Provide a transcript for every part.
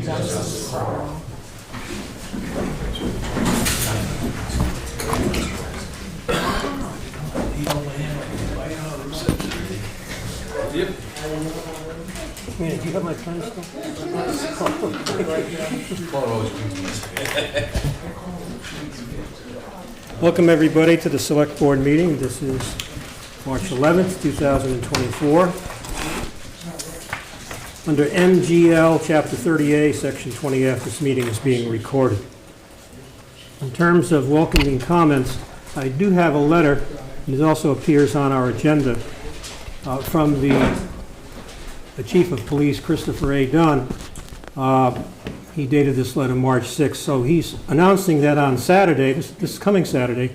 Yep. Yeah, do you have my pen still? Welcome everybody to the Select Board meeting. This is March 11th, 2024. Under MGL Chapter 30A, Section 20F, this meeting is being recorded. In terms of welcoming comments, I do have a letter, and it also appears on our agenda, from the Chief of Police, Christopher A. Dunn. He dated this letter March 6th, so he's announcing that on Saturday, this coming Saturday,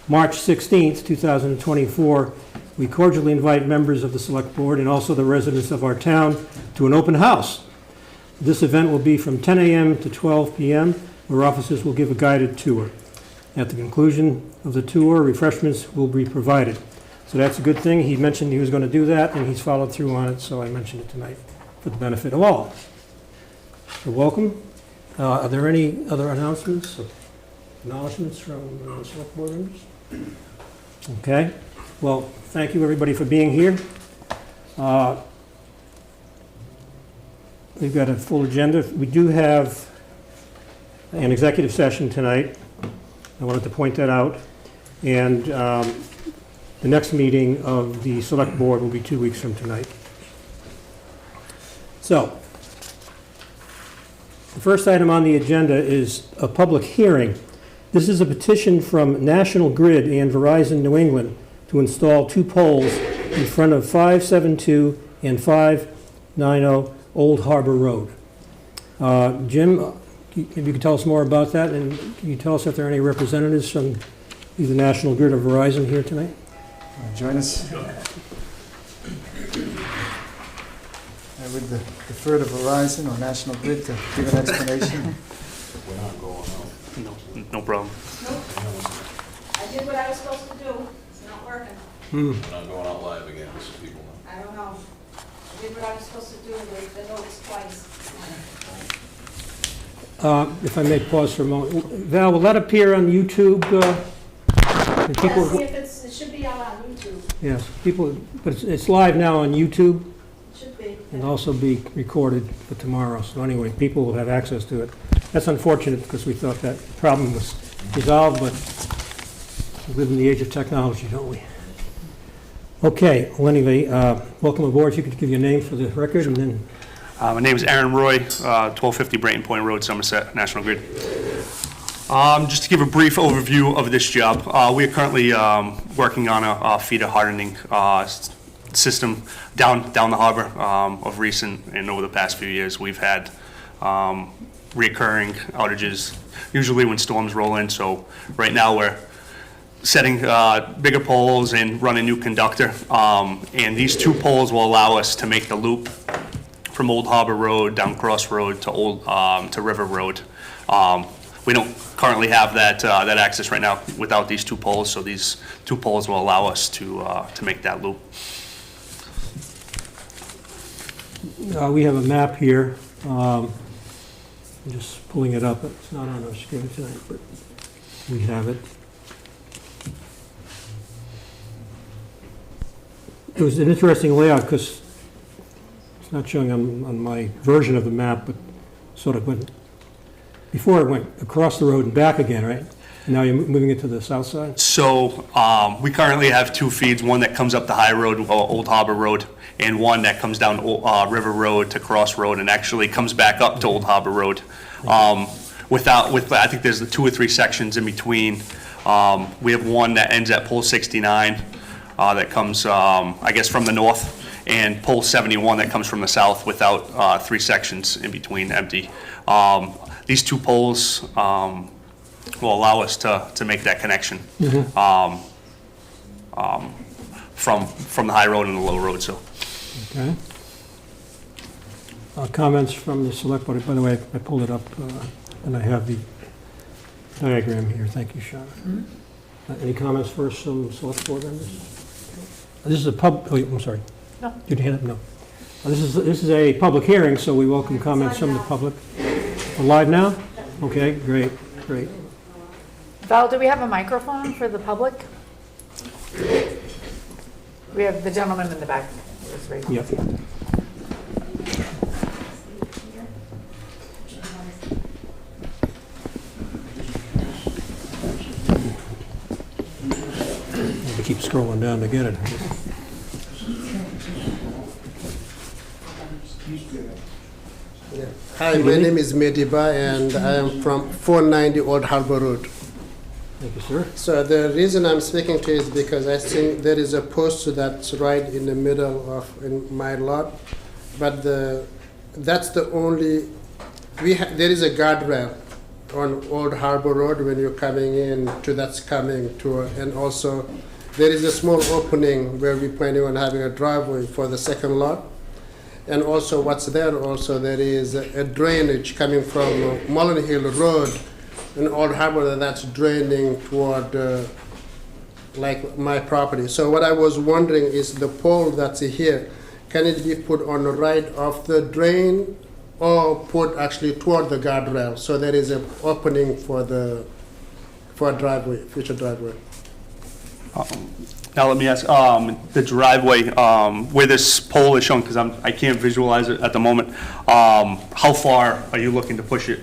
March 16th, 2024, we cordially invite members of the Select Board and also the residents of our town to an open house. This event will be from 10 a.m. to 12 p.m., where officers will give a guided tour. At the conclusion of the tour, refreshments will be provided. So that's a good thing. He mentioned he was going to do that, and he's followed through on it, so I mentioned it tonight for the benefit of all. So welcome. Are there any other announcements, acknowledgements from Select Board members? Okay. Well, thank you everybody for being here. We've got a full agenda. We do have an executive session tonight. I wanted to point that out. And the next meeting of the Select Board will be 2 weeks from tonight. So, the first item on the agenda is a public hearing. This is a petition from National Grid and Verizon New England to install 2 poles in front of 572 and 590 Old Harbor Road. Jim, maybe you could tell us more about that, and can you tell us if there are any representatives from either National Grid or Verizon here tonight? Join us. I would defer to Verizon or National Grid to give an explanation. We're not going out. No problem. Nope. I did what I was supposed to do. It's not working. We're not going out live again, just so people know. I don't know. I did what I was supposed to do, read the notes twice. If I may pause for a moment. Val, will that appear on YouTube? And people, Yeah, see if it should be out on YouTube. yes, people, but it's live now on YouTube It should be. and also be recorded for tomorrow. So anyway, people will have access to it. That's unfortunate because we thought that problem was resolved, but we live in the age of technology, don't we? Okay, well anyway, welcome aboard. If you could give your name for the record and then... My name is Aaron Roy, 1250 Brayton Point Road, Somerset, National Grid. Just to give a brief overview of this job, we are currently working on a feeder hardening system down the harbor. Of recent and over the past few years, we've had recurring outages, usually when storms roll in. So right now we're setting bigger poles and running new conductor. And these 2 poles will allow us to make the loop from Old Harbor Road down Cross Road to to River Road. We don't currently have that access right now without these 2 poles, so these 2 poles will allow us to make that loop. we have a map here. I'm just pulling it up. It's not on our screen tonight, but we have it. It was an interesting layout because it's not showing on my version of the map, but sort of went, before it went across the road and back again, right? And now you're moving it to the south side? So we currently have 2 feeds, one that comes up the High Road, Old Harbor Road, and one that comes down River Road to Cross Road and actually comes back up to Old Harbor Road. I think there's 2 or 3 sections in between. We have one that ends at pole 69 that comes, I guess, from the north, and pole 71 that comes from the south without 3 sections in between empty. These 2 poles will allow us to make that connection from the high road and the low road. So, okay. Comments from the select board. By the way, I pulled it up and I have the diagram here. Thank you, Sean. Any comments first from select board members? This is a pub. Oh, I'm sorry. No. Did you hand up? No. This is a public hearing, so we welcome comments from the public. We're live now? Okay, great. Val, do we have a microphone for the public? We have the gentleman in the back. Yep. Keep scrolling down to get it. Hi, my name is Mediba, and I am from 490 Old Harbor Road. Thank you, sir. So the reason I'm speaking to you is because I think there is a post that's right in the middle of in my lot, but that's the only there is a guardrail on Old Harbor Road when you're coming in to that's coming to, and also there is a small opening where we're planning on having a driveway for the second lot. And also what's there also, there is a drainage coming from Mullen Hill Road in Old Harbor that's draining toward like my property. So what I was wondering is the pole that's here, can it be put on the right of the drain or put actually toward the guardrail? So there is an opening for a driveway, future driveway. Now let me ask, the driveway, where this pole is shown, because I can't visualize it at the moment, how far are you looking to push it?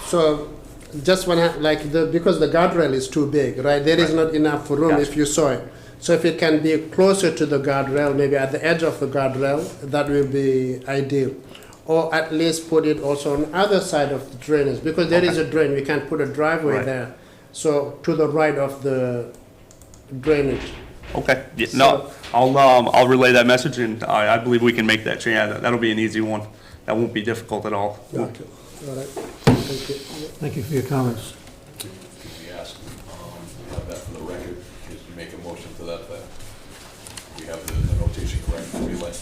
So just when because the guardrail is too big, right? There is not enough room Gotcha. if you saw it. So if it can be closer to the guardrail, maybe at the edge of the guardrail, that will be ideal. Or at least put it also on the other side of the drainage, because there is a drain, we can't put a driveway Right. there. So to the right of the drainage. Okay, yeah, no, I'll relay that message, and I believe we can make that change. Yeah, that'll be an easy one. That won't be difficult at all. Okay. All right. Thank you. Thank you for your comments. Could we ask, have that for the record, just make a motion to that effect? We have the notation correct, the relay?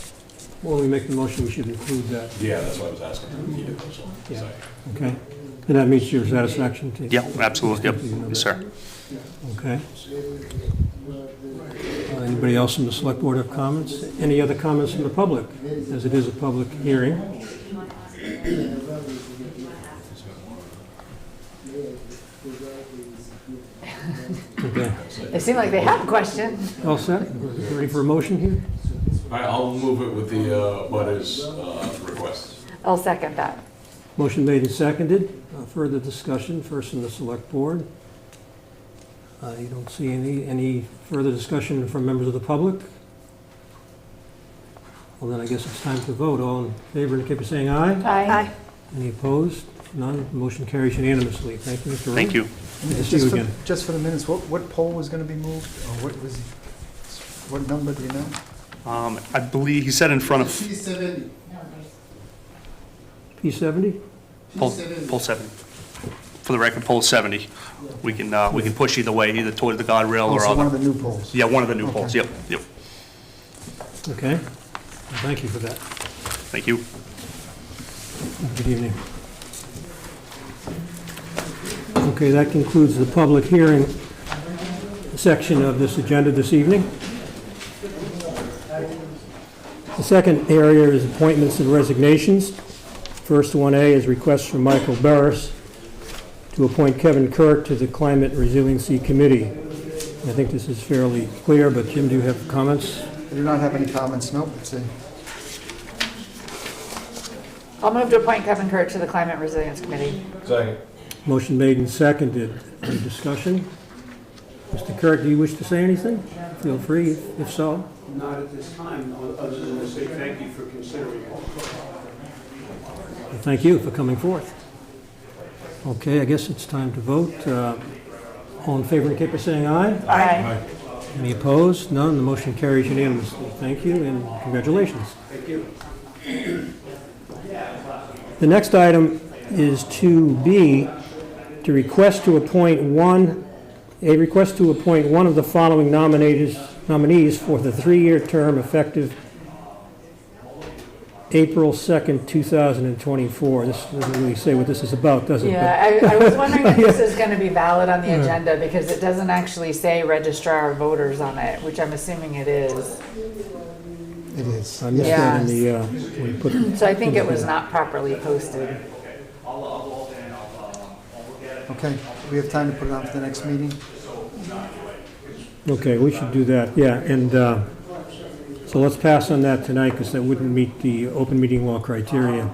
When we make the motion, we should include that, Yeah, that's what I was asking, he did, so. Yeah. okay? And that meets your satisfaction, too? Yeah, absolutely, yep, yes, sir. Okay. Anybody else from the select board have comments? Any other comments from the public, as it is a public hearing? Okay. They seem like they have a question. All set? Ready for a motion here? All right, I'll move it with the, butters, request. I'll second that. Motion made and seconded. Further discussion, first from the select board. You don't see any further discussion from members of the public? Well, then I guess it's time to vote. All in favor, indicate by saying aye. Aye. Any opposed? None. Motion carries unanimously. Thank you, Mr. Rowe. Thank you. Good to see you again. Just for the minutes, what pole was going to be moved, or what number, do you know? I believe he said in front of P70. P70? pole 70. For the record, pole 70. We can push either way, either toward the guardrail or Also, one of other. the new poles. Yeah, one of the new Okay. poles, yep, yep. Okay. Well, thank you for that. Thank you. Good evening. Okay, that concludes the public hearing section of this agenda this evening. The second area is appointments and resignations. First 1A is request from Michael Barris to appoint Kevin Kirk to the Climate Resiliency Committee. I think this is fairly clear, but Jim, do you have comments? I do not have any comments, nope. It's a- I'll move to appoint Kevin Kurt to the Climate Resilience Committee. Second. Motion made and seconded. Any discussion? Mr. Kirk, do you wish to say anything? Feel free, if so. Not at this time, other than to say thank you for considering it. Thank you for coming forth. Okay, I guess it's time to vote. All in favor, indicate by saying aye. Aye. Any opposed? None. The motion carries unanimously. Thank you and congratulations. Thank you. The next item is 2B, to request to appoint one of the following nominees for the 3-year term effective April 2nd, 2024. This doesn't really say what this is about, does it? Yeah, I was wondering if this is going to be valid on the agenda because it doesn't actually say registrar of voters on it, which I'm assuming it is. It is. I missed that in the, when you put. So I think it was not properly posted. Okay, we have time to put it on for the next meeting? Okay, we should do that, yeah, and so let's pass on that tonight, because that wouldn't meet the open meeting law criteria.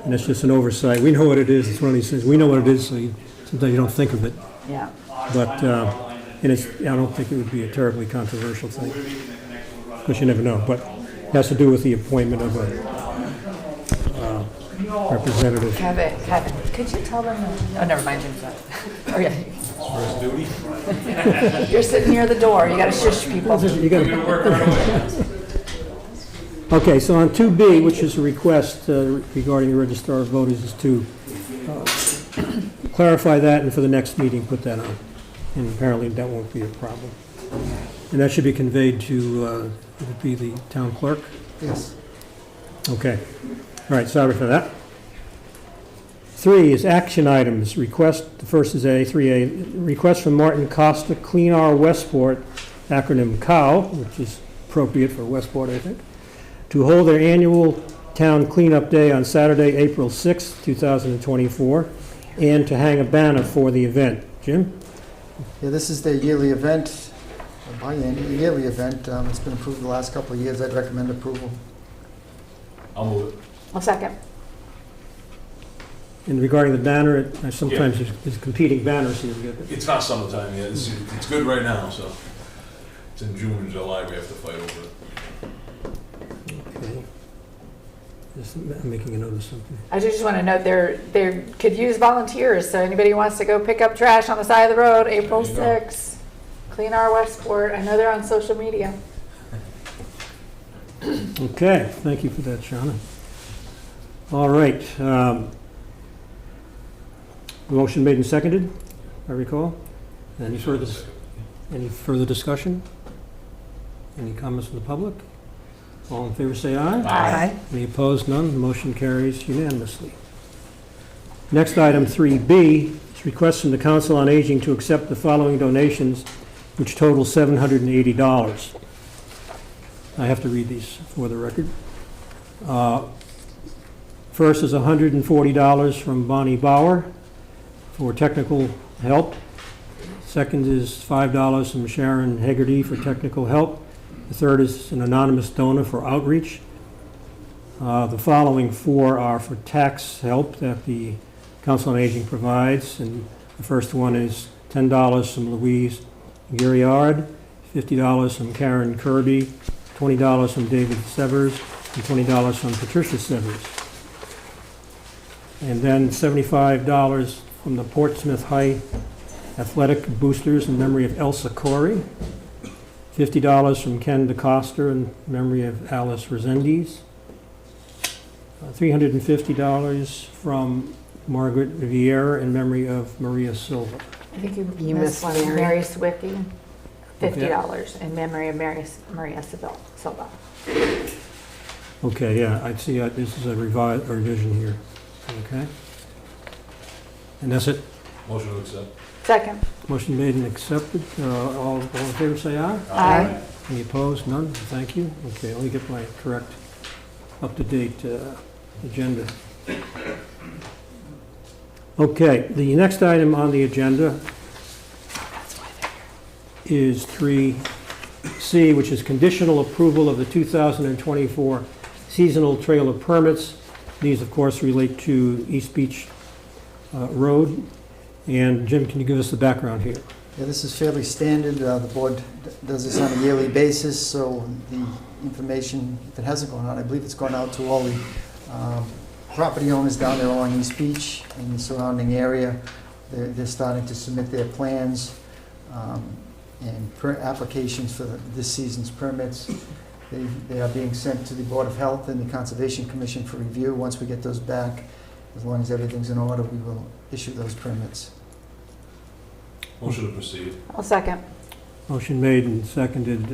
And it's just an oversight. We know what it is, it's one of these things, we know what it is, so sometimes you don't think of it. Yeah. But, and it's, I don't think it would be a terribly controversial thing, because you never know, but it has to do with the appointment of a representative. Kevin, could you tell them, oh, never mind, Jim's not. Oh, yeah. First duty? You're sitting near the door, you gotta shush people. You gotta- Okay, so on 2B, which is a request regarding the Registrar of Voters, is to clarify that, and for the next meeting, put that on. And apparently that won't be a problem. And that should be conveyed to, would it be the town clerk? Yes. Okay. All right, sorry for that. 3 is action items. Request, the first is A, 3A. Request from Martin Costa, Clean Our Westport, acronym COW, which is appropriate for Westport, I think, to hold their annual town cleanup day on Saturday, April 6th, 2024, and to hang a banner for the event. Jim? Yeah, this is their yearly event, a biennial yearly event. It's been approved the last couple of years. I'd recommend approval. I'll move it. I'll second. And regarding the banner, sometimes there's competing banners here. It's not summertime yet, it's good right now, so. It's in June and July, we have to fight over it. Okay. I'm making a note of something. I just want to note they could use volunteers, so anybody who wants to go pick up trash on the side of the road, April There you go. 6th, Clean Our Westport. I know they're on social media. Okay, thank you for that, Shauna. All right. Motion made and seconded, I recall. Any further discussion? Any comments from the public? All in favor say aye. Aye. Any opposed? None. The motion carries unanimously. Next item, 3B, is request from the Council on Aging to accept the following donations, which total $780. I have to read these for the record. First is $140 from Bonnie Bauer for technical help. Second is $5 from Sharon Hegarty for technical help. The third is an anonymous donor for outreach. The following 4 are for tax help that the Council on Aging provides. And the first one is $10 from Louise Guerriard, $50 from Karen Kirby, $20 from David Severs, and $20 from Patricia Severs. And then $75 from the Portsmouth High Athletic Boosters in memory of Elsa Corey, $50 from Ken DeCoster in memory of Alice Resendiz, $350 from Margaret Vieira in memory of Maria Silva. I think you missed one. Mary Swicky, $50 in memory of Maria Silva. Okay, yeah, I see, this is a revision here, okay? And that's it? Motion to accept. Second. Motion made and accepted. All in favor say aye. Aye. Any opposed? None? Thank you. Okay, let me get my correct, up-to-date agenda. Okay, the next item on the agenda is 3C, which is conditional approval of the 2024 seasonal trailer permits. These, of course, relate to East Beach Road. And Jim, can you give us the background here? Yeah, this is fairly standard. The board does this on a yearly basis, so the information, if it hasn't gone out, I believe it's gone out to all the property owners down there along East Beach and the surrounding area. They're starting to submit their plans and applications for this season's permits. They are being sent to the Board of Health and the Conservation Commission for review. Once we get those back, as long as everything's in order, we will issue those permits. Motion to proceed. I'll second. Motion made and seconded.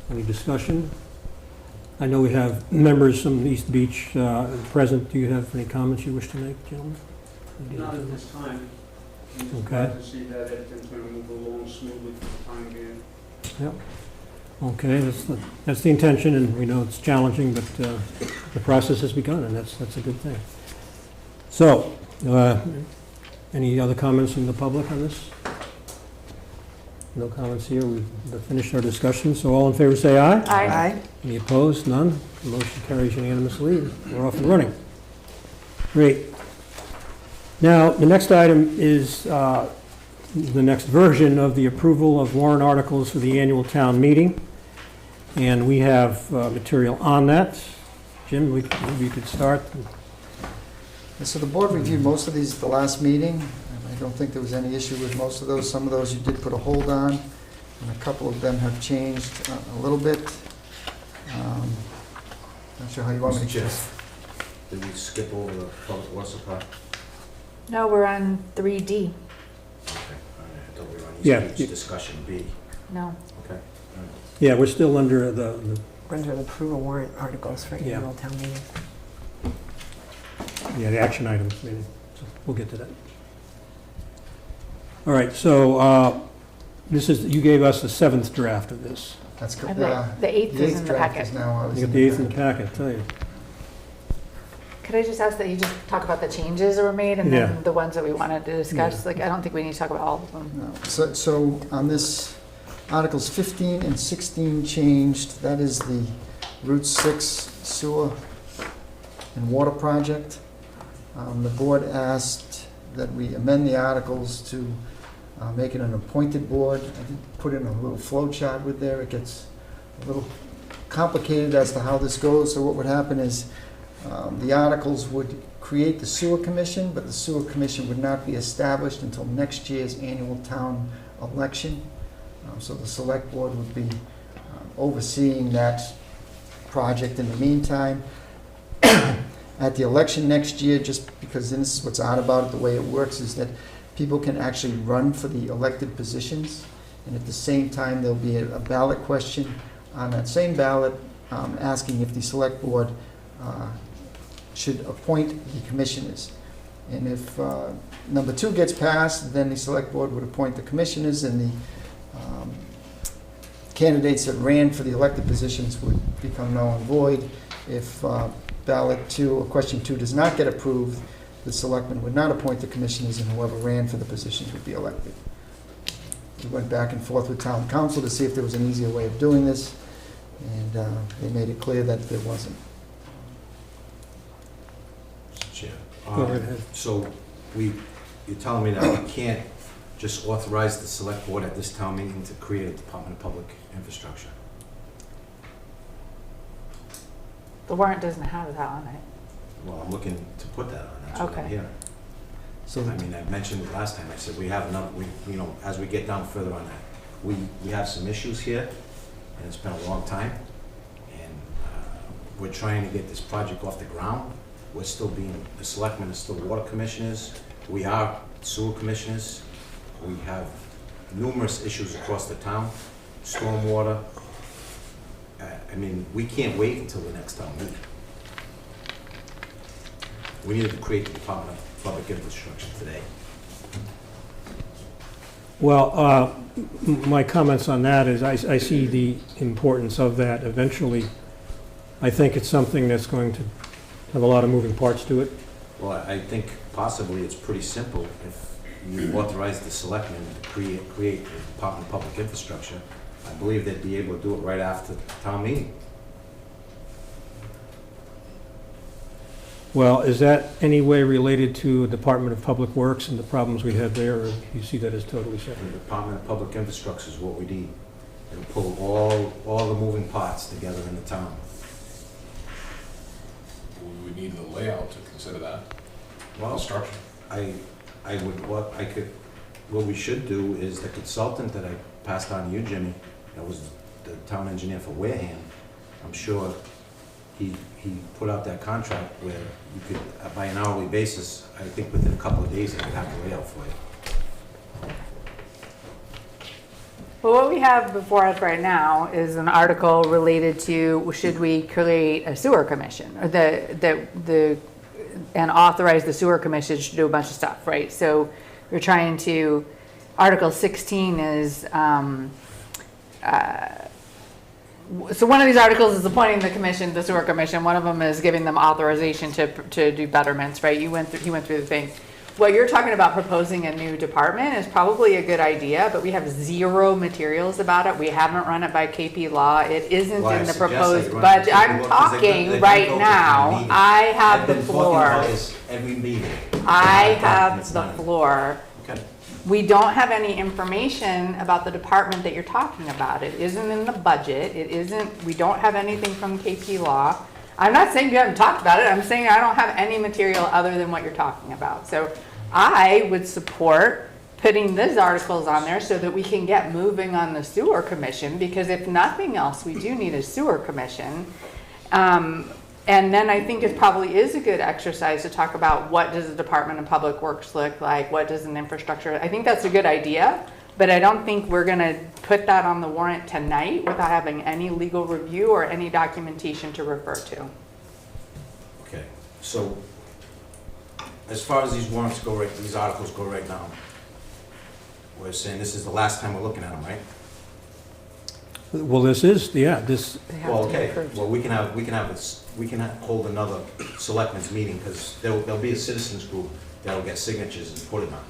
Any discussion? I know we have members from East Beach present. Do you have any comments you wish to make, gentlemen? Not at this time. I'm just Okay. glad to see that everything's going to move along smoothly for the time being. Yep. Okay, that's the intention, and we know it's challenging, but the process has begun, and that's a good thing. So, any other comments from the public on this? No comments here. We've finished our discussion, so all in favor say aye. Aye. Any opposed? None. The motion carries unanimously. We're off and running. Great. Now, the next item is the next version of the approval of warrant articles for the annual town meeting. And we have material on that. Jim, maybe you could start. And so the board reviewed most of these at the last meeting. I don't think there was any issue with most of those. Some of those you did put a hold on, and a couple of them have changed a little bit. Not sure how you want me to. Jeff, did we skip over the public water supply? No, we're on 3D. Okay, all right, I thought we were on Yeah. each discussion B. No. Okay, all right. Yeah, we're still under the Under the approval warrant articles for Yeah. annual town meeting. the action items, maybe. So we'll get to that. All right, so this is, you gave us the 7th draft of this. That's And correct. the 8th is in the draft packet. is now out. You got the 8th in the packet, tell you. Could I just ask that you just talk about the changes that were made and Yeah. then the ones that we wanted to discuss? Yeah. Like, I don't think we need to talk about all of them. No. So on this, Articles 15 and 16 changed. That is the Route 6 sewer and water project. The board asked that we amend the articles to make it an appointed board. I did put in a little flow chart with there. It gets a little complicated as to how this goes. So what would happen is the articles would create the sewer commission, but the sewer commission would not be established until next year's annual town election. So the select board would be overseeing that project in the meantime. At the election next year, just because this is what's odd about it, the way it works is that people can actually run for the elected positions, and at the same time, there'll be a ballot question on that same ballot asking if the select board should appoint the commissioners. And if number 2 gets passed, then the select board would appoint the commissioners, and the candidates that ran for the elected positions would become null and void. If ballot 2 or question 2 does not get approved, the selectmen would not appoint the commissioners, and whoever ran for the positions would be elected. We went back and forth with town council to see if there was an easier way of doing this, and they made it clear that there wasn't. Mr. Chair. Go right ahead. So you're telling me that we can't just authorize the select board at this town meeting to create a Department of Public Infrastructure? The warrant doesn't have that on it. Well, I'm looking to put that on, that's what I'm Okay. hearing. So I mean, I mentioned it last time, I said we have enough, you know, as we get down further on that, we have some issues here, and it's been a long time, and we're trying to get this project off the ground. We're still the selectmen are still water commissioners, we are sewer commissioners, we have numerous issues across the town, stormwater. I mean, we can't wait until the next town meeting. We need to create the Department of Public Infrastructure today. Well, my comments on that is I see the importance of that eventually. I think it's something that's going to have a lot of moving parts to it. Well, I think possibly it's pretty simple. If you authorize the selectmen to create the Department of Public Infrastructure, I believe they'd be able to do it right after the town meeting. Well, is that any way related to Department of Public Works and the problems we had there, or you see that as totally The separate? Department of Public Infrastructure is what we need. It'll pull all the moving parts together in the town. We would need the layout to consider that, the Well, structure. what we should do is the consultant that I passed on to you, Jimmy, that was the town engineer for Wareham, I'm sure he put out that contract where you could, by an hourly basis, I think within a couple of days, he could have the layout for you. Well, what we have before us right now is an article related to, should we create a sewer commission? Or and authorize the sewer commission to do a bunch of stuff, right? So we're trying to, Article 16 is So one of these articles is appointing the commission, the sewer commission. One of them is giving them authorization to do betterments, right? He went through the thing. What you're talking about, proposing a new department, is probably a good idea, but we have zero materials about it. We haven't run it by KP Law. It isn't Well, I in the suggest proposed they run it budget. by KP I'm Law, 'cause they've talking been right voting now. every meeting. I have I've the been talking about floor. this every meeting. I It's have the not- floor. Okay. We don't have any information about the department that you're talking about. It isn't in the budget. It isn't, we don't have anything from KP Law. I'm not saying you haven't talked about it. I'm saying I don't have any material other than what you're talking about. So I would support putting these articles on there so that we can get moving on the sewer commission, because if nothing else, we do need a sewer commission. And then I think it probably is a good exercise to talk about what does the Department of Public Works look like, what does an infrastructure, I think that's a good idea, but I don't think we're gonna put that on the warrant tonight without having any legal review or any documentation to refer to. Okay, so as far as these warrants go, these articles go right now, we're saying this is the last time we're looking at them, right? Well, this is, yeah, this, They have Well, to be okay, approved. well, we can hold another selectmen's meeting, because there'll be a citizens group that'll get signatures and put it on.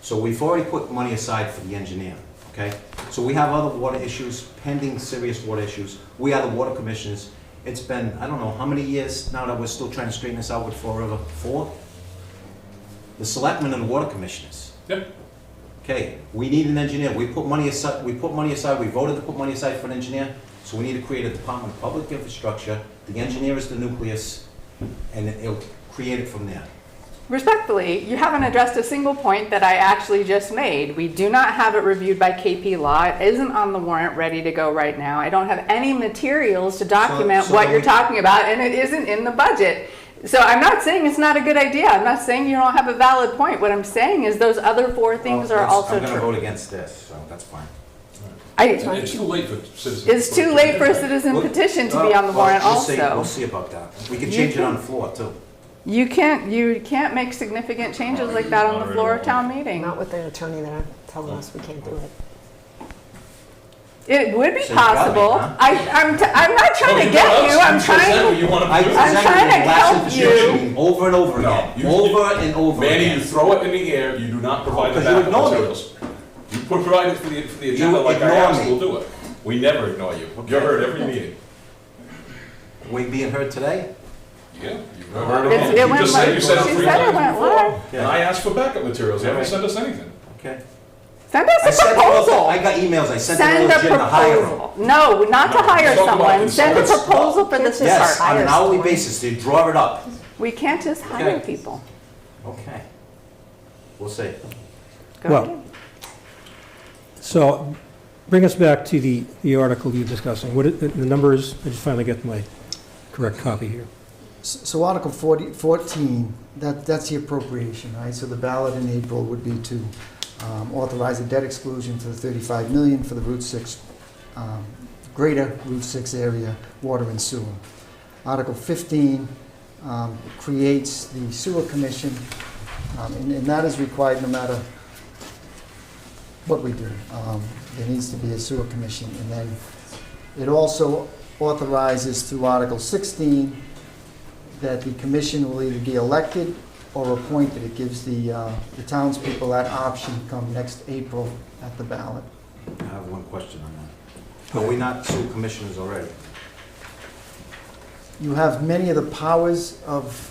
So we've already put money aside for the engineer, okay? So we have other water issues, pending serious water issues. We are the water commissioners. It's been, I don't know, how many years now that we're still trying to straighten this out with Fall River? 4? The selectmen and the water commissioners. Yep. Okay, we need an engineer. We put money aside, we voted to put money aside for an engineer, so we need to create a Department of Public Infrastructure. The engineer is the nucleus, and it'll create it from there. Respectfully, you haven't addressed a single point that I actually just made. We do not have it reviewed by KP Law. It isn't on the warrant ready to go right now. I don't have any materials to document So what then you're we- talking about, and it isn't in the budget. So I'm not saying it's not a good idea. I'm not saying you don't have a valid point. What I'm saying is those other 4 things are also I'm gonna true. vote against this, so that's fine. It's too late for citizens. It's too late for a citizen petition to be on the warrant We'll see also. about that. We can You change it can- on the floor, too. You can't make significant changes like that on the floor of town meeting. Not with the attorney there telling us we can't do it. It would be So you got me, possible. huh? I'm not trying to get you. I'm trying. You want I to do. I'm presented trying to the last help infrastructure you. meeting over and over No, again, you- over and over Manny, again. you throw it in the air, you do not provide the Because you backup ignore me. materials. You provide it for the agenda like I ignore asked, me. we'll do it. We never ignore you. You're heard every meeting. We being heard today? Yeah, you've heard It's- it. it You went just live. said, you said it She 3 said it times went before. live. And I asked for backup materials, you haven't sent us anything. Okay. Send I us a sent proposal. I got emails, I sent Send to a Jim to hire him. proposal. No, not to No, hire talk about someone. Send a consultants. proposal for this Yes, department. on an hourly basis, they draw it up. We can't just hire Okay. people. Okay. We'll see. Go Well, ahead. so bring us back to the article you're discussing. What, the numbers, I just finally get my correct copy here. So Article 14, that's the appropriation, right? So the ballot in April would be to authorize a debt exclusion for the 35 million for the Route 6, greater Route 6 area, water and sewer. Article 15 creates the sewer commission, and that is required no matter what we do. There needs to be a sewer commission. And then it also authorizes through Article 16 that the commission will either be elected or appointed. It gives the townspeople that option come next April at the ballot. I have one question on that. Are we not sewer commissioners already? You have many of the powers of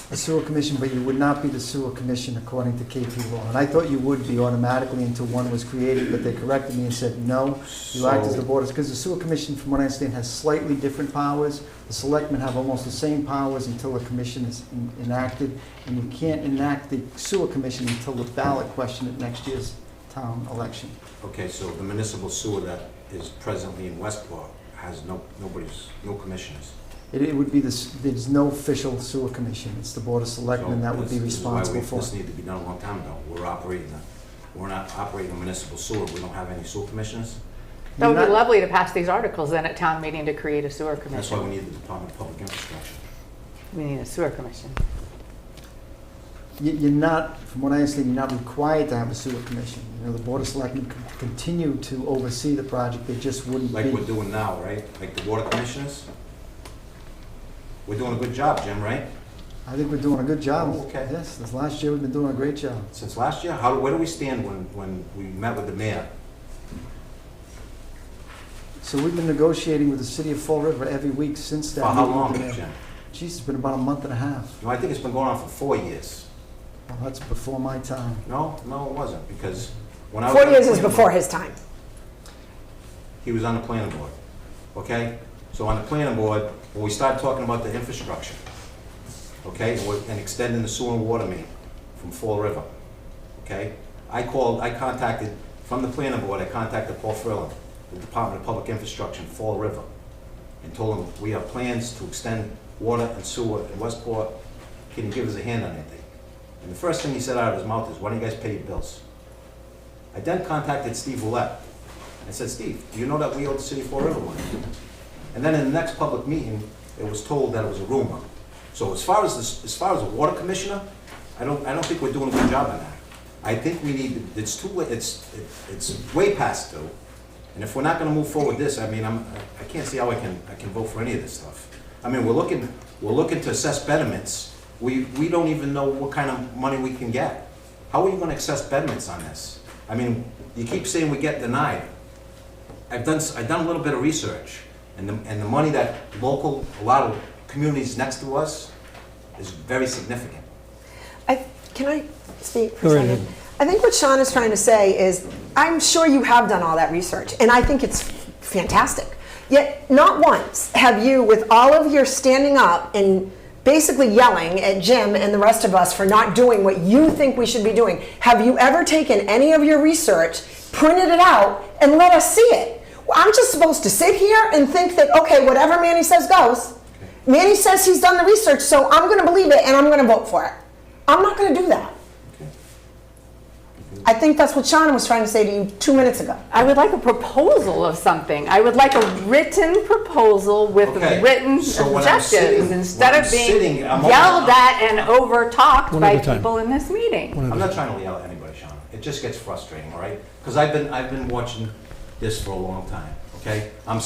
the sewer commission, but you would not be the sewer commission according to KP law. And I thought you would be automatically until one was created, but they corrected me and said, no, you act as the board. Because the sewer commission, from what I understand, has slightly different powers. The selectmen have almost the same powers until the commission is enacted. And you can't enact the sewer commission until the ballot question at next year's town election. Okay, so the municipal sewer that is presently in Westport has no commissioners. It would be this, there's no official sewer commission. It's the board of selectmen that would be responsible for This it. needed to be done a long time ago. We're not operating a municipal sewer. We don't have any sewer commissioners. That would be You're not- lovely to pass these articles then at town meeting to create a sewer That's why we commission. need the Department of Public Infrastructure. We need a sewer commission. You're not, from what I understand, you're not required to have a sewer commission. You know, the Board of Selectmen can continue to oversee the project, they just wouldn't be. Like we're doing now, right? Like the water commissioners? We're doing a good job, Jim, right? I think we're doing a good job. Oh, okay. Yes, this last year we've been doing a great job. Since last year? Where do we stand when we met with the mayor? So we've been negotiating with the city of Fall River every week since that. For how meeting long, with the mayor. Jim? Geez, it's been about a month and a half. No, I think it's been going on for 4 years. Well, that's before my time. No, it wasn't, because when I was. 4 on the years is planning before board, his time. He was on the planning board, okay? So on the planning board, when we started talking about the infrastructure, okay, and extending the sewer and water main from Fall River, okay? I contacted, from the planning board, I contacted Paul Ferlin, the Department of Public Infrastructure in Fall River, and told him, we have plans to extend water and sewer in Westport. Can you give us a hand on anything? And the first thing he said out of his mouth is, why don't you guys pay your bills? I then contacted Steve Roulette. I said, Steve, do you know that we owe the city of Fall River money? And then in the next public meeting, it was told that it was a rumor. So as far as the water commissioner, I don't think we're doing a good job on that. I think we need, it's too late, it's way past due. And if we're not gonna move forward with this, I mean, I can't see how I can vote for any of this stuff. I mean, we're looking to assess betterments. We don't even know what kind of money we can get. How are you gonna assess betterments on this? I mean, you keep saying we get denied. I've done a little bit of research, and the money that a lot of communities next to us is very significant. Can I speak for Go a right second? ahead. I think what Sean is trying to say is, I'm sure you have done all that research, and I think it's fantastic. Yet, not once have you, with all of your standing up and basically yelling at Jim and the rest of us for not doing what you think we should be doing, have you ever taken any of your research, printed it out, and let us see it? Well, I'm just supposed to sit here and think that, okay, whatever Manny says goes. Manny says he's done the research, so I'm going to believe it and I'm going to vote for it. I'm not going to do that. I think that's what Sean was trying to say to you 2 minutes ago. I would like a proposal of something. I would like a written proposal with Okay, written so when I'm objectives sitting- instead when of I'm being sitting, I'm only- yelled at and over-talked One by at a time. people in this meeting. I'm not trying to yell at anybody, Sean. It just gets frustrating, all right? Because I've been watching this for a long time, okay? I'm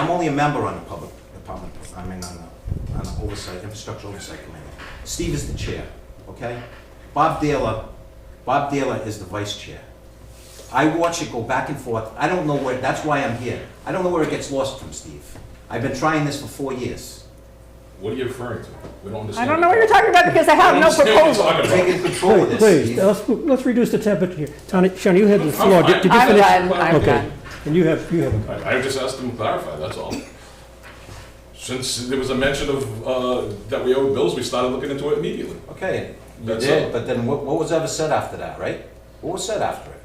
only a member on the public department, I mean, on the oversight, infrastructure oversight committee. Steve is the chair, okay? Bob Dahler is the vice chair. I watch it go back and forth. I don't know where, that's why I'm here. I don't know where it gets lost from, Steve. I've been trying this for 4 years. What are you referring to? We don't I understand. don't know what you're talking about because I have no proposal. I'm taking control of this, Please, Steve. let's reduce the temperature here. Sean, you had the floor. Did you I'm finish? done, I'm Okay. done. And you have. I just asked him to clarify, that's all. Since there was a mention of, that we owed bills, we started looking into it immediately. Okay, you That's did, all. but then what was ever said after that, right? What was said after it?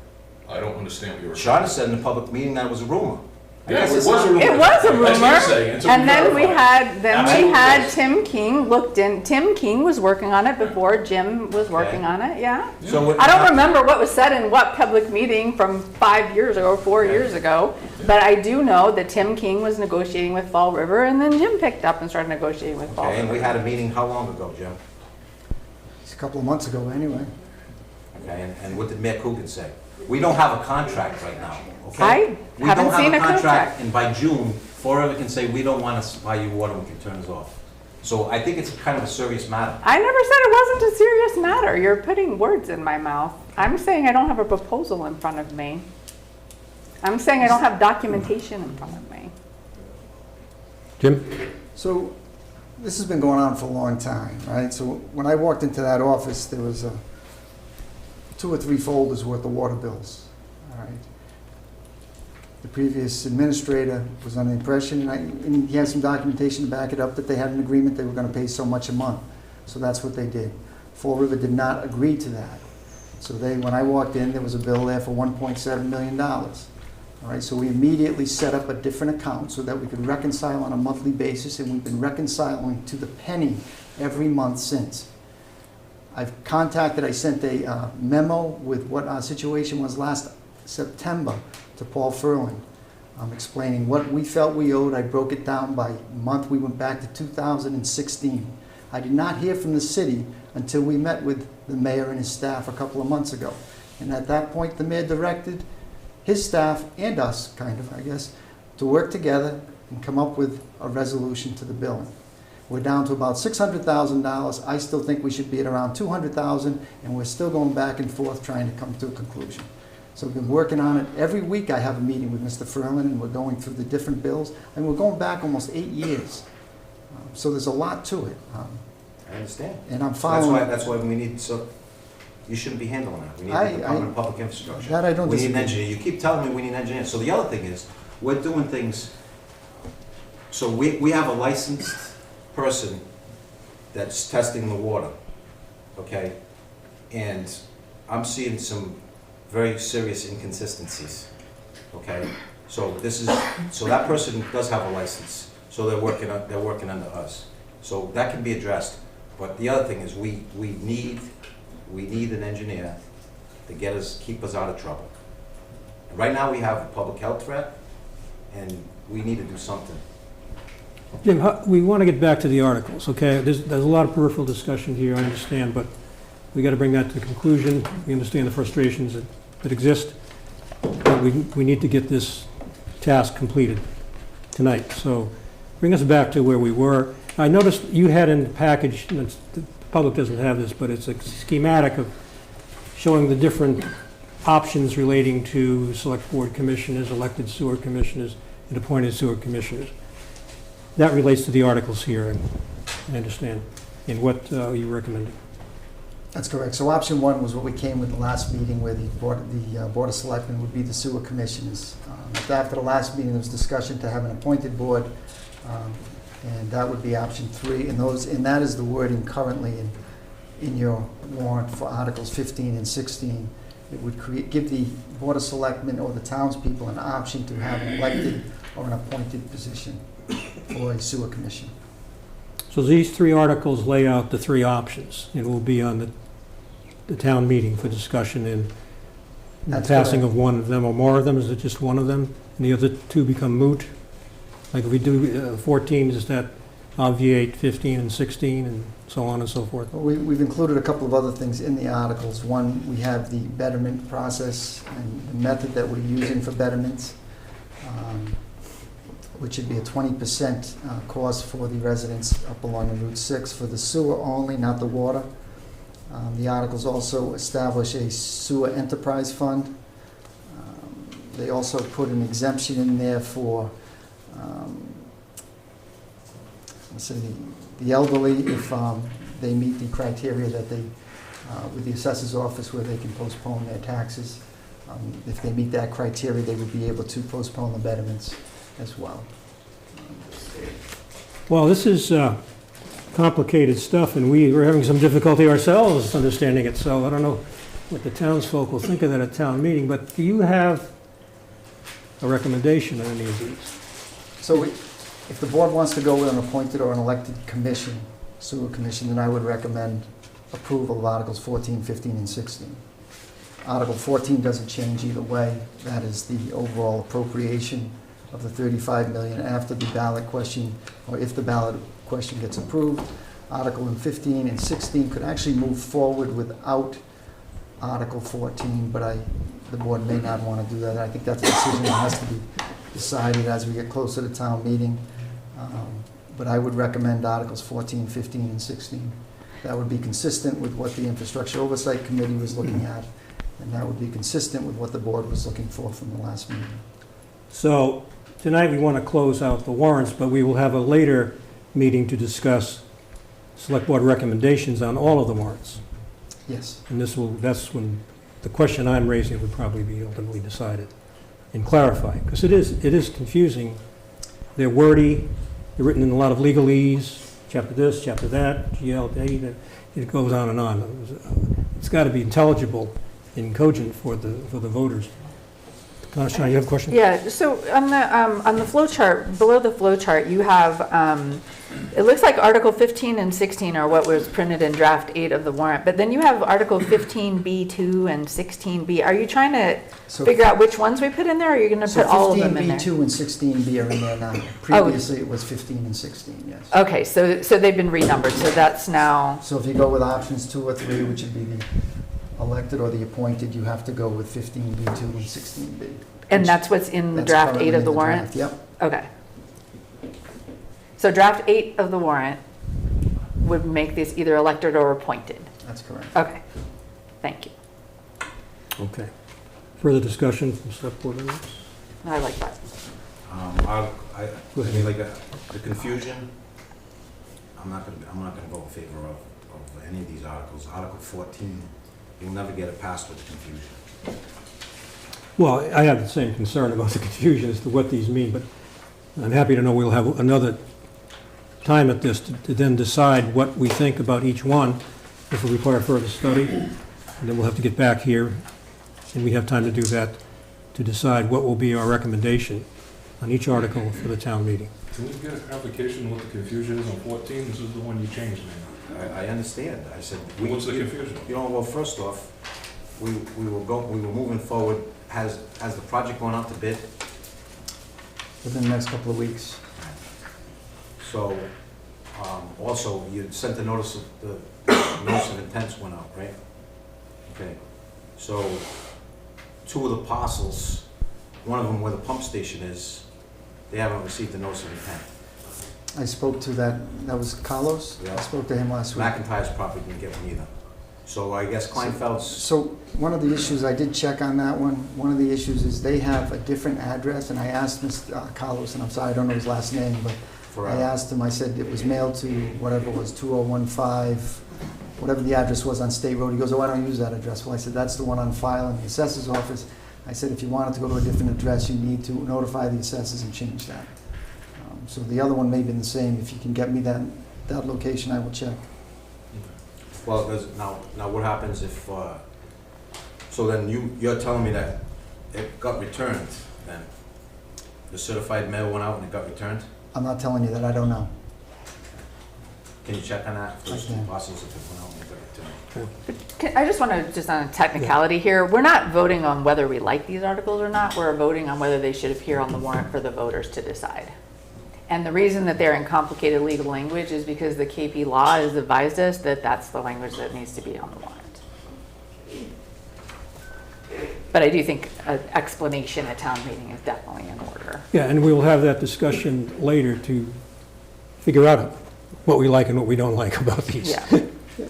I don't understand what you were. Sean said in the public meeting that it was a rumor. I Yeah, guess it it's was a not- rumor. It was a That's rumor, hearsay until and then we verified. had Tim King looked in, Tim King was working on it before Jim was working on it, yeah. So what- I don't remember what was said in what public meeting from 5 years ago, 4 years ago, but I do know that Tim King was negotiating with Fall River, and then Jim picked up and started negotiating with Fall Okay, and we River. had a meeting how long ago, Jim? It's a couple of months ago anyway. Okay, and what did Mayor Coogan say? We don't have a contract right now, okay? I We haven't don't have seen a contract. And by June, Fall River can say, we don't want to supply you water, we can turn us off. So I think it's kind of a serious matter. I never said it wasn't a serious matter. You're putting words in my mouth. I'm saying I don't have a proposal in front of me. I'm saying I don't have documentation in front of me. Jim? So this has been going on for a long time, right? So when I walked into that office, there was 2 or 3 folders worth of water bills, all right? The previous administrator was under the impression, and he had some documentation to back it up, that they had an agreement they were going to pay so much a month. So that's what they did. Fall River did not agree to that. So when I walked in, there was a bill there for $1.7 million. All right, so we immediately set up a different account so that we could reconcile on a monthly basis, and we've been reconciling to the penny every month since. I sent a memo with what our situation was last September to Paul Ferlin, explaining what we felt we owed. I broke it down by month. We went back to 2016. I did not hear from the city until we met with the mayor and his staff a couple of months ago. And at that point, the mayor directed his staff and us, kind of, I guess, to work together and come up with a resolution to the billing. We're down to about $600,000. I still think we should be at around $200,000, and we're still going back and forth trying to come to a conclusion. So we've been working on it. Every week I have a meeting with Mr. Ferlin, and we're going through the different bills, and we're going back almost 8 years. So there's a lot to it. I understand. And I'm So following. that's why we need, so, you shouldn't be handling that. We need I- the Department of Public Infrastructure. That I don't We need an disagree. engineer. You keep telling me we need an engineer. So the other thing is, we're doing things, so we have a licensed person that's testing the water, okay? And I'm seeing some very serious inconsistencies, okay? So that person does have a license, so they're working under us. So that can be addressed. But the other thing is, we need an engineer to keep us out of trouble. Right now, we have a public health threat, and we need to do something. Jim, we want to get back to the articles, okay? There's a lot of peripheral discussion here, I understand, but we got to bring that to the conclusion. We understand the frustrations that exist, but we need to get this task completed tonight. So bring us back to where we were. I noticed you had in the package, and the public doesn't have this, but it's a schematic of showing the different options relating to select board commissioners, elected sewer commissioners, and appointed sewer commissioners. That relates to the articles here, I understand, in what you're recommending. That's correct. So option one was what we came with the last meeting, where the Board of Selectmen would be the sewer commissioners. After the last meeting, there was discussion to have an appointed board, and that would be option three. And that is the wording currently in your warrant for Articles 15 and 16. It would give the Board of Selectmen or the townspeople an option to have an elected or an appointed position for a sewer commission. So these three articles lay out the three options. It will be on the town meeting for discussion and the That's passing correct. of one of them or more of them. Is it just one of them? And the other two become moot? Like if we do 14, does that obviate 15 and 16 and so on and so forth? Well, we've included a couple of other things in the articles. One, we have the betterment process and the method that we're using for betterments, which would be a 20% cost for the residents up along the Route 6 for the sewer only, not the water. The articles also establish a sewer enterprise fund. They also put an exemption in there for let's say the elderly, if they meet the criteria that they, with the assessor's office, where they can postpone their taxes. If they meet that criteria, they would be able to postpone the betterments as well. Well, this is complicated stuff, and we're having some difficulty ourselves understanding it, so I don't know what the townsfolk will think of that at town meeting, but do you have a recommendation on any of these? So if the board wants to go with an appointed or an elected commission, sewer commission, then I would recommend approval of Articles 14, 15, and 16. Article 14 doesn't change either way. That is the overall appropriation of the $35 million after the ballot question, or if the ballot question gets approved. Article 15 and 16 could actually move forward without Article 14, but the board may not want to do that. I think that's a decision that has to be decided as we get closer to town meeting. But I would recommend Articles 14, 15, and 16. That would be consistent with what the Infrastructure Oversight Committee was looking at, and that would be consistent with what the board was looking for from the last meeting. So tonight we want to close out the warrants, but we will have a later meeting to discuss select board recommendations on all of the warrants. Yes. And that's when the question I'm raising would probably be ultimately decided and clarified, because it is confusing. They're wordy, they're written in a lot of legalese, chapter this, chapter that, GLD, it goes on and on. It's got to be intelligible and cogent for the voters. Donna Stein, you have a question? Yeah, so on the flow chart, below the flow chart, you have, it looks like Article 15 and 16 are what was printed in draft 8 of the warrant, but then you have Article 15B2 and 16B. Are you trying to So figure out which ones we put in there, or are you going to So put all of them in there? 15B2 and 16B are in there now. Previously, it was 15 and 16, yes. Okay, so they've been renumbered, so that's now, So if you go with options 2 or 3, which would be the elected or the appointed, you have to go with 15B2 and 16B. and that's what's in the That's draft currently 8 of in the the warrant? draft, Yep. Okay. So draft 8 of the warrant would make this either elected or appointed? That's correct. Okay, thank you. Okay. Further discussion from select board members? I like that. I mean, like, the confusion, I'm not gonna vote in favor of any of these articles. Article 14, you'll never get it passed with confusion. Well, I have the same concern about the confusion as to what these mean, but I'm happy to know we'll have another time at this to then decide what we think about each one, if we require further study. And then we'll have to get back here, and we have time to do that, to decide what will be our recommendation on each article for the town meeting. Can we get a clarification what the confusion is on 14? This is the one you changed, man. I understand. I said. What's the confusion? You know, well, first off, we were moving forward. Has the project gone out to bid? Within the next couple of weeks. So, also, you sent the notice of, notice of intents went out, right? Okay, so, 2 of the parcels, one of them where the pump station is, they haven't received the notice of intent. I spoke to that was Carlos? Yeah. I spoke to him last week. McIntyre's probably didn't get one either. So I guess Kleinfeld's, So one of the issues, I did check on that one, one of the issues is they have a different address, and I asked Mr. Carlos, and I'm sorry, I don't know his last name, but for, I asked him, I said it was mailed to whatever it was, 2015, whatever the address was on State Road. He goes, oh, I don't use that address. Well, I said, that's the one on file in the assessor's office. I said, if you wanted to go to a different address, you need to notify the assessors and change that. So the other one may be the same. If you can get me that location, I will check. well, now what happens if, so then you're telling me that it got returned then? The certified mail went out and it got returned? I'm not telling you that, I don't know. Can you check on that, those I 2 can. parcels if it went out and it got returned? I just want to, just on a technicality here, we're not voting on whether we like these articles or not, we're voting on whether they should appear on the warrant for the voters to decide. And the reason that they're in complicated legal language is because the KP law has advised us that that's the language that needs to be on the warrant. But I do think an explanation at town meeting is definitely in order. Yeah, and we will have that discussion later to figure out what we like and what we don't like about these. Yeah.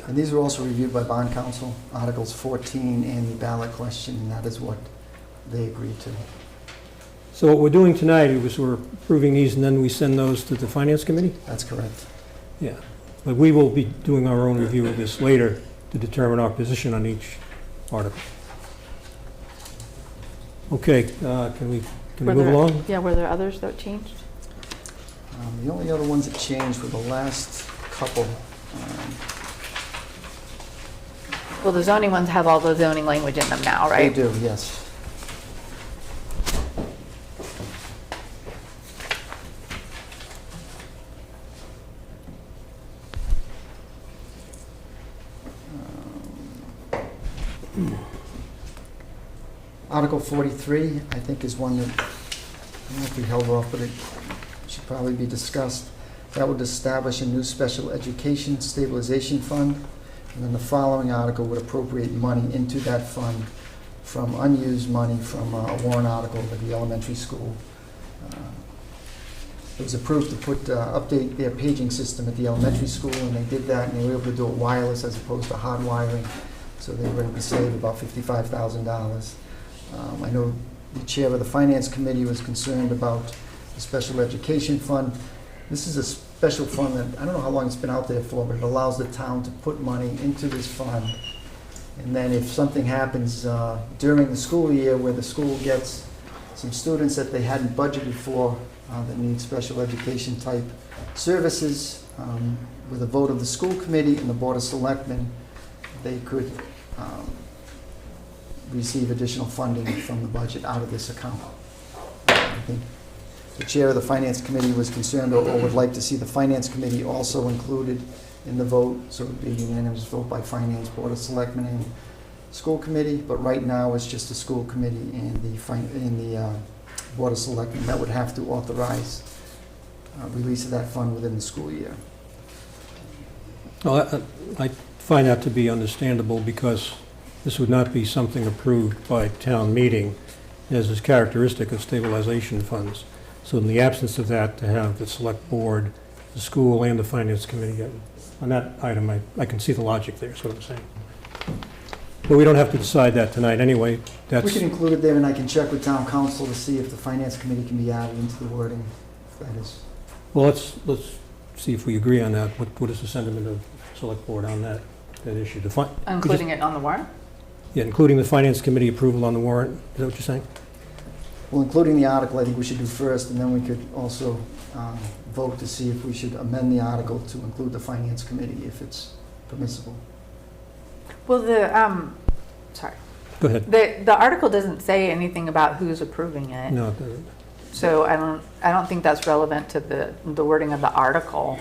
And these were also reviewed by bond counsel, Articles 14 and the ballot question, and that is what they agreed to. So what we're doing tonight is we're approving these, and then we send those to the Finance Committee? That's correct. Yeah. But we will be doing our own review of this later to determine our position on each article. Okay, can we move along? Yeah, were there others that changed? The only other ones that changed were the last couple. Well, the zoning ones have all the zoning language in them now, right? They do, yes. Article 43, I think, is one that, I don't know if we held off, but it should probably be discussed. That would establish a new special education stabilization fund, and then the following article would appropriate money into that fund from unused money from a warrant article at the elementary school. It was approved to update their paging system at the elementary school, and they did that, and they were able to do it wireless as opposed to hard wiring, so they were able to save about $55,000. I know the chair of the Finance Committee was concerned about the Special Education Fund. This is a special fund that, I don't know how long it's been out there for, but it allows the town to put money into this fund. And then if something happens during the school year where the school gets some students that they hadn't budgeted for that need special education type services, with a vote of the school committee and the Board of Selectmen, they could receive additional funding from the budget out of this account. I think the chair of the finance committee was concerned or would like to see the finance committee also included in the vote, so it would be a unanimous vote by finance, board of selectmen, and school committee, but right now it's just the school committee and the board of selectmen that would have to authorize release of that fund within the school year. Well, I find that to be understandable because this would not be something approved by town meeting, as is characteristic of stabilization funds. So in the absence of that, to have the select board, the school, and the finance committee, on that item, I can see the logic there, is what I'm saying. But we don't have to decide that tonight anyway. We That's, can include it there, and I can check with town council to see if the finance committee can be added into the wording, if that is. well, let's see if we agree on that. What is the sentiment of select board on that issue? Including it on the warrant? Yeah, including the finance committee approval on the warrant, is that what you're saying? Well, including the article, I think we should do first, and then we could also vote to see if we should amend the article to include the finance committee, if it's permissible. Well, sorry. Go ahead. The article doesn't say anything about who's approving it. No, it doesn't. So I don't think that's relevant to the wording of the article.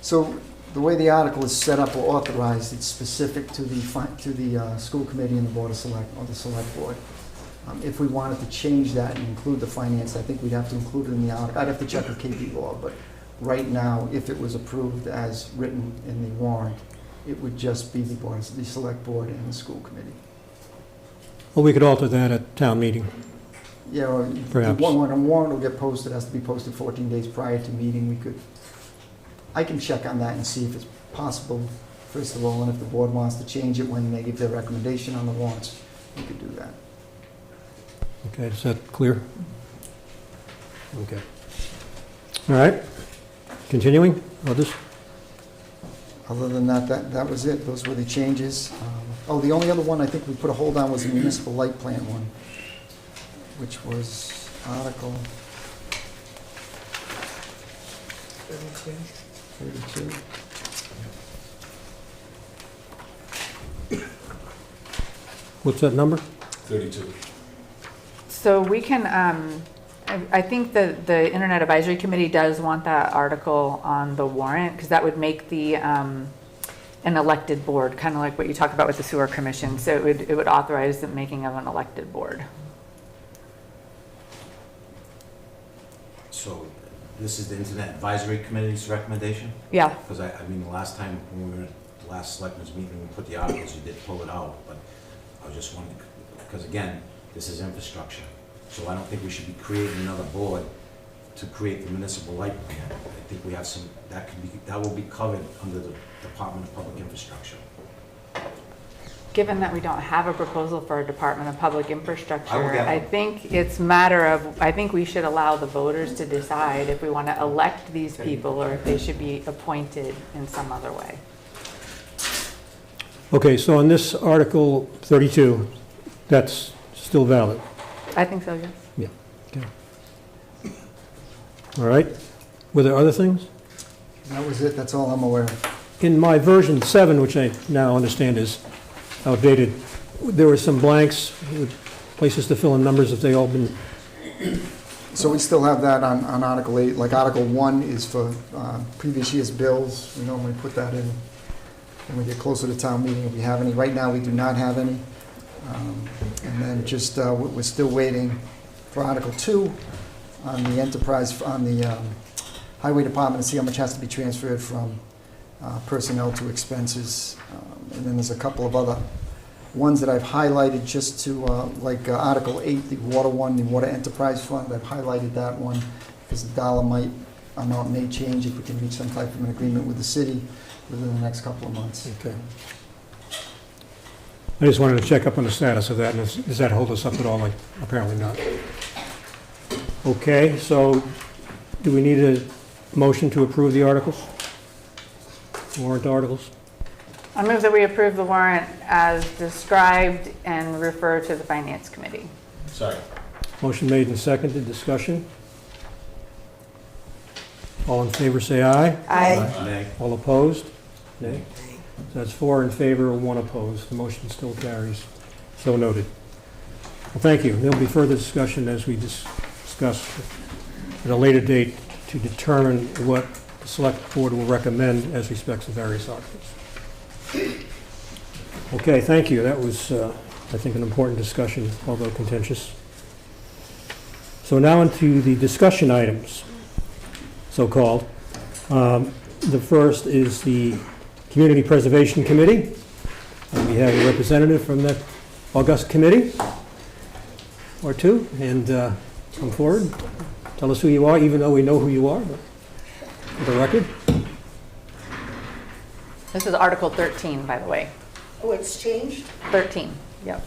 So the way the article is set up or authorized, it's specific to the school committee and the board of select, or the select board. If we wanted to change that and include the finance, I think we'd have to include it in the article. I'd have to check with KP Law, but right now, if it was approved as written in the warrant, it would just be the select board and the school committee. Well, we could alter that at town meeting. Yeah, or Perhaps. when a warrant will get posted, it has to be posted 14 days prior to meeting. I can check on that and see if it's possible, first of all, and if the board wants to change it when they give their recommendation on the warrants, we could do that. Okay, is that clear? Okay. All right. Continuing, others? Other than that, that was it. Those were the changes. The only other one I think we put a hold on was the municipal light plant one, which was Article 32. What's that number? 32. So we can, I think that the Internet Advisory Committee does want that article on the warrant, because that would make the, an elected board, kind of like what you talked about with the sewer commission. So it would authorize the making of an elected board. So this is the Internet Advisory Committee's recommendation? Yeah. Because I mean, the last time when we were at the last selectmen's meeting, we put the articles, you did pull it out, but I was just wondering, because again, this is infrastructure. So I don't think we should be creating another board to create the municipal light plant. I think we have some, that will be covered under the Department of Public Infrastructure. Given that we don't have a proposal for a Department of Public Infrastructure, I will get one. I think it's matter of, I think we should allow the voters to decide if we want to elect these people or if they should be appointed in some other way. Okay, so on this Article 32, that's still valid? I think so, yes. Yeah. Okay. All right. Were there other things? That was it. That's all I'm aware of. In my version 7, which I now understand is outdated, there were some blanks, places to fill in numbers if they all been, So we still have that on Article 8. Like Article 1 is for previous year's bills. We normally put that in when we get closer to town meeting if we have any. Right now, we do not have any. And then just, we're still waiting for Article 2 on the enterprise, on the Highway Department, to see how much has to be transferred from personnel to expenses. And then there's a couple of other ones that I've highlighted just to, like Article 8, the water one, the Water Enterprise Fund. I've highlighted that one because the dollar amount may change if we can reach some type of an agreement with the city within the next couple of months. okay. I just wanted to check up on the status of that, and does that hold us up at all? Like, apparently not. Okay, so do we need a motion to approve the articles? Warrant articles? I move that we approve the warrant as described and refer to the Finance Committee. Sorry. Motion made and seconded, discussion? All in favor, say aye. Aye. Nay. All opposed? Nay. So that's 4 in favor, 1 opposed. The motion still carries. So noted. Well, thank you. There'll be further discussion as we discuss at a later date to determine what the select board will recommend as respects to various articles. Okay, thank you. That was, I think, an important discussion, although contentious. So now into the discussion items, so-called. The first is the Community Preservation Committee. We have a representative from the august committee, or two, and come forward. Tell us who you are, even though we know who you are, but for the record. This is Article 13, by the way. Oh, it's changed? 13, yep.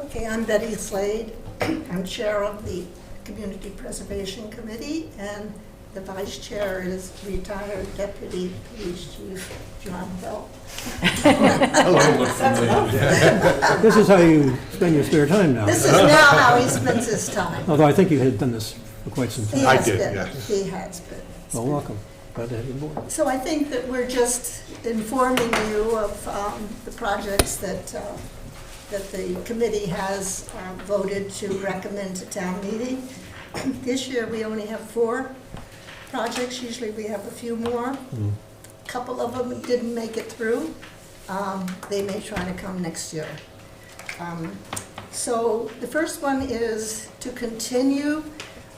Okay, I'm Betty Slade. I'm chair of the Community Preservation Committee, and the vice chair is retired Deputy Police Chief John Bell. This is how you spend your spare time now. This is now how he spends his time. Although I think you had done this for quite some He time. has been. He has been. Well, welcome. Glad to have you aboard. So I think that we're just informing you of the projects that the committee has voted to recommend to town meeting. This year, we only have 4 projects. Usually we have a few more. A couple of them didn't make it through. They may try to come next year. So the first one is to continue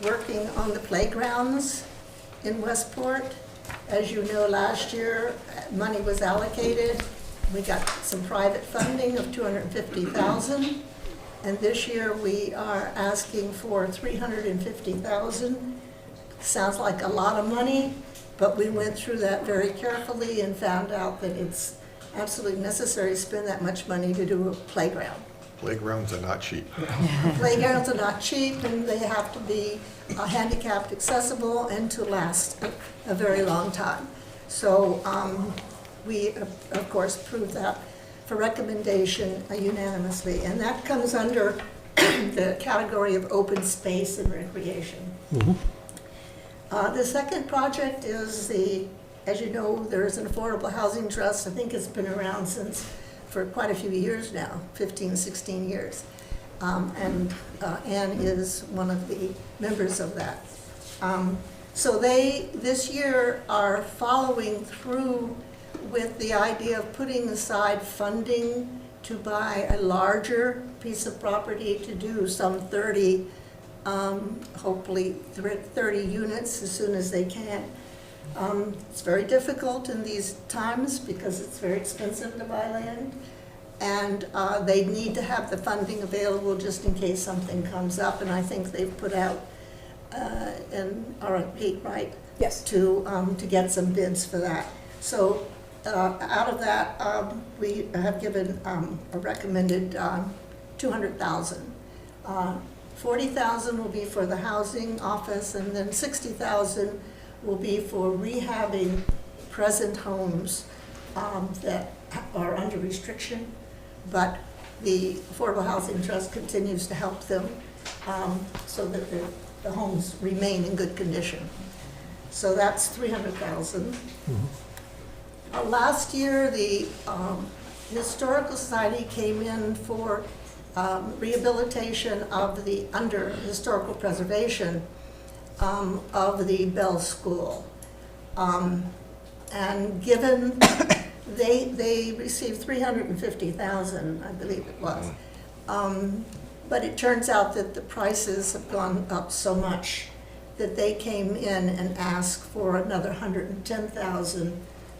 working on the playgrounds in Westport. As you know, last year, money was allocated. We got some private funding of $250,000. And this year, we are asking for $350,000. Sounds like a lot of money, but we went through that very carefully and found out that it's absolutely necessary to spend that much money to do a playground. Playgrounds are not cheap. Playgrounds are not cheap, and they have to be handicapped accessible and to last a very long time. So we, of course, approved that for recommendation unanimously, and that comes under the category of open space and recreation. The second project is as you know, there's an affordable housing trust. I think it's been around for quite a few years now, 15, 16 years. And Ann is one of the members of that. So they, this year, are following through with the idea of putting aside funding to buy a larger piece of property to do some 30, hopefully 30 units as soon as they can. It's very difficult in these times because it's very expensive to buy land, and they need to have the funding available just in case something comes up, and I think they've put out an RFP, right? Yes. To get some bids for that. So out of that, we have given a recommended $200,000. $40,000 will be for the housing office, and then $60,000 will be for rehabbing present homes that are under restriction, but the Affordable Housing Trust continues to help them so that the homes remain in good condition. So that's $300,000. Last year, the Historical Society came in for rehabilitation of the under historical preservation of the Bell School. And given they received $350,000, I believe it was. But it turns out that the prices have gone up so much that they came in and asked for another $110,000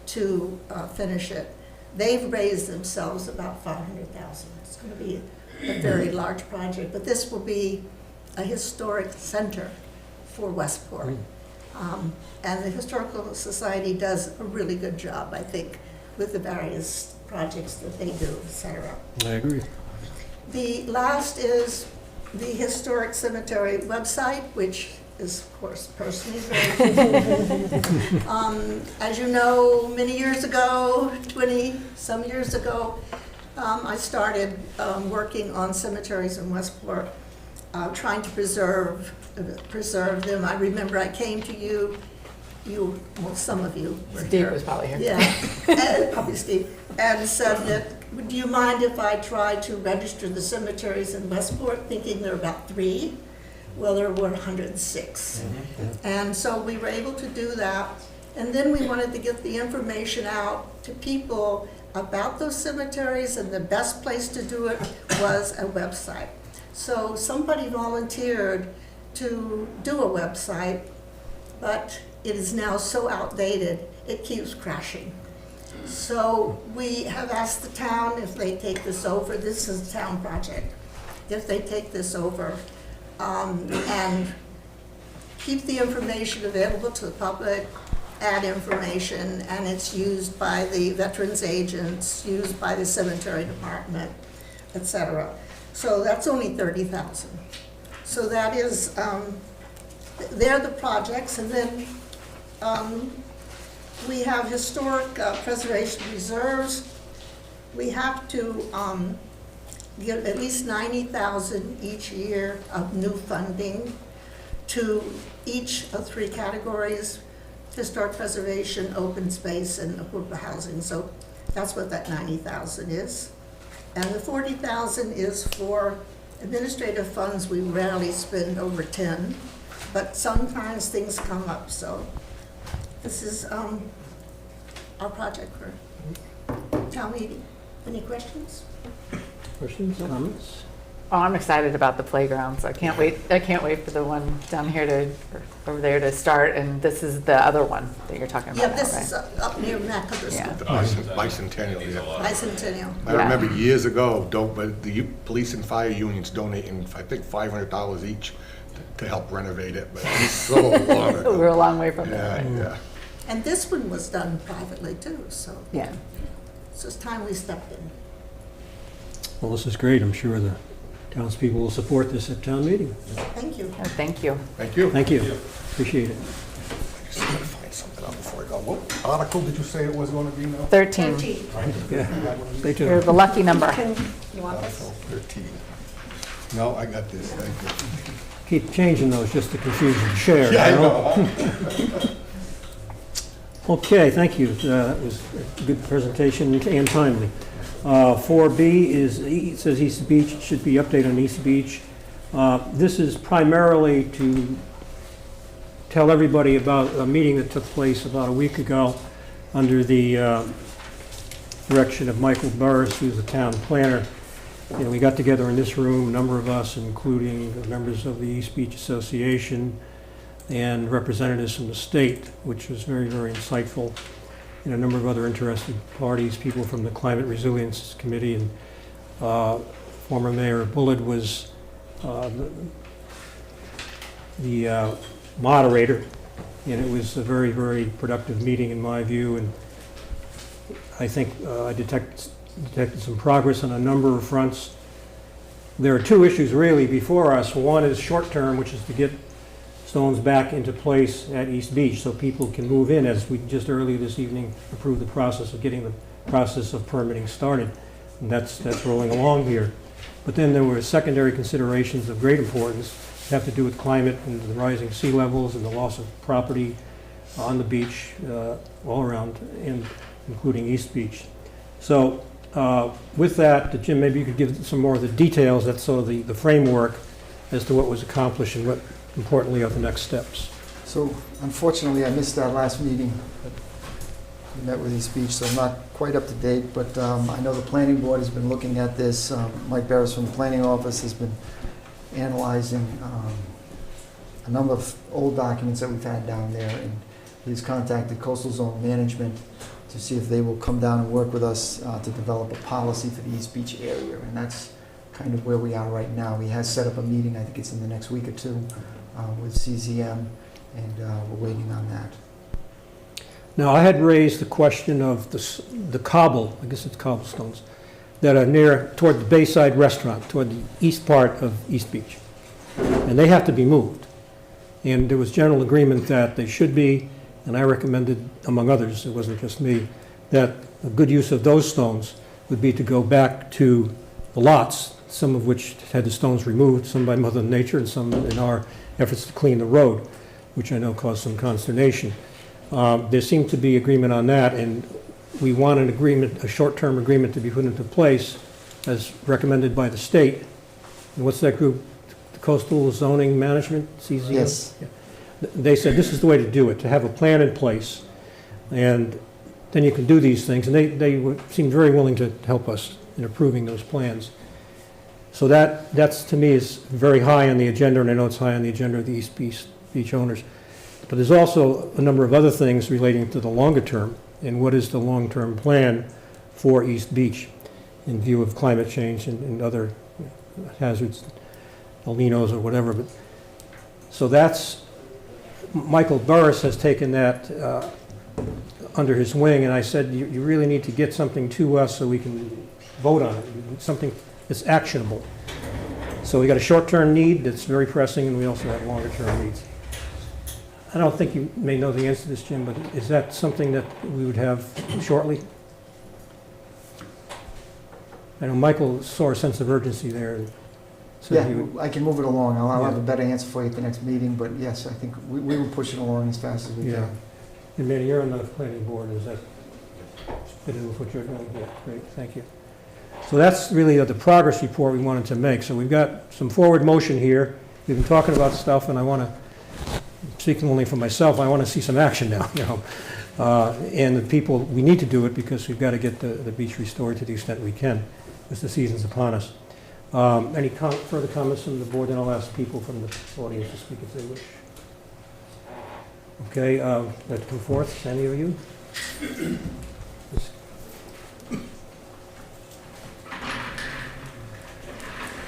to finish it. They've raised themselves about $500,000. It's going to be a very large project, but this will be a historic center for Westport. And the Historical Society does a really good job, I think, with the various projects that they do, et cetera. I agree. The last is the Historic Cemetery website, which is, of course, personally very as you know, many years ago, 20-some years ago, I started working on cemeteries in Westport, trying to preserve them. I remember I came to you, well, some of you were Steve here. was probably here. Yeah, and probably Steve, and said that do you mind if I try to register the cemeteries in Westport, thinking there are about 3? Well, there were 106. And so we were able to do that. And then we wanted to get the information out to people about those cemeteries, and the best place to do it was a website. So somebody volunteered to do a website, but it is now so outdated, it keeps crashing. So we have asked the town if they take this over. This is a town project. If they take this over and keep the information available to the public, add information, and it's used by the veterans agents, used by the cemetery department, etc. So that's only $30,000. So that is, they're the projects, and then we have historic preservation reserves. We have to give at least $90,000 each year of new funding to each of 3 categories: historic preservation, open space, and affordable housing. So that's what that $90,000 is. And the $40,000 is for administrative funds. We rarely spend over 10, but sometimes things come up. So this is our project for town meeting. Any questions? Questions, comments? Oh, I'm excited about the playgrounds. I can't wait for the one down here over there to start, and this is the other one that you're talking about Yeah, now, this right? is up near Macabrisco. Yeah. Bicentennial, yeah. Bicentennial. I remember years ago, but the police and fire unions donating, I think, $500 each to help renovate it, but it's so long ago. We're a long way from Yeah, there. yeah. And this one was done privately too, so Yeah. it's time we stepped in. Well, this is great. I'm sure the townspeople will support this at town meeting. Thank you. Oh, thank you. Thank you. Thank you. Appreciate it. I just gotta find something out before I go. What article did you say it was gonna be now? 13. Yeah, stay tuned. You're the lucky number. You want this? Article 13. No, I got this, thank you. Keep changing those just to confuse the chair. Yeah, I you know. Okay, thank you. That was a good presentation and timely. 4B is, it says East Beach, it should be update on East Beach. This is primarily to tell everybody about a meeting that took place about a week ago under the direction of Michael Burris, who's the town planner. And we got together in this room, a number of us, including members of the East Beach Association and representatives from the state, which was very, very insightful, and a number of other interested parties, people from the Climate Resilience Committee, and former Mayor Bullard was the moderator, and it was a very, very productive meeting in my view, and I think I detected some progress on a number of fronts. There are 2 issues really before us. One is short-term, which is to get stones back into place at East Beach so people can move in, as we just earlier this evening approved the process of getting the process of permitting started. And that's rolling along here. But then there were secondary considerations of great importance, have to do with climate and the rising sea levels and the loss of property on the beach all around, and including East Beach. So with that, Jim, maybe you could give some more of the details, that's sort of the framework as to what was accomplished and what importantly are the next steps. So unfortunately, I missed our last meeting. We met with East Beach, so I'm not quite up to date, but I know the planning board has been looking at this. Mike Barris from the planning office has been analyzing a number of old documents that we've had down there, and he's contacted Coastal Zone Management to see if they will come down and work with us to develop a policy for the East Beach area, and that's kind of where we are right now. He has set up a meeting, I think it's in the next week or 2, with CZM, and we're waiting on that. Now, I had raised the question of the cobble, I guess it's cobblestones, that are near, toward the Bayside Restaurant, toward the east part of East Beach. And they have to be moved. And there was general agreement that they should be, and I recommended, among others, it wasn't just me, that a good use of those stones would be to go back to the lots, some of which had the stones removed, some by Mother Nature and some in our efforts to clean the road, which I know caused some consternation. There seemed to be agreement on that, and we want an agreement, a short-term agreement to be put into place as recommended by the state. And what's that group? The Coastal Zoning Management, CZM? Yes. Yeah. They said this is the way to do it, to have a plan in place, and then you can do these things. And they seemed very willing to help us in approving those plans. So that's, to me, is very high on the agenda, and I know it's high on the agenda of the East Beach owners. But there's also a number of other things relating to the longer term, and what is the long-term plan for East Beach in view of climate change and other hazards, El Ninos or whatever. But so that's, Michael Burris has taken that under his wing, and I said, you really need to get something to us so we can vote on it, something that's actionable. So we got a short-term need that's very pressing, and we also have longer-term needs. I don't think you may know the answer to this, Jim, but is that something that we would have shortly? I know Michael saw a sense of urgency there. And said he would, Yeah, I can move it along. I'll have a better answer for you at the next meeting, but yes, I think we will push it along as fast as we yeah. can. And Manny, you're on the planning board. Is that fit in with what you're doing? Yeah, great, thank you. So that's really the progress report we wanted to make. So we've got some forward motion here. We've been talking about stuff, and I want to, speaking only for myself, I want to see some action now, you know. And the people, we need to do it because we've got to get the beach restored to the extent we can, as the season's upon us. Any further comments from the board? Then I'll ask people from the audience to speak if they wish. Okay, let's come forth. Any of you?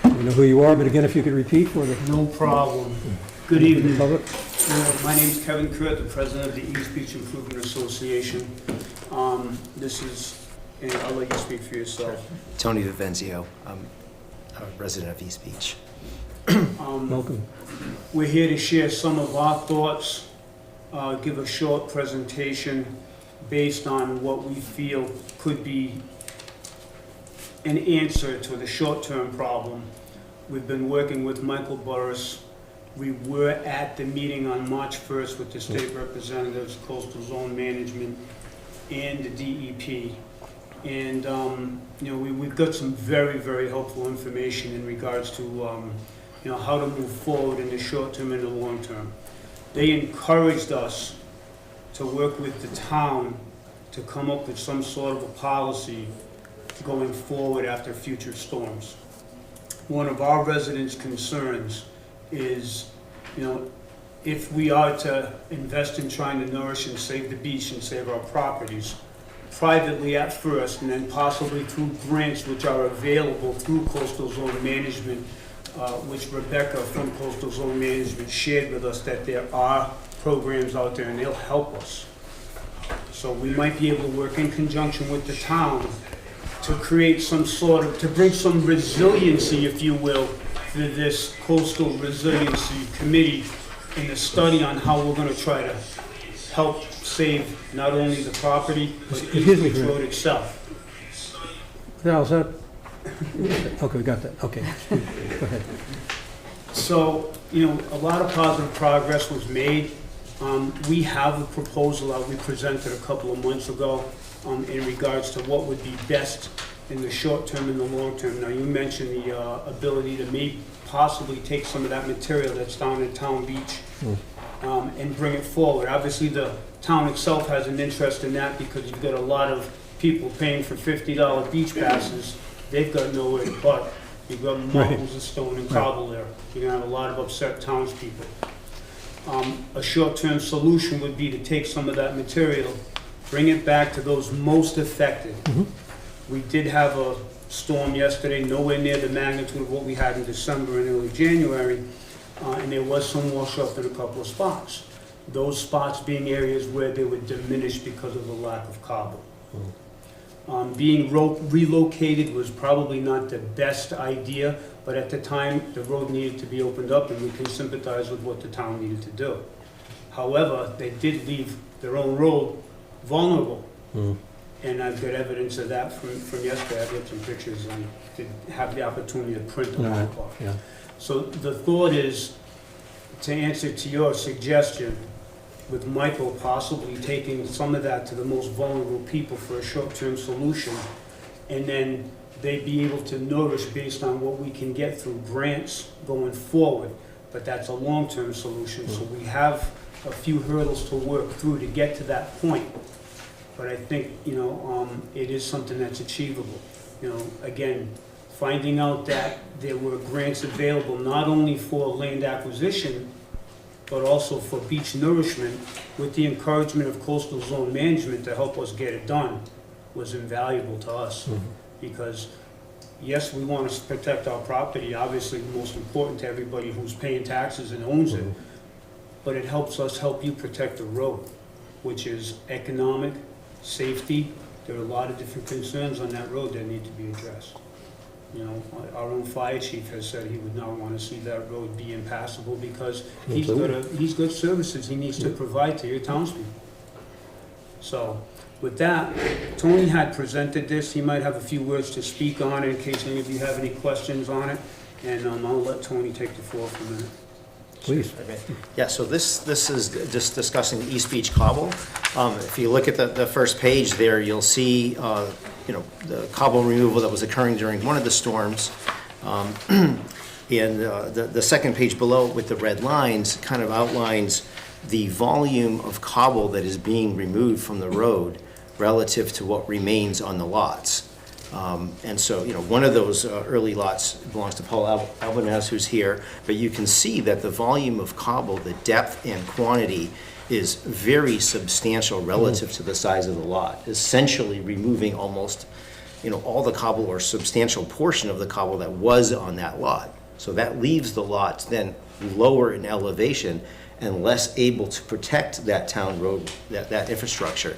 You know who you are, but again, if you could repeat for the No problem. Good evening. public. My name's Kevin Kurt, the president of the East Beach Improvement Association. This is, and I'll let you speak for yourself. Tony Vivenzio. I'm a resident of East Beach. Welcome. We're here to share some of our thoughts, give a short presentation based on what we feel could be an answer to the short-term problem. We've been working with Michael Burris. We were at the meeting on March 1st with the state representatives, Coastal Zone Management, and the DEP. And you know, we've got some very, very helpful information in regards to you know, how to move forward in the short term and the long term. They encouraged us to work with the town to come up with some sort of a policy going forward after future storms. One of our residents' concerns is, you know, if we are to invest in trying to nourish and save the beach and save our properties, privately at first, and then possibly through grants which are available through Coastal Zone Management, which Rebecca from Coastal Zone Management shared with us that there are programs out there and they'll help us. So we might be able to work in conjunction with the town to create some sort of, to bring some resiliency, if you will, to this Coastal Resiliency Committee in the study on how we're going to try to help save not only the property, but East Beach Road itself. Now, is that? Okay, we got that. Okay, go ahead. So, you know, a lot of positive progress was made. We have a proposal out we presented a couple of months ago in regards to what would be best in the short term and the long term. Now, you mentioned the ability to maybe possibly take some of that material that's down in Town Beach and bring it forward. Obviously, the town itself has an interest in that because you've got a lot of people paying for $50 beach passes. They've got nowhere to park. You've got mountains of stone and cobble there. You're gonna have a lot of upset townspeople. A short-term solution would be to take some of that material, bring it back to those most affected. We did have a storm yesterday, nowhere near the magnitude of what we had in December and early January, and there was some wash up in a couple of spots. Those spots being areas where they were diminished because of the lack of cobble. Being relocated was probably not the best idea, but at the time, the road needed to be opened up, and we can sympathize with what the town needed to do. However, they did leave their own road vulnerable. And I've got evidence of that from yesterday. I've got some pictures and did have the opportunity to print them off. So the thought is, to answer to your suggestion, with Michael possibly taking some of that to the most vulnerable people for a short-term solution, and then they'd be able to nourish based on what we can get through grants going forward. But that's a long-term solution, so we have a few hurdles to work through to get to that point. But I think, it is something that's achievable. Again, finding out that there were grants available not only for land acquisition, but also for beach nourishment, with the encouragement of coastal zone management to help us get it done, was invaluable to us. Because yes, we want to protect our property, obviously the most important to everybody who's paying taxes and owns it, but it helps us help you protect the road, which is economic, safety. There are a lot of different concerns on that road that need to be addressed. Our own fire chief has said he would not want to see that road be impassable because he's got services he needs to provide to your townspeople. So, with that, Tony had presented this. He might have a few words to speak on it in case any of you have any questions on it. And I'll let Tony take the floor for a minute. Please. Yeah, so this is just discussing East Beach Cobble. If you look at the first page there, you'll see, the cobble removal that was occurring during one of the storms. And the second page below with the red lines kind of outlines the volume of cobble that is being removed from the road relative to what remains on the lots. And so, one of those early lots belongs to Paul Albanese, who's here, but you can see that the volume of cobble, the depth and quantity is very substantial relative to the size of the lot, essentially removing almost, all the cobble or substantial portion of the cobble that was on that lot. So that leaves the lots then lower in elevation and less able to protect that town road, that infrastructure.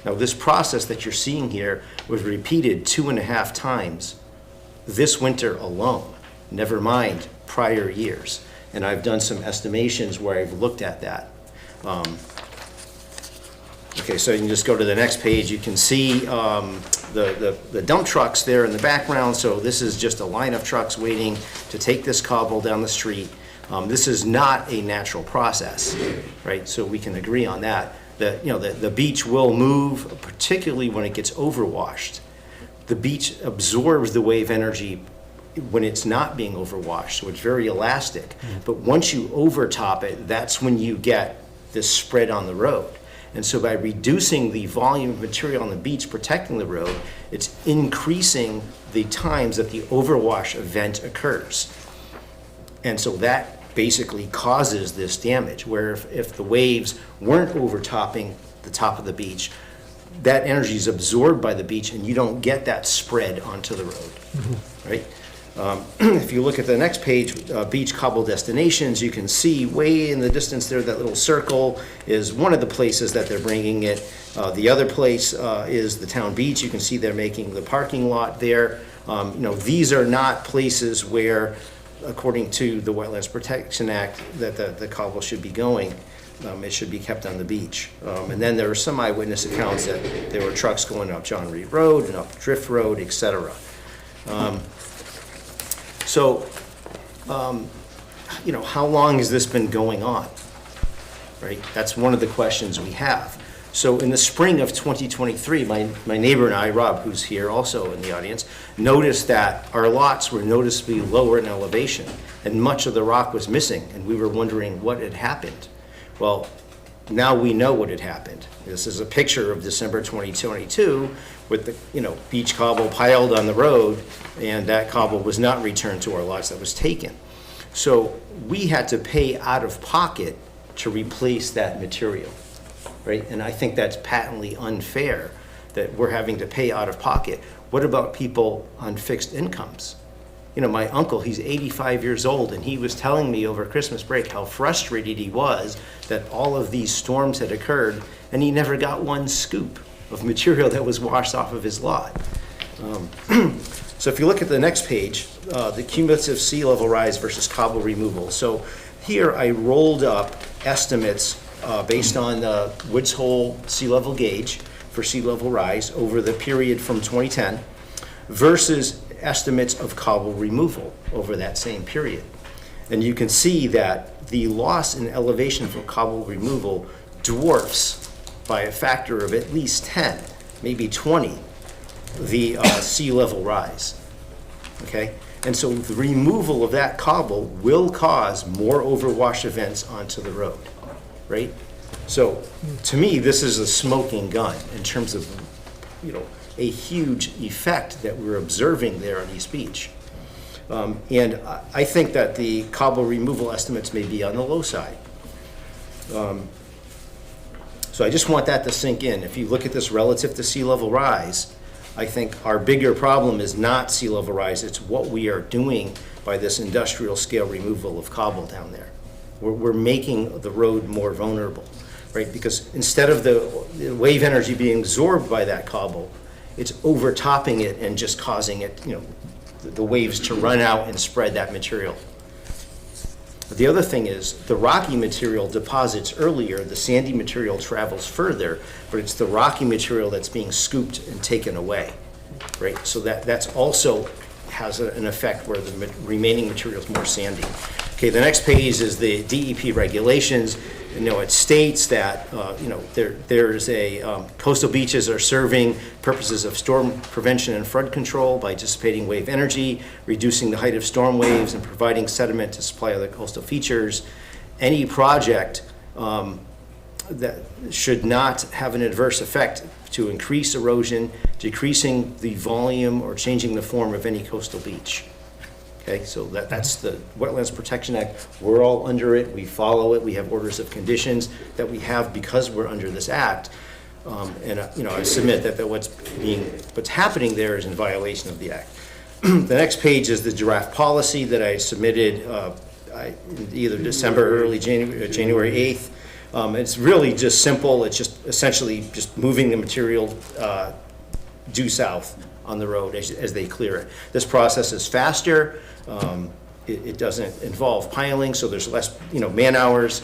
Now, this process that you're seeing here was repeated 2.5 times this winter alone, never mind prior years. And I've done some estimations where I've looked at that. Okay, so you can just go to the next page. You can see the dump trucks there in the background. So this is just a line of trucks waiting to take this cobble down the street. This is not a natural process, right? So we can agree on that. The beach will move, particularly when it gets overwashed. The beach absorbs the wave energy when it's not being overwashed, so it's very elastic. But once you overtop it, that's when you get this spread on the road. And so by reducing the volume of material on the beach protecting the road, it's increasing the times that the overwash event occurs. And so that basically causes this damage, where if the waves weren't overtopping the top of the beach, that energy is absorbed by the beach and you don't get that spread onto the road, right? If you look at the next page, beach cobble destinations, you can see way in the distance there, that little circle is one of the places that they're bringing it. The other place is the town beach. You can see they're making the parking lot there. These are not places where, according to the Wetlands Protection Act, that the cobble should be going. It should be kept on the beach. And then there are some eyewitness accounts that there were trucks going up John Reed Road and up Drift Road, etc. How long has this been going on? Right? That's one of the questions we have. So in the spring of 2023, my neighbor and I, Rob, who's here also in the audience, noticed that our lots were noticeably lower in elevation and much of the rock was missing, and we were wondering what had happened. Well, now we know what had happened. This is a picture of December 2022 with the beach cobble piled on the road, and that cobble was not returned to our lots, that was taken. So we had to pay out of pocket to replace that material, right? And I think that's patently unfair that we're having to pay out of pocket. What about people on fixed incomes? My uncle, he's 85 years old, and he was telling me over Christmas break how frustrated he was that all of these storms had occurred, and he never got one scoop of material that was washed off of his lot. So if you look at the next page, the cumulative sea level rise versus cobble removal. So here I rolled up estimates based on the Woods Hole sea level gauge for sea level rise over the period from 2010 versus estimates of cobble removal over that same period. And you can see that the loss in elevation for cobble removal dwarfs by a factor of at least 10, maybe 20, the sea level rise, okay? And so the removal of that cobble will cause more overwash events onto the road, right? So to me, this is a smoking gun in terms of, you know, a huge effect that we're observing there on East Beach. And I think that the cobble removal estimates may be on the low side. So I just want that to sink in. If you look at this relative to sea level rise, I think our bigger problem is not sea level rise, it's what we are doing by this industrial scale removal of cobble down there. We're making the road more vulnerable, right? Because instead of the wave energy being absorbed by that cobble, it's overtopping it and just causing it, you know, the waves to run out and spread that material. The other thing is the rocky material deposits earlier, the sandy material travels further, but it's the rocky material that's being scooped and taken away, right? So that's also has an effect where the remaining material is more sandy. Okay, the next page is the DEP regulations. You know, it states that, you know, there's a, coastal beaches are serving purposes of storm prevention and flood control by dissipating wave energy, reducing the height of storm waves, and providing sediment to supply other coastal features. Any project that should not have an adverse effect to increase erosion, decreasing the volume, or changing the form of any coastal beach. Okay, so that's the Wetlands Protection Act. We're all under it, we follow it, we have orders of conditions that we have because we're under this act. And you know, I submit that what's happening there is in violation of the act. The next page is the draft policy that I submitted either December or early January 8th. It's really just simple, it's just essentially just moving the material due south on the road as they clear it. This process is faster. It doesn't involve piling, so there's less, you know, man hours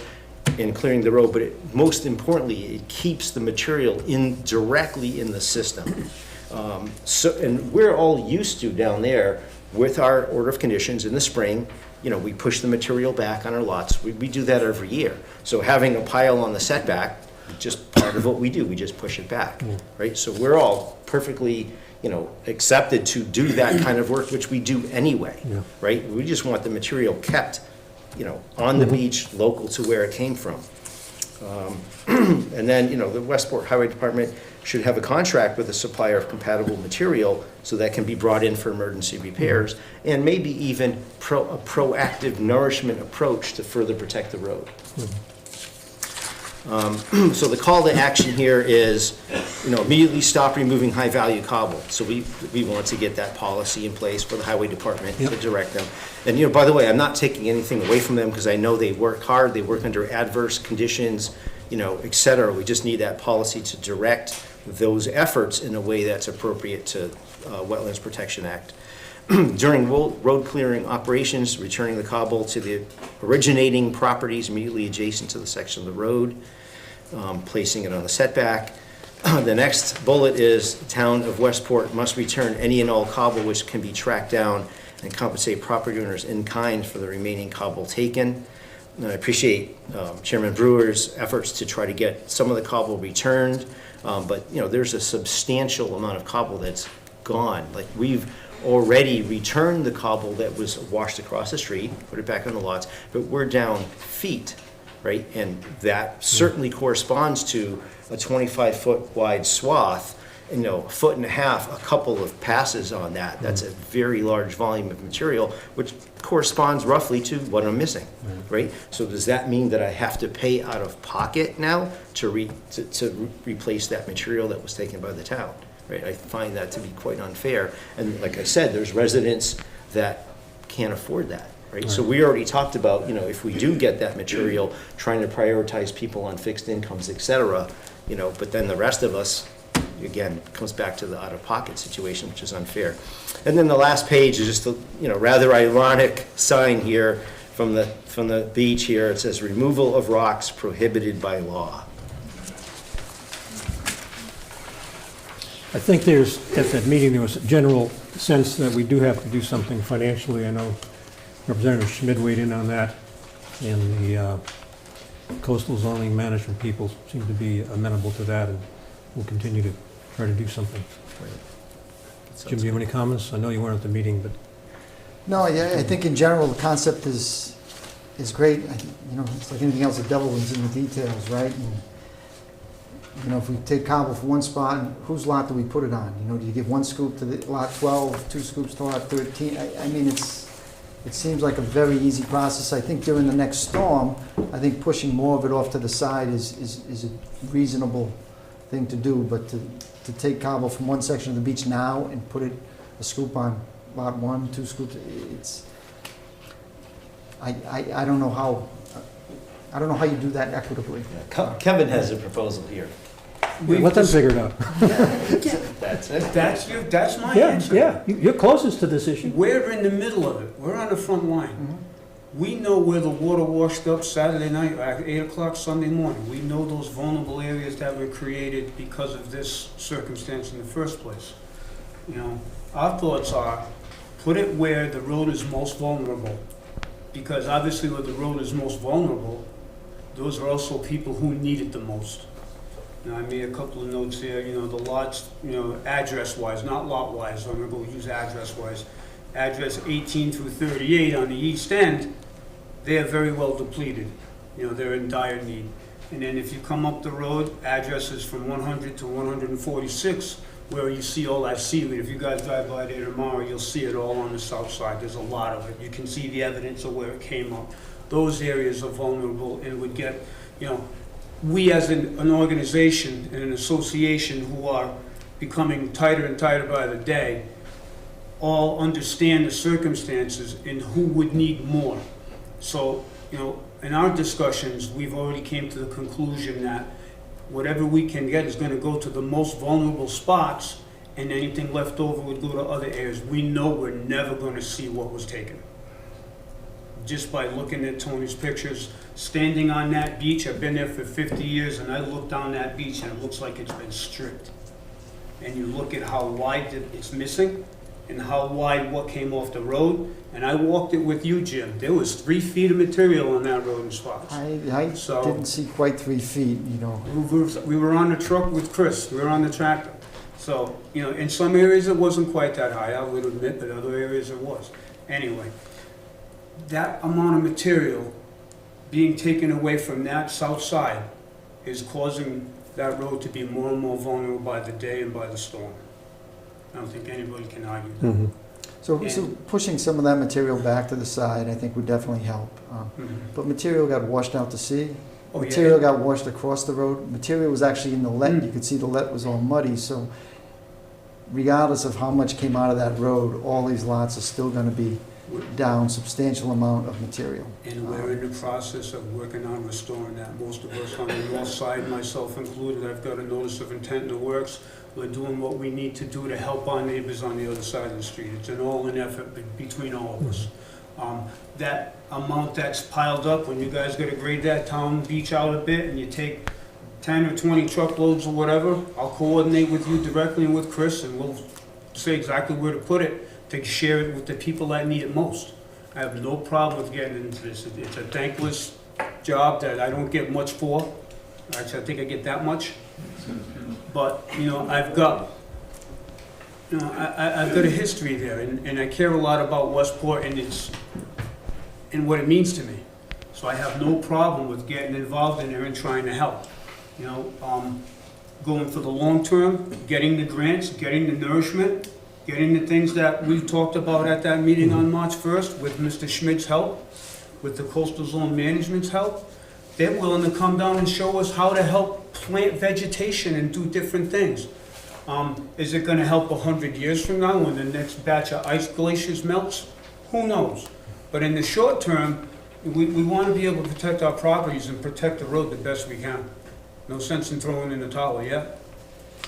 in clearing the road, but most importantly, it keeps the material directly in the system. And we're all used to down there with our order of conditions in the spring, you know, we push the material back on our lots. We do that every year. So having a pile on the setback, just part of what we do, we just push it back, right? So we're all perfectly, you know, accepted to do that kind of work, which we do anyway, right? We just want the material kept, you know, on the beach, local to where it came from. And then, you know, the Westport Highway Department should have a contract with a supplier of compatible material so that can be brought in for emergency repairs, and maybe even a proactive nourishment approach to further protect the road. So the call to action here is, you know, immediately stop removing high-value cobble. So we want to get that policy in place for the highway department to direct them. And, you know, by the way, I'm not taking anything away from them because I know they work hard, they work under adverse conditions, you know, et cetera. We just need that policy to direct those efforts in a way that's appropriate to Wetlands Protection Act. During road clearing operations, returning the cobble to the originating properties immediately adjacent to the section of the road, placing it on the setback. The next bullet is the town of Westport must return any and all cobble which can be tracked down and compensate property owners in kind for the remaining cobble taken. And I appreciate Chairman Brewer's efforts to try to get some of the cobble returned, but you know, there's a substantial amount of cobble that's gone. Like, we've already returned the cobble that was washed across the street, put it back on the lots, but we're down feet, right? And that certainly corresponds to a 25-foot wide swath, you know, a foot and a half, a couple of passes on that. That's a very large volume of material, which corresponds roughly to what I'm missing, right? So does that mean that I have to pay out of pocket now to replace that material that was taken by the town? Right, I find that to be quite unfair. And like I said, there's residents that can't afford that, right? So we already talked about, you know, if we do get that material, trying to prioritize people on fixed incomes, et cetera, you know, but then the rest of us, again, comes back to the out-of-pocket situation, which is unfair. And then the last page is just a, you know, rather ironic sign here from the beach here. It says, removal of rocks prohibited by law. I think there's, at that meeting, there was a general sense that we do have to do something financially. I know Representative Schmid weighed in on that, and the coastal zoning management people seem to be amenable to that, and we'll continue to try to do something. Jim, do you have any comments? I know you weren't at the meeting, but No, yeah, I think in general, the concept is great. You know, it's like anything else, the devil is in the details, right? And, you know, if we take cobble for one spot, whose lot do we put it on? You know, do you give one scoop to the lot 12, 2 scoops to lot 13? I mean, it seems like a very easy process. I think during the next storm, I think pushing more of it off to the side is a reasonable thing to do, but to take cobble from one section of the beach now and put it, a scoop on lot 1, 2 scoops, I don't know how you do that equitably. Kevin has a proposal here. let them figure it out. That's it. That's my Yeah, answer. yeah, you're closest to this issue. We're in the middle of it. We're on the front line. We know where the water washed up Saturday night at 8 o'clock Sunday morning. We know those vulnerable areas that were created because of this circumstance in the first place. You know, our thoughts are, put it where the road is most vulnerable. Because obviously where the road is most vulnerable, those are also people who need it the most. You know, I made a couple of notes here, you know, the lots, you know, address-wise, not lot-wise, I'm gonna go use address-wise. Address 18 through 38 on the east end, they are very well depleted. You know, they're in dire need. And then if you come up the road, addresses from 100 to 146, where you see all that seaweed. If you guys drive by there tomorrow, you'll see it all on the south side. There's a lot of it. You can see the evidence of where it came up. Those areas are vulnerable and would get, you know, we as an organization and an association who are becoming tighter and tighter by the day, all understand the circumstances and who would need more. So, you know, in our discussions, we've already came to the conclusion that whatever we can get is going to go to the most vulnerable spots, and anything left over would go to other areas. We know we're never going to see what was taken. Just by looking at Tony's pictures, standing on that beach, I've been there for 50 years, and I look down that beach and it looks like it's been stripped. And you look at how wide it's missing, and how wide what came off the road, and I walked it with you, Jim. There was 3 feet of material on that road in spots. I So- didn't see quite 3 feet, you know. We were on the truck with Chris, we were on the tractor. So, you know, in some areas it wasn't quite that high, I would admit, but other areas it was. Anyway, that amount of material being taken away from that south side is causing that road to be more and more vulnerable by the day and by the storm. I don't think anybody can argue that. So pushing some of that material back to the side, I think would definitely help. But material got washed out to sea. Oh, yeah. Material got washed across the road. Material was actually in the let. You could see the let was all muddy. So regardless of how much came out of that road, all these lots are still going to be down substantial amount of material. And we're in the process of working on restoring that. Most of us on the north side, myself included, I've got a notice of intent in the works. We're doing what we need to do to help our neighbors on the other side of the street. It's an all-in effort between all of us. That amount that's piled up, when you guys gotta grade that town beach out a bit and you take 10 or 20 truckloads or whatever, I'll coordinate with you directly and with Chris, and we'll say exactly where to put it to share it with the people that need it most. I have no problem with getting into this. It's a thankless job that I don't get much for. Actually, I think I get that much. But, you know, I've got a history there, and I care a lot about Westport and what it means to me. So I have no problem with getting involved in there and trying to help. You know, going for the long term, getting the grants, getting the nourishment, getting the things that we talked about at that meeting on March 1st with Mr. Schmidt's help, with the Coastal Zone Management's help. They're willing to come down and show us how to help plant vegetation and do different things. Is it gonna help 100 years from now when the next batch of ice glaciers melts? Who knows? But in the short term, we wanna be able to protect our properties and protect the road the best we can. No sense in throwing in the towel yet.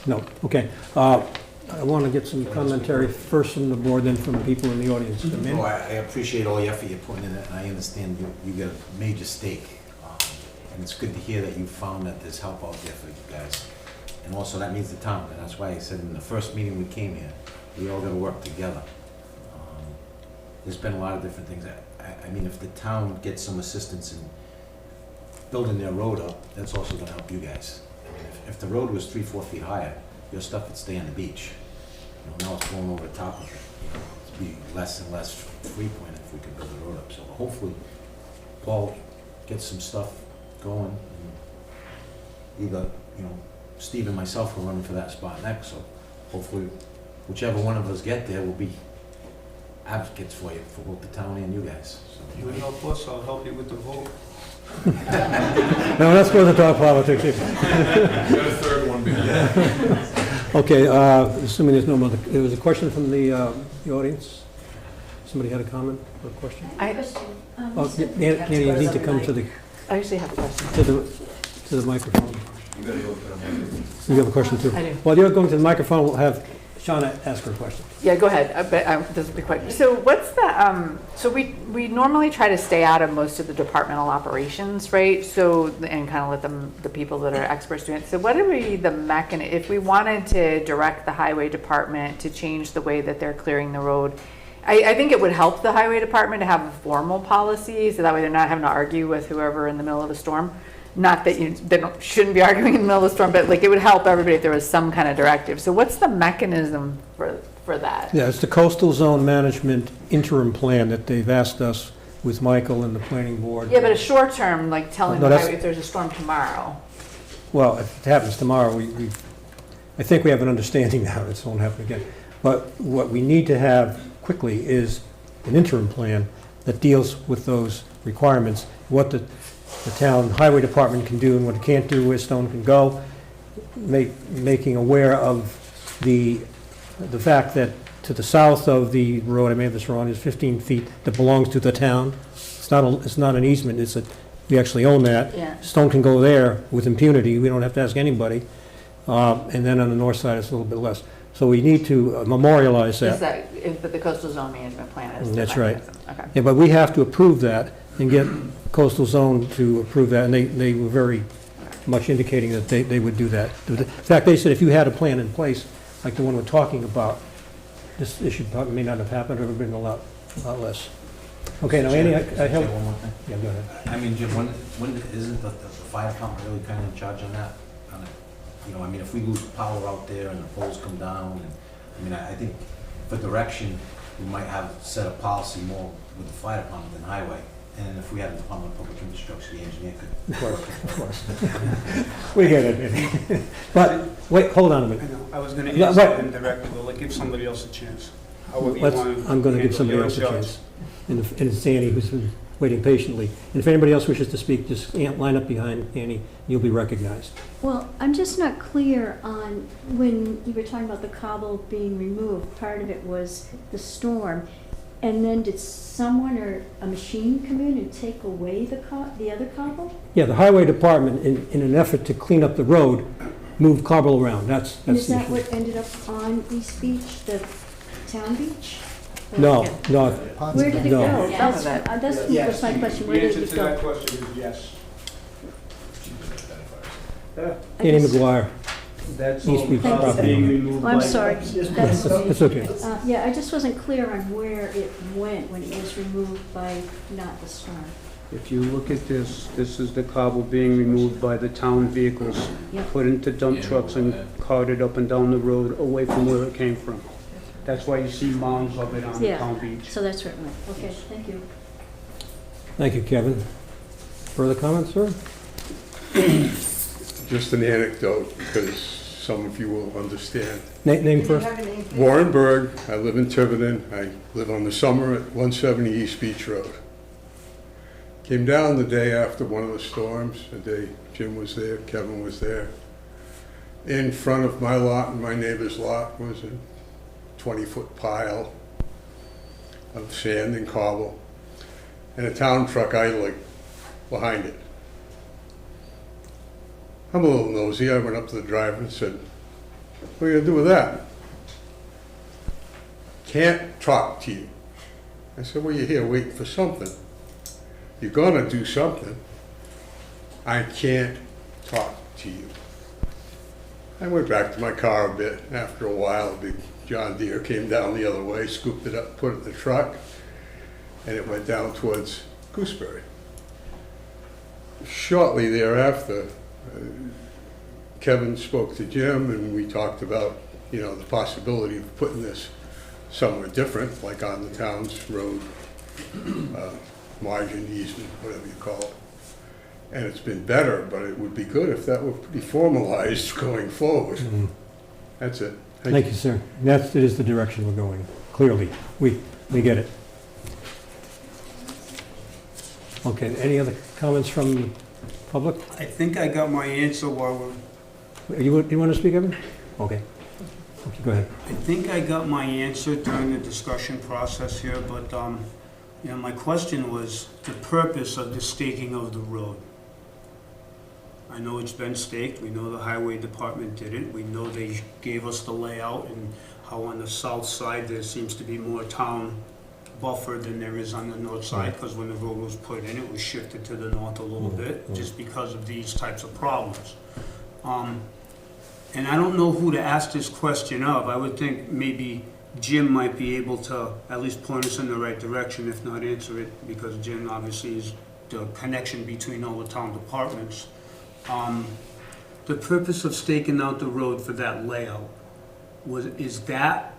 No, okay. I want to get some commentary first from the board, then from people in the audience. Oh, I appreciate all the effort you're putting in it, and I understand you got a major stake. And it's good to hear that you found that there's help out there for you guys. And also that means the town, and that's why I said in the first meeting we came here, we all gotta work together. There's been a lot of different things. I mean, if the town gets some assistance in building their road up, that's also gonna help you guys. I mean, if the road was 3-4 feet higher, your stuff would stay on the beach. You know, now it's going over the top of it. You know, it'd be less and less frequent if we could build the road up. So hopefully, Paul gets some stuff going. And either, you know, Steve and myself are running for that spot next. So hopefully, whichever one of us get there will be advocates for you, for both the town and you guys. So, You help us, I'll help you with the vote. No, let's go to talk politics. You got a third one behind. Okay, assuming there's no more, there was a question from the audience? Somebody had a comment or a question? Oh, Danny, you need to come to the, I usually have a question. to the microphone. You have a question too? I do. While you're going to the microphone, we'll have Shauna ask her question. Yeah, go ahead. But this will be quick. So what's the, so we normally try to stay out of most of the departmental operations, right? So, and kind of let the people that are experts do it. So what would be the mechanism, if we wanted to direct the highway department to change the way that they're clearing the road? I think it would help the highway department to have a formal policy, so that way they're not having to argue with whoever in the middle of the storm. Not that shouldn't be arguing in the middle of the storm, but like it would help everybody if there was some kind of directive. So what's the mechanism for that? Yeah, it's the coastal zone management interim plan that they've asked us with Michael and the planning board. Yeah, but a short term, like telling No, the that's- highway if there's a storm tomorrow. Well, if it happens tomorrow, I think we have an understanding now it won't happen again. But what we need to have quickly is an interim plan that deals with those requirements, what the town highway department can do and what it can't do, where stone can go, making aware of the fact that to the south of the road, I may have this wrong, is 15 feet that belongs to the town. It's not an easement, we actually own that. Yeah. Stone can go there with impunity, we don't have to ask anybody. And then on the north side, it's a little bit less. So we need to memorialize Is that. but the coastal zone management plan is the That's right. mechanism. Okay. Yeah, but we have to approve that and get coastal zone to approve that, and they were very much indicating that they would do that. In fact, they said if you had a plan in place, like the one we're talking about, this issue probably may not have happened or have been a lot less. Okay, now Andy, I have... One more thing. Yeah, go ahead. I mean, Jim, when isn't the fire department really kind of in charge on that? You know, I mean, if we lose power out there and the poles come down, and, I mean, I think for direction, we might have set a policy more with the fire department than highway. And if we had a Department of Public Infrastructure, the engineer could. Of course. We get it. But, wait, hold on a I minute. know, I was gonna Yeah, answer but- them directly, but like, give somebody else a chance. However you wanna I'm going to give handle somebody your else a judge. chance. And it's Annie who's been waiting patiently. And if anybody else wishes to speak, just line up behind Annie, you'll be recognized. Well, I'm just not clear on when you were talking about the cobble being removed. Part of it was the storm. And then did someone or a machine come in and take away the other cobble? Yeah, the highway department, in an effort to clean up the road, moved cobble around. That's And the is that issue. what ended up on East Beach, the town beach? Or- No. Where did it No. go? Some of it. That's was my question. Where The did answer it to that go? question is yes. I Annie just- McGuire. That's East all Beach being property. removed Well, I'm by- sorry. That's, It's okay. yeah, I just wasn't clear on where it went when it was removed by not the storm. If you look at this is the cobble being removed by the town vehicles, Yep. put into dump trucks and carted up and down the road away from where it came from. That's why you see mounds of it on the Yeah. town beach. So that's where it went. Okay, thank you. Thank you, Kevin. Further comments, sir? Just an anecdote, because some of you will understand. Name first. Warren Berg, I live in Tiverton. I live on the summer at 170 East Beach Road. Came down the day after one of the storms, the day Jim was there, Kevin was there. In front of my lot and my neighbor's lot was a 20-foot pile of sand and cobble, and a town truck idling behind it. I'm a little nosy. I went up to the driver and said, "What are you gonna do with that?" "Can't talk to you." I said, "Well, you're here waiting for something. You're gonna do something. I can't talk to you." I went back to my car a bit. After a while, a big John Deere came down the other way, scooped it up, put it in the truck, and it went down towards Gooseberry. shortly thereafter, Kevin spoke to Jim, and we talked about, the possibility of putting this somewhere different, like on the town's road, margin, easement, whatever you call it. And it's been better, but it would be good if that were pretty formalized going forward. That's it. Thank you, sir. That is the direction we're going, clearly. We get it. Okay, any other comments from the public? I think I got my answer while we're You want to speak, Evan? Okay. Okay, go ahead. I think I got my answer during the discussion process here, but, my question was the purpose of the staking of the road. I know it's been staked, we know the highway department did it, we know they gave us the layout and how on the south side there seems to be more town buffer than there is on the north side, because when the road was put in, it was shifted to the north a little bit, just because of these types of problems. And I don't know who to ask this question of. I would think maybe Jim might be able to at least point us in the right direction, if not answer it, because Jim obviously is the connection between all the town departments. The purpose of staking out the road for that layout, is that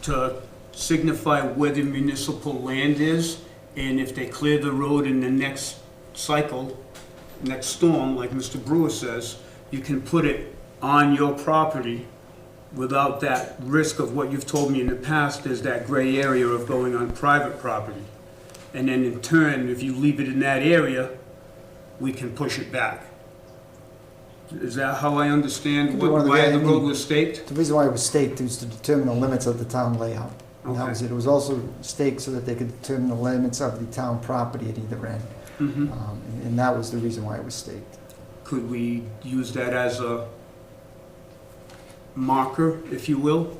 to signify where the municipal land is, and if they clear the road in the next cycle, next storm, like Mr. Brewer says, you can put it on your property without that risk of what you've told me in the past, is that gray area of going on private property. And then in turn, if you leave it in that area, we can push it back. Is that how I understand why the road was staked? The reason why it was staked was to determine the limits of the town layout. And that was it. It was also staked so that they could determine the limits of the town property at either end. And that was the reason why it was staked. Could we use that as a marker, if you will,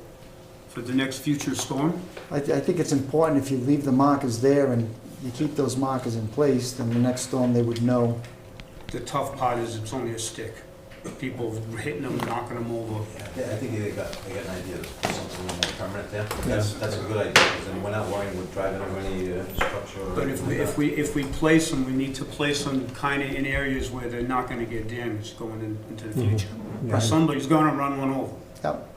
for the next future storm? I think it's important if you leave the markers there and you keep those markers in place, then the next storm they would know. The tough part is it's only a stick. People hitting them, knocking them over. Yeah, I think they got an idea of something more permanent there. That's a good idea, because then we're not worrying with driving over any structure. But if we place them, we need to place them kind of in areas where they're not going to get damaged going into the future. Or somebody's going to run one over. Yep.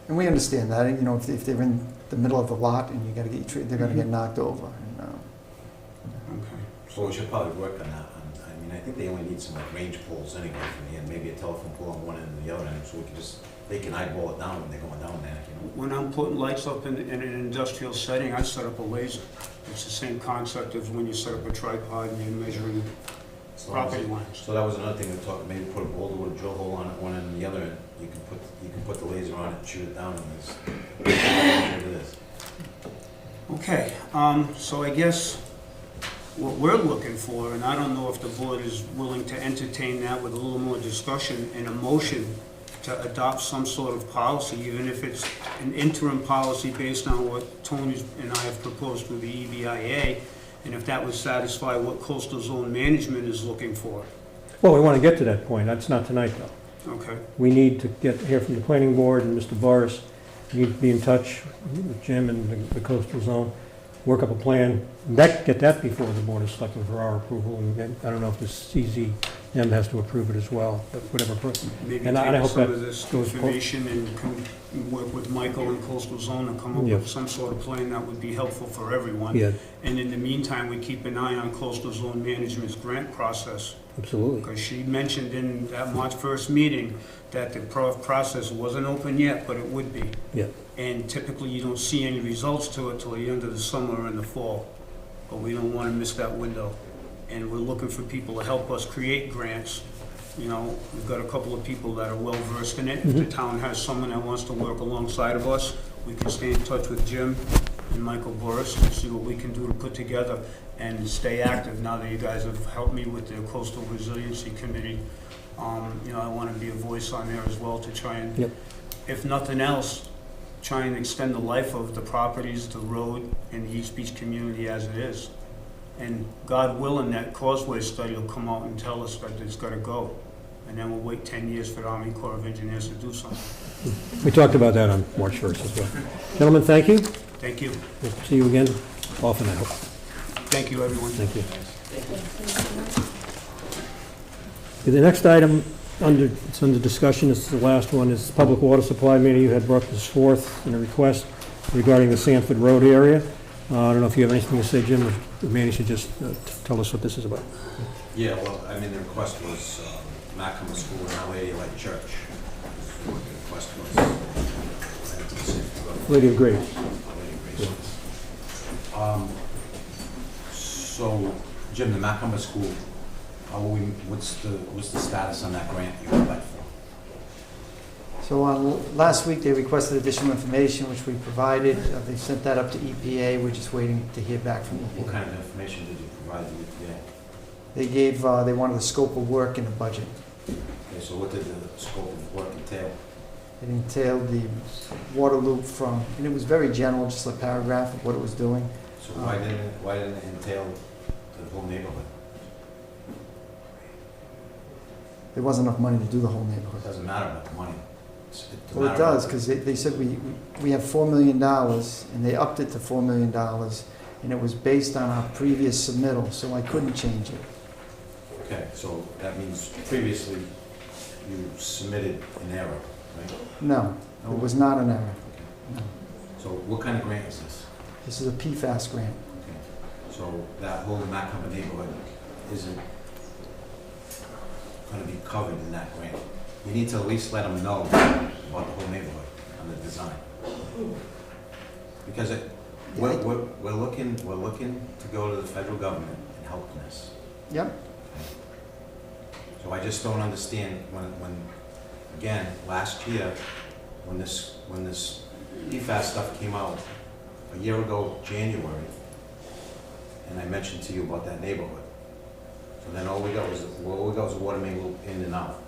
And we understand that, if they're in the middle of the lot and you got to get they're going to get knocked over. And, Okay. So we should probably work on that. I think they only need some range poles anyway from here, maybe a telephone pole on one end and the other end, so they can eyeball it down when they're going down there. When I'm putting lights up in an industrial setting, I set up a laser. It's the same concept of when you set up a tripod and you're measuring property lines. So that was another thing we talked, maybe put a boulder with a drill hole on it, one end and the other end. You can put the laser on it and shoot it down, and it is. Okay, so I guess what we're looking for, and I don't know if the board is willing to entertain that with a little more discussion and a motion to adopt some sort of policy, even if it's an interim policy based on what Tony and I have proposed through the EVIA, and if that would satisfy what coastal zone management is looking for. Well, we want to get to that point. That's not tonight, though. Okay. We need to hear from the planning board and Mr. Boris. We need to be in touch with Jim and the coastal zone, work up a plan, get that before the board of selectmen for our approval. And I don't know if the CZM has to approve it as well, but whatever. Maybe and I take hope some that of this goes information and work with Michael and coastal zone and come up with some sort of plan that would be helpful for everyone. Yeah. And in the meantime, we keep an eye on coastal zone management's grant process. Absolutely. Because she mentioned in that March 1st meeting that the process wasn't open yet, but it would be. Yeah. And typically you don't see any results to it till the end of the summer and the fall. But we don't want to miss that window. And we're looking for people to help us create grants. You know, we've got a couple of people that are well versed in it. If the town has someone that wants to work alongside of us, we can stay in touch with Jim and Michael Boris and see what we can do to put together and stay active now that you guys have helped me with the Coastal Resiliency Committee. You know, I want to be a voice on there as well to try and, if nothing else, try and extend the life of the properties, the road, and the East Beach community as it is. And God willing, that causeway study will come out and tell us that it's got to go. And then we'll wait 10 years for the Army Corps of Engineers to do something. We talked about that on March 1st as well. Gentlemen, thank you. Thank you. We'll see you again often, I hope. Thank you, everyone. Thank you. The next item it's under discussion, this is the last one, is public water supply. Manny, you had brought this forth in a request regarding the Sanford Road area. I don't know if you have anything to say, Jim, or Manny should just tell us what this is about. Yeah, well, I mean, the request was Macomb School and Our Lady of Light Church. That's what the request was. Lady of Grace. Lady of Grace. So, Jim, the Macomb School, what's the status on that grant you applied for? So last week, they requested additional information, which we provided. They sent that up to EPA. We're just waiting to hear back from EPA. What kind of information did you provide to EPA? They wanted the scope of work and the budget. Okay, so what did the scope of work entail? It entailed the water loop from, and it was very general, just a paragraph of what it was doing. So why didn't it entail the whole neighborhood? There wasn't enough money to do the whole It neighborhood. doesn't matter about the money. Well, it does, because they said we have $4 million, and they upped it to $4 million, and it was based on our previous submittal, so I couldn't change it. Okay, so that means previously you submitted an error, right? No, it was not an error. No. So what kind of grant is this? This is a PFAS grant. Okay, so that whole Macomb neighborhood isn't going to be covered in that grant. You need to at least let them know about the whole neighborhood and the design. Because we're looking to go to the federal government and help in this. Yep. So I just don't understand when again, last year, when this PFAS stuff came out, a year ago, January, and I mentioned to you about that neighborhood. So then all we got was a water main loop in and out.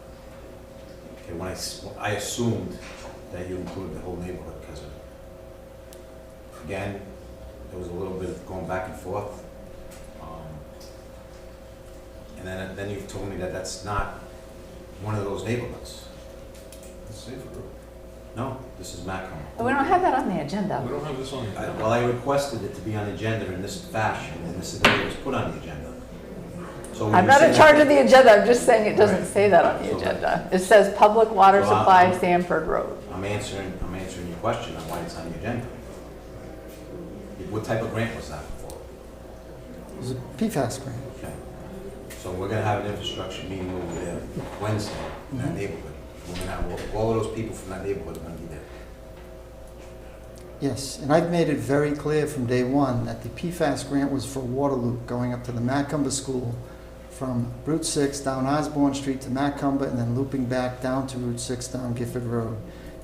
Okay, when I assumed that you included the whole neighborhood because of it. Again, there was a little bit of going back and forth. And then you've told me that that's not one of those neighborhoods. No, this is Macomb. We don't have that on the agenda. We don't have this on the agenda. Well, I requested it to be on the agenda in this fashion, and this is the way it was put on the agenda. So I'm not in charge of the agenda, I'm just saying it doesn't say that on the agenda. It says public water Well, supply, Sanford Road. I'm answering your question on why it's on the agenda. What type of grant was that for? It was a PFAS grant. Okay. So we're gonna have an infrastructure meeting over there Wednesday in that neighborhood. We're gonna have all of those people from that neighborhood are gonna be there. Yes, and I've made it very clear from day one that the PFAS grant was for a water loop going up to the Macomb School from Route 6 down Osborne Street to Macomb, and then looping back down to Route 6 down Gifford Road.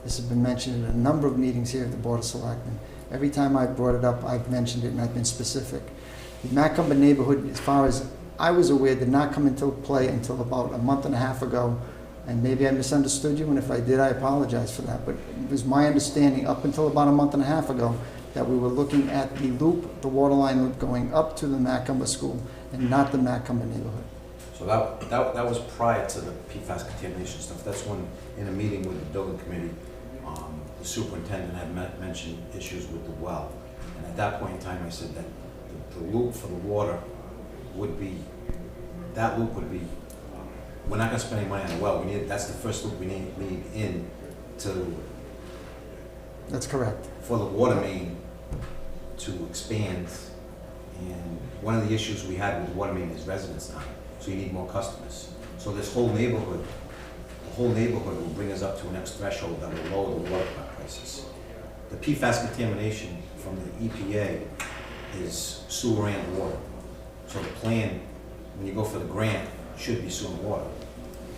This has been mentioned in a number of meetings here at the Board of Selectmen. Every time I've brought it up, I've mentioned it and I've been specific. The Macomb neighborhood, as far as I was aware, did not come into play until about a month and a half ago. And maybe I misunderstood you, and if I did, I apologize for that. But it was my understanding up until about a month and a half ago that we were looking at the loop, the water line loop going up to the Macomb School and not the Macomb neighborhood. So that was prior to the PFAS contamination stuff. That's when, in a meeting with the building committee, the superintendent had mentioned issues with the well. And at that point in time, I said that the loop for the water would be, we're not gonna spend any money on the well. That's the first loop we need in to. That's correct. For the water main to expand. And one of the issues we had with the water main is residence time. So you need more customers. So this whole neighborhood, the whole neighborhood will bring us up to a next threshold that will lower the water prices. The PFAS contamination from the EPA is sewer and water. So the plan, when you go for the grant, should be sewer and water.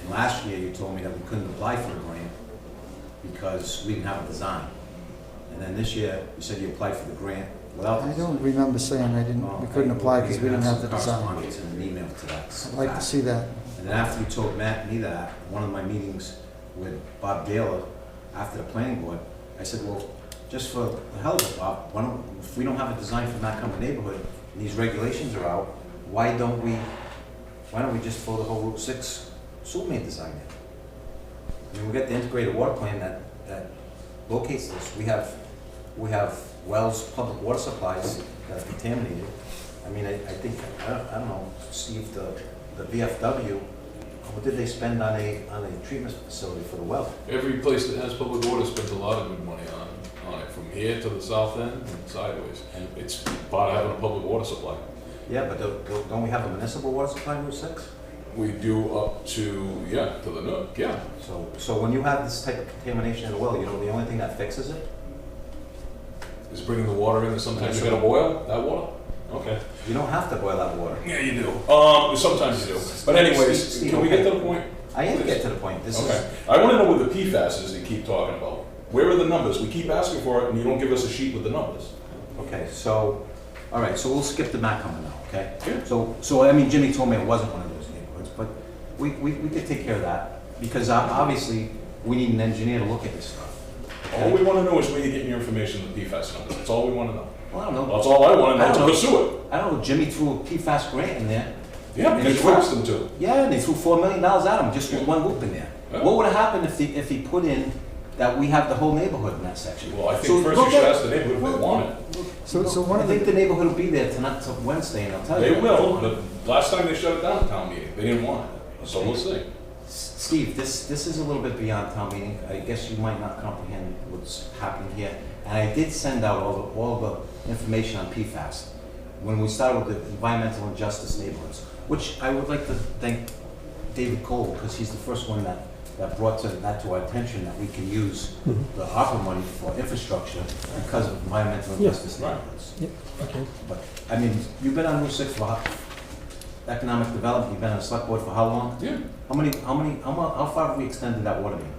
And last year you told me that we couldn't apply for the grant because we didn't have a design. And then this year you said you applied for the grant without the I design. don't remember saying we couldn't apply because we didn't have the design. Correspondence and an email to that. I'd like to see that. And then after you told me that, one of my meetings with Bob Gaylor, after the planning board, I said, well, just for the hell of it, Bob, if we don't have a design for Macomb neighborhood, and these regulations are out, why don't we just throw the whole Route 6 sewer main design in? I mean, we got the integrated water plan that locates this. We have wells, public water supplies that are contaminated. I mean, I think, I don't know, Steve, the VFW What did they spend on a treatment facility for the well? Every place that has public water spends a lot of good money on it, from here to the south end and sideways. And it's part of having a public water supply. Yeah, but don't we have a municipal water supply in Route 6? We do up to, to the Nook, yeah. So when you have this type of contamination in the well, you know, the only thing that fixes it? Is bringing the water in, and sometimes you gotta boil that water? Okay. You don't have to boil that water. Yeah, you do. Sometimes you do. But anyways, can we get to the point? I am to get to the point. This is. Okay. I wanna know what the PFAS is that you keep talking about. Where are the numbers? We keep asking for it, and you don't give us a sheet with the numbers. Okay, so, all right, so we'll skip the map coming now, okay? Yeah. So I mean, Jimmy told me it wasn't one of those neighborhoods, but we could take care of that, because obviously, we need an engineer to look at this stuff. All we wanna know is where you're getting your information, the PFAS numbers. That's all we wanna know. Well, I don't know. That's all I wanna know to pursue it. I don't know, Jimmy threw a PFAS grant in there. Yeah, because you asked them to. Yeah, and they threw $4 million at him, just with one loop in there. Yeah. What would have happened if he put in that we have the whole neighborhood in that section? Well, I think first you should ask the neighborhood if they want it. So one I of think the, the neighborhood will be there tonight till Wednesday, and I'll tell you. They will, but last time they shut it down at town meeting, they didn't want it. So we'll see. Steve, this is a little bit beyond town meeting. I guess you might not comprehend what's happening here. And I did send out all the information on PFAS when we started with the environmental and justice neighborhoods, which I would like to thank David Cole, because he's the first one that brought that to our attention, that we can use the ARPA money for infrastructure because of environmental and justice neighborhoods. Yep. Okay. But, I mean, you've been on Route 6 for economic development, you've been on the select board for how long? Yeah. How far have we extended that water main?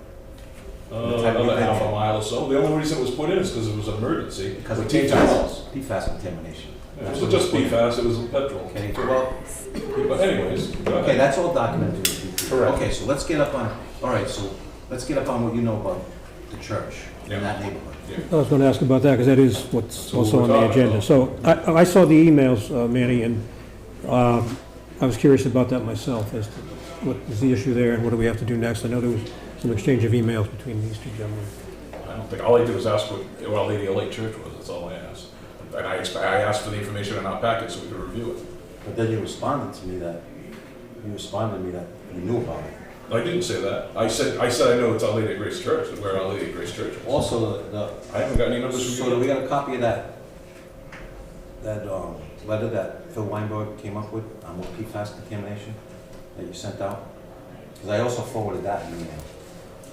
Another half a mile or so. The only reason it was put in is because it was an emergency. Because of with changing wells. PFAS contamination. Yeah, it was just PFAS, it was petrol. Okay, well, But anyways, go ahead. okay, that's all documented. Correct. Okay, so let's get up on, all right, so let's get up on what you know about the church Yeah. in that neighborhood. I was going to ask about that, because that is what's That's what also we're on the talking agenda. about. So I saw the emails, Manny, and I was curious about that myself, as to what is the issue there and what do we have to do next. I know there was some exchange of emails between these two gentlemen. I don't think, all I did was ask what Our Lady of Lake Church was, that's all I asked. And I asked for the information in our packet so we could review it. But then you responded to me that you knew about it. I didn't say that. I said I know it's Our Lady of Grace Church, and where Our Lady of Grace Church is. Also, I haven't got any numbers so from do we you. got a copy of that letter that Phil Weinberg came up with on what PFAS contamination that you sent out? Because I also forwarded that in the email.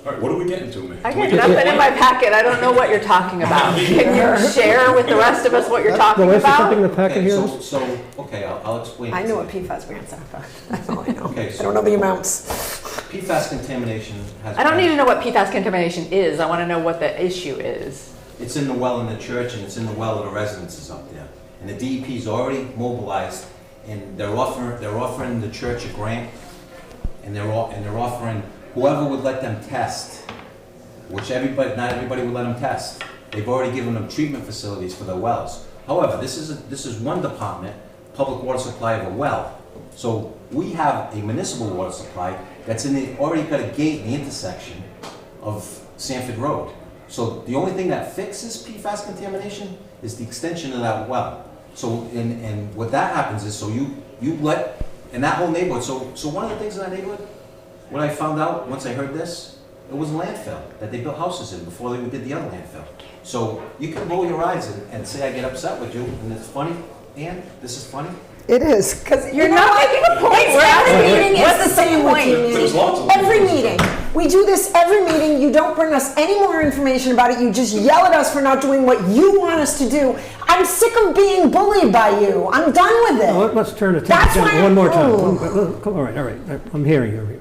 All right, what are we getting to, man? I Can we get get to the nothing in point? my packet. I don't know what you're talking about. Can you share with the rest of us what you're talking Well, is there something in about? the packet Okay, here? so, okay, I'll explain. I it know to what you. PFAS grants are, but that's all I know. Okay, I so- don't know the amounts. PFAS contamination has. I don't been- need to know what PFAS contamination is. I want to know what the issue is. It's in the well in the church, and it's in the well of the residences up there. And the DEP's already mobilized, and they're offering the church a grant, and they're offering whoever would let them test, which not everybody would let them test. They've already given them treatment facilities for their wells. However, this is one department, public water supply of a well. So we have a municipal water supply that's already got a gate in the intersection of Sanford Road. So the only thing that fixes PFAS contamination is the extension of that well. So, and what that happens is, so you let, in that whole neighborhood, so one of the things in that neighborhood, what I found out once I heard this, it was a landfill that they built houses in before they did the other landfill. So you can roll your eyes and say I get upset with you, and it's funny, and this is funny. It is, because You're not making a point. We're every asking you, meeting what's is the same with point? you. There's lots of Every things. meeting. We do this every meeting. You don't bring us any more information about it. You just yell at us for not doing what you want us to do. I'm sick of being bullied by you. I'm done with it. Well, let's turn it to That's why one more time. oh. All right. I'm hearing you.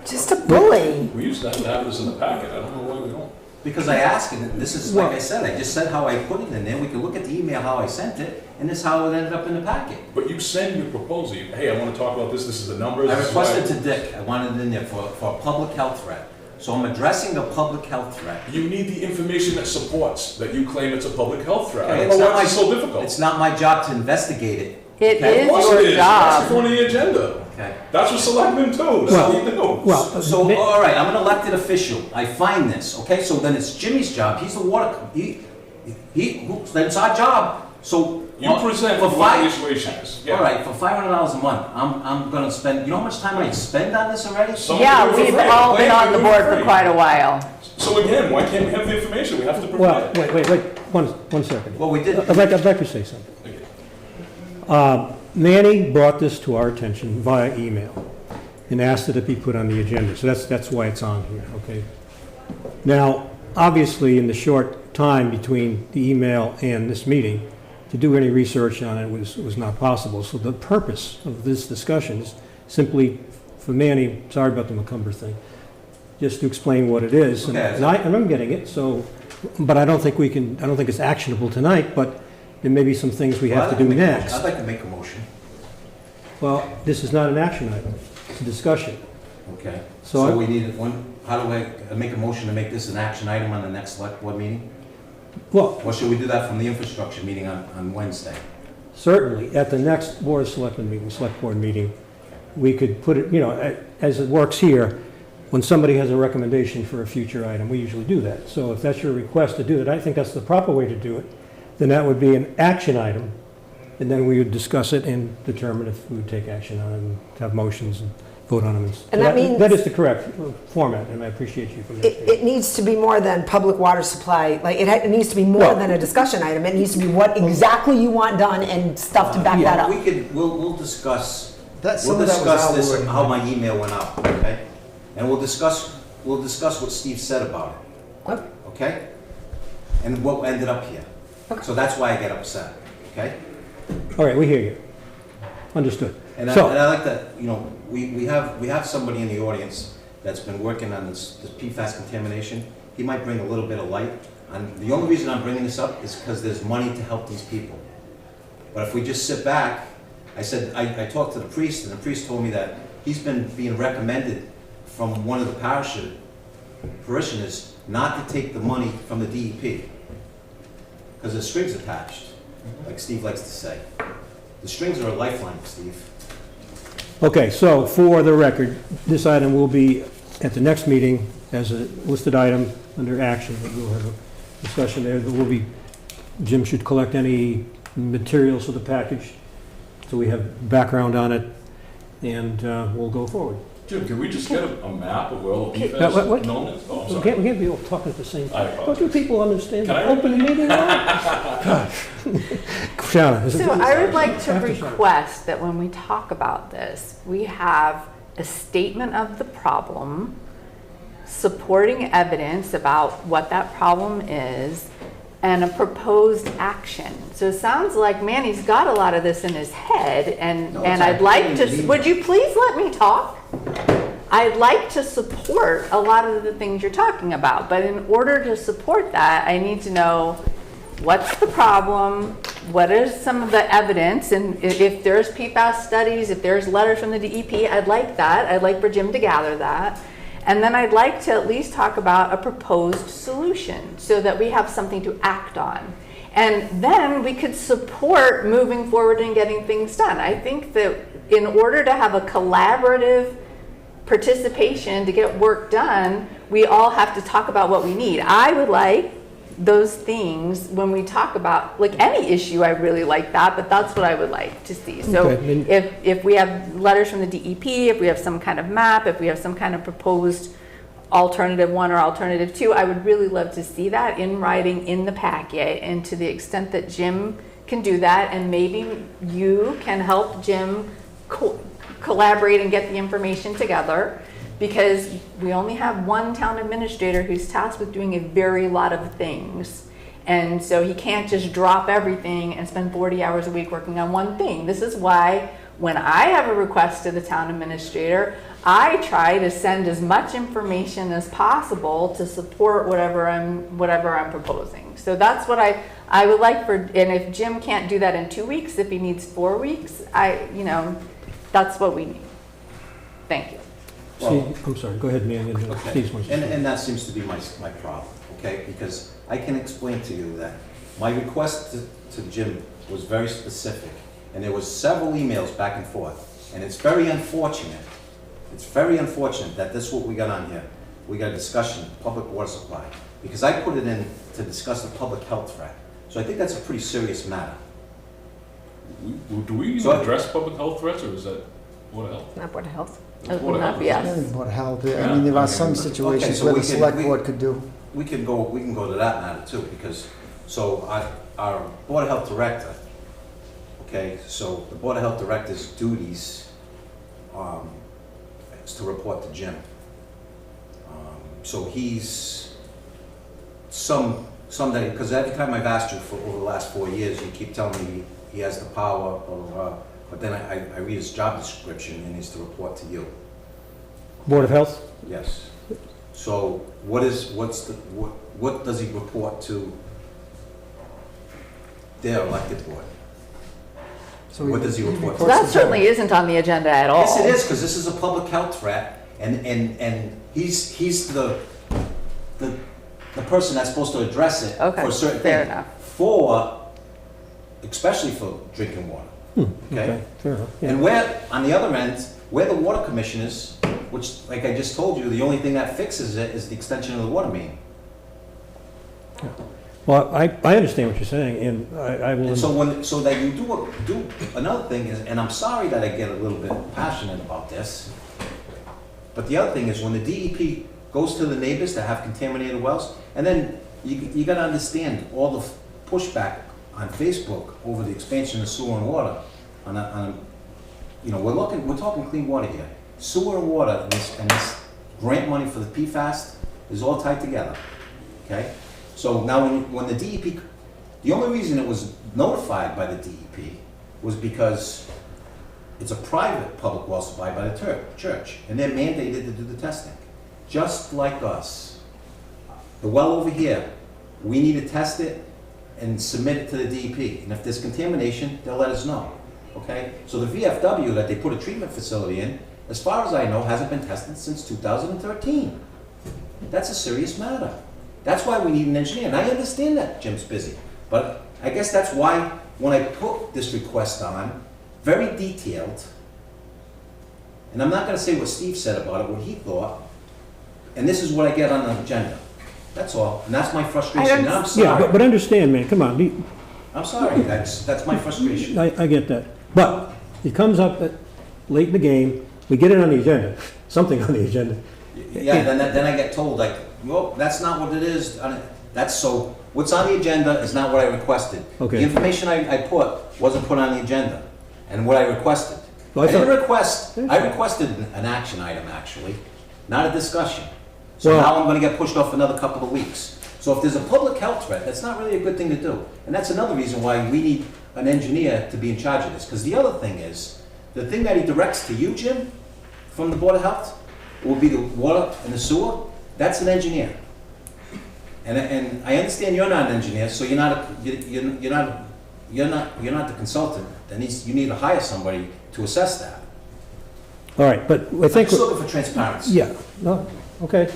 Just a bully. We used to have this in the packet, I don't know why we don't. Because I asked, and this is, like I said, I just said how I put it in there. We can look at the email, how I sent it, and this is how it ended up in the packet. But you send your proposal, hey, I want to talk about this is the numbers. I this is why- requested to Dick, I wanted it in there for a public health threat. So I'm addressing the public health threat. You need the information that supports that you claim it's a public health threat. I Okay, don't know why it's so difficult. It's not my job to investigate it. It Okay. is Of course your it is. That's job. the point of the agenda. Okay. That's what selectmen do. That's all you do. Well, So, all right, I'm an elected official. I find this, okay? So then it's Jimmy's job. He's the water, that's our job. So. You present for what the five- situation is. All right, for $500 a month, I'm gonna spend, you know how much time I spend on this already? So- Yeah, do it for we've free. all been Plan on the to do it board for for free. quite a while. So again, why can't we have the information? We have to Well, provide it. wait, one second. Well, we did. I'd like to say something. Manny brought this to our attention via email and asked that it be put on the agenda, so that's why it's on here, okay? Now, obviously, in the short time between the email and this meeting, to do any research on it was not possible. So the purpose of this discussion is simply for Manny, sorry about the McCumber thing, just to explain what it is. Okay. And I'm getting it, so, but I don't think it's actionable tonight, but there may be some things we have to do next. I'd like to make a motion. Well, this is not an action item, it's a discussion. Okay. So So we need one, how do I make a motion to make this an action item on the next select board meeting? Well, Or should we do that from the infrastructure meeting on Wednesday? certainly, at the next Board of Selectmen meeting, Select Board meeting, we could put it, as it works here, when somebody has a recommendation for a future item, we usually do that. So if that's your request to do it, I think that's the proper way to do it, then that would be an action item, and then we would discuss it and determine if we would take action on it, and have motions and vote on them. And that means- That is the correct format, and I appreciate you for that. It needs to be more than public water supply, like, it needs to be more Well- than a discussion item. It needs to be what exactly you want done and stuff to back that up. We'll discuss, Some of that was our this, wording. how my email went out, okay? And we'll discuss what Steve said about it, okay? And what ended up here. So that's why I get upset, okay? All right, we hear you. Understood. And So- I like that, we have somebody in the audience that's been working on this PFAS contamination. He might bring a little bit of light. And the only reason I'm bringing this up is because there's money to help these people. But if we just sit back, I talked to the priest, and the priest told me that he's been being recommended from one of the parishioners not to take the money from the DEP. Because there's strings attached, like Steve likes to say. The strings are a lifeline, Steve. Okay, so for the record, this item will be at the next meeting as a listed item under action. We'll have a discussion there. There will be, Jim should collect any materials for the package, so we have background on it, and we'll go forward. Jim, can we just get a map of where all the Now, what? PFAS known is? Oh, I'm We sorry. can't be all talking at the same I time. apologize. Don't you people understand Can the I- open meeting law? Gosh. Shannon, is it? So I would like to After Shannon. request that when we talk about this, we have a statement of the problem, supporting evidence about what that problem is, and a proposed action. So it sounds like Manny's got a lot of this in his head, and No, it's I'd like actually to, in would you please let me talk? I'd like to support a lot of the things you're talking about, but in order to support that, I need to know what's the problem, what is some of the evidence, and if there's PFAS studies, if there's letters from the DEP, I'd like that. I'd like for Jim to gather that. And then I'd like to at least talk about a proposed solution so that we have something to act on. And then we could support moving forward and getting things done. I think that in order to have a collaborative participation to get work done, we all have to talk about what we need. I would like those things when we talk about, like any issue, I really like that, but that's what I would like to see. So Okay. if we have letters from the DEP, if we have some kind of map, if we have some kind of proposed alternative 1 or alternative 2, I would really love to see that in writing in the packet. And to the extent that Jim can do that, and maybe you can help Jim collaborate and get the information together, because we only have one town administrator who's tasked with doing a very lot of things. And so he can't just drop everything and spend 40 hours a week working on one thing. This is why when I have a request to the town administrator, I try to send as much information as possible to support whatever I'm proposing. So that's what I would like for, and if Jim can't do that in 2 weeks, if he needs 4 weeks, that's what we need. Thank you. Steve, I'm sorry, go ahead, man. Okay. Steve's wants to say. And that seems to be my problem, okay? Because I can explain to you that my request to Jim was very specific, and there was several emails back and forth. And it's very unfortunate that this is what we got on here. We got a discussion, public water supply, because I put it in to discuss the public health threat. So I think that's a pretty serious matter, Do we So I- address public health threats, or is that Board of Health? Not Board of Health. That's Board of Health. Yes. Yeah, Board of Health, I mean, there are some situations so where we the can- select we- board could do. We can go to that matter too, because, so our Board of Health Director, okay, so the Board of Health Director's duties is to report to Jim. So he's someday, because every time I've asked you for over the last 4 years, you keep telling me he has the power, blah, blah, blah. But then I read his job description and he's to report to you. Board of Health? Yes. So what does he report to their elected board? So What does he report to? So that certainly isn't on the agenda at all. Yes, it is, because this is a public health threat, and he's the person that's supposed to address it Okay, for certain fair things. enough. Especially for drinking water. Okay, fair enough. Yeah. And we're, on the other end, we're the water commissioners, which, like I just told you, the only thing that fixes it is the extension of the water main. Well, I understand what you're saying, and I will. And so that you do another thing is, and I'm sorry that I get a little bit passionate about this, but the other thing is when the DEP goes to the neighbors that have contaminated wells, and then you gotta understand all the pushback on Facebook over the expansion of sewer and water. We're talking clean water here. Sewer and water and this grant money for the PFAS is all tied together, okay? So now when the DEP, the only reason it was notified by the DEP was because it's a private public well supply by the church, and they're mandated to do the testing. Just like us. The well over here, we need to test it and submit it to the DEP. And if there's contamination, they'll let us know, okay? So the VFW that they put a treatment facility in, as far as I know, hasn't been tested since 2013. That's a serious matter. That's why we need an engineer. And I understand that Jim's busy. But I guess that's why when I put this request on, very detailed, and I'm not gonna say what Steve said about it, what he thought, and this is what I get on the agenda. That's all. And that's my frustration. And I'm sorry. Yeah, but understand, man, come on. I'm sorry. That's my frustration. I get that. But it comes up late in the game, we get it on the agenda, something on the agenda. Yeah, then I get told, like, well, that's not what it is. What's on the agenda is not what I requested. Okay. The information I put wasn't put on the agenda, and what I requested. Well, I requested an action item, actually, not a discussion. So Well- now I'm gonna get pushed off another couple of weeks. So if there's a public health threat, that's not really a good thing to do. And that's another reason why we need an engineer to be in charge of this. Because the other thing is, the thing that he directs to you, Jim, from the Board of Health, will be the water and the sewer, that's an engineer. And I understand you're not an engineer, so you're not the consultant. Then you need to hire somebody to assess that. All right, but I I'm think. just looking for transparency. Yeah, no, okay.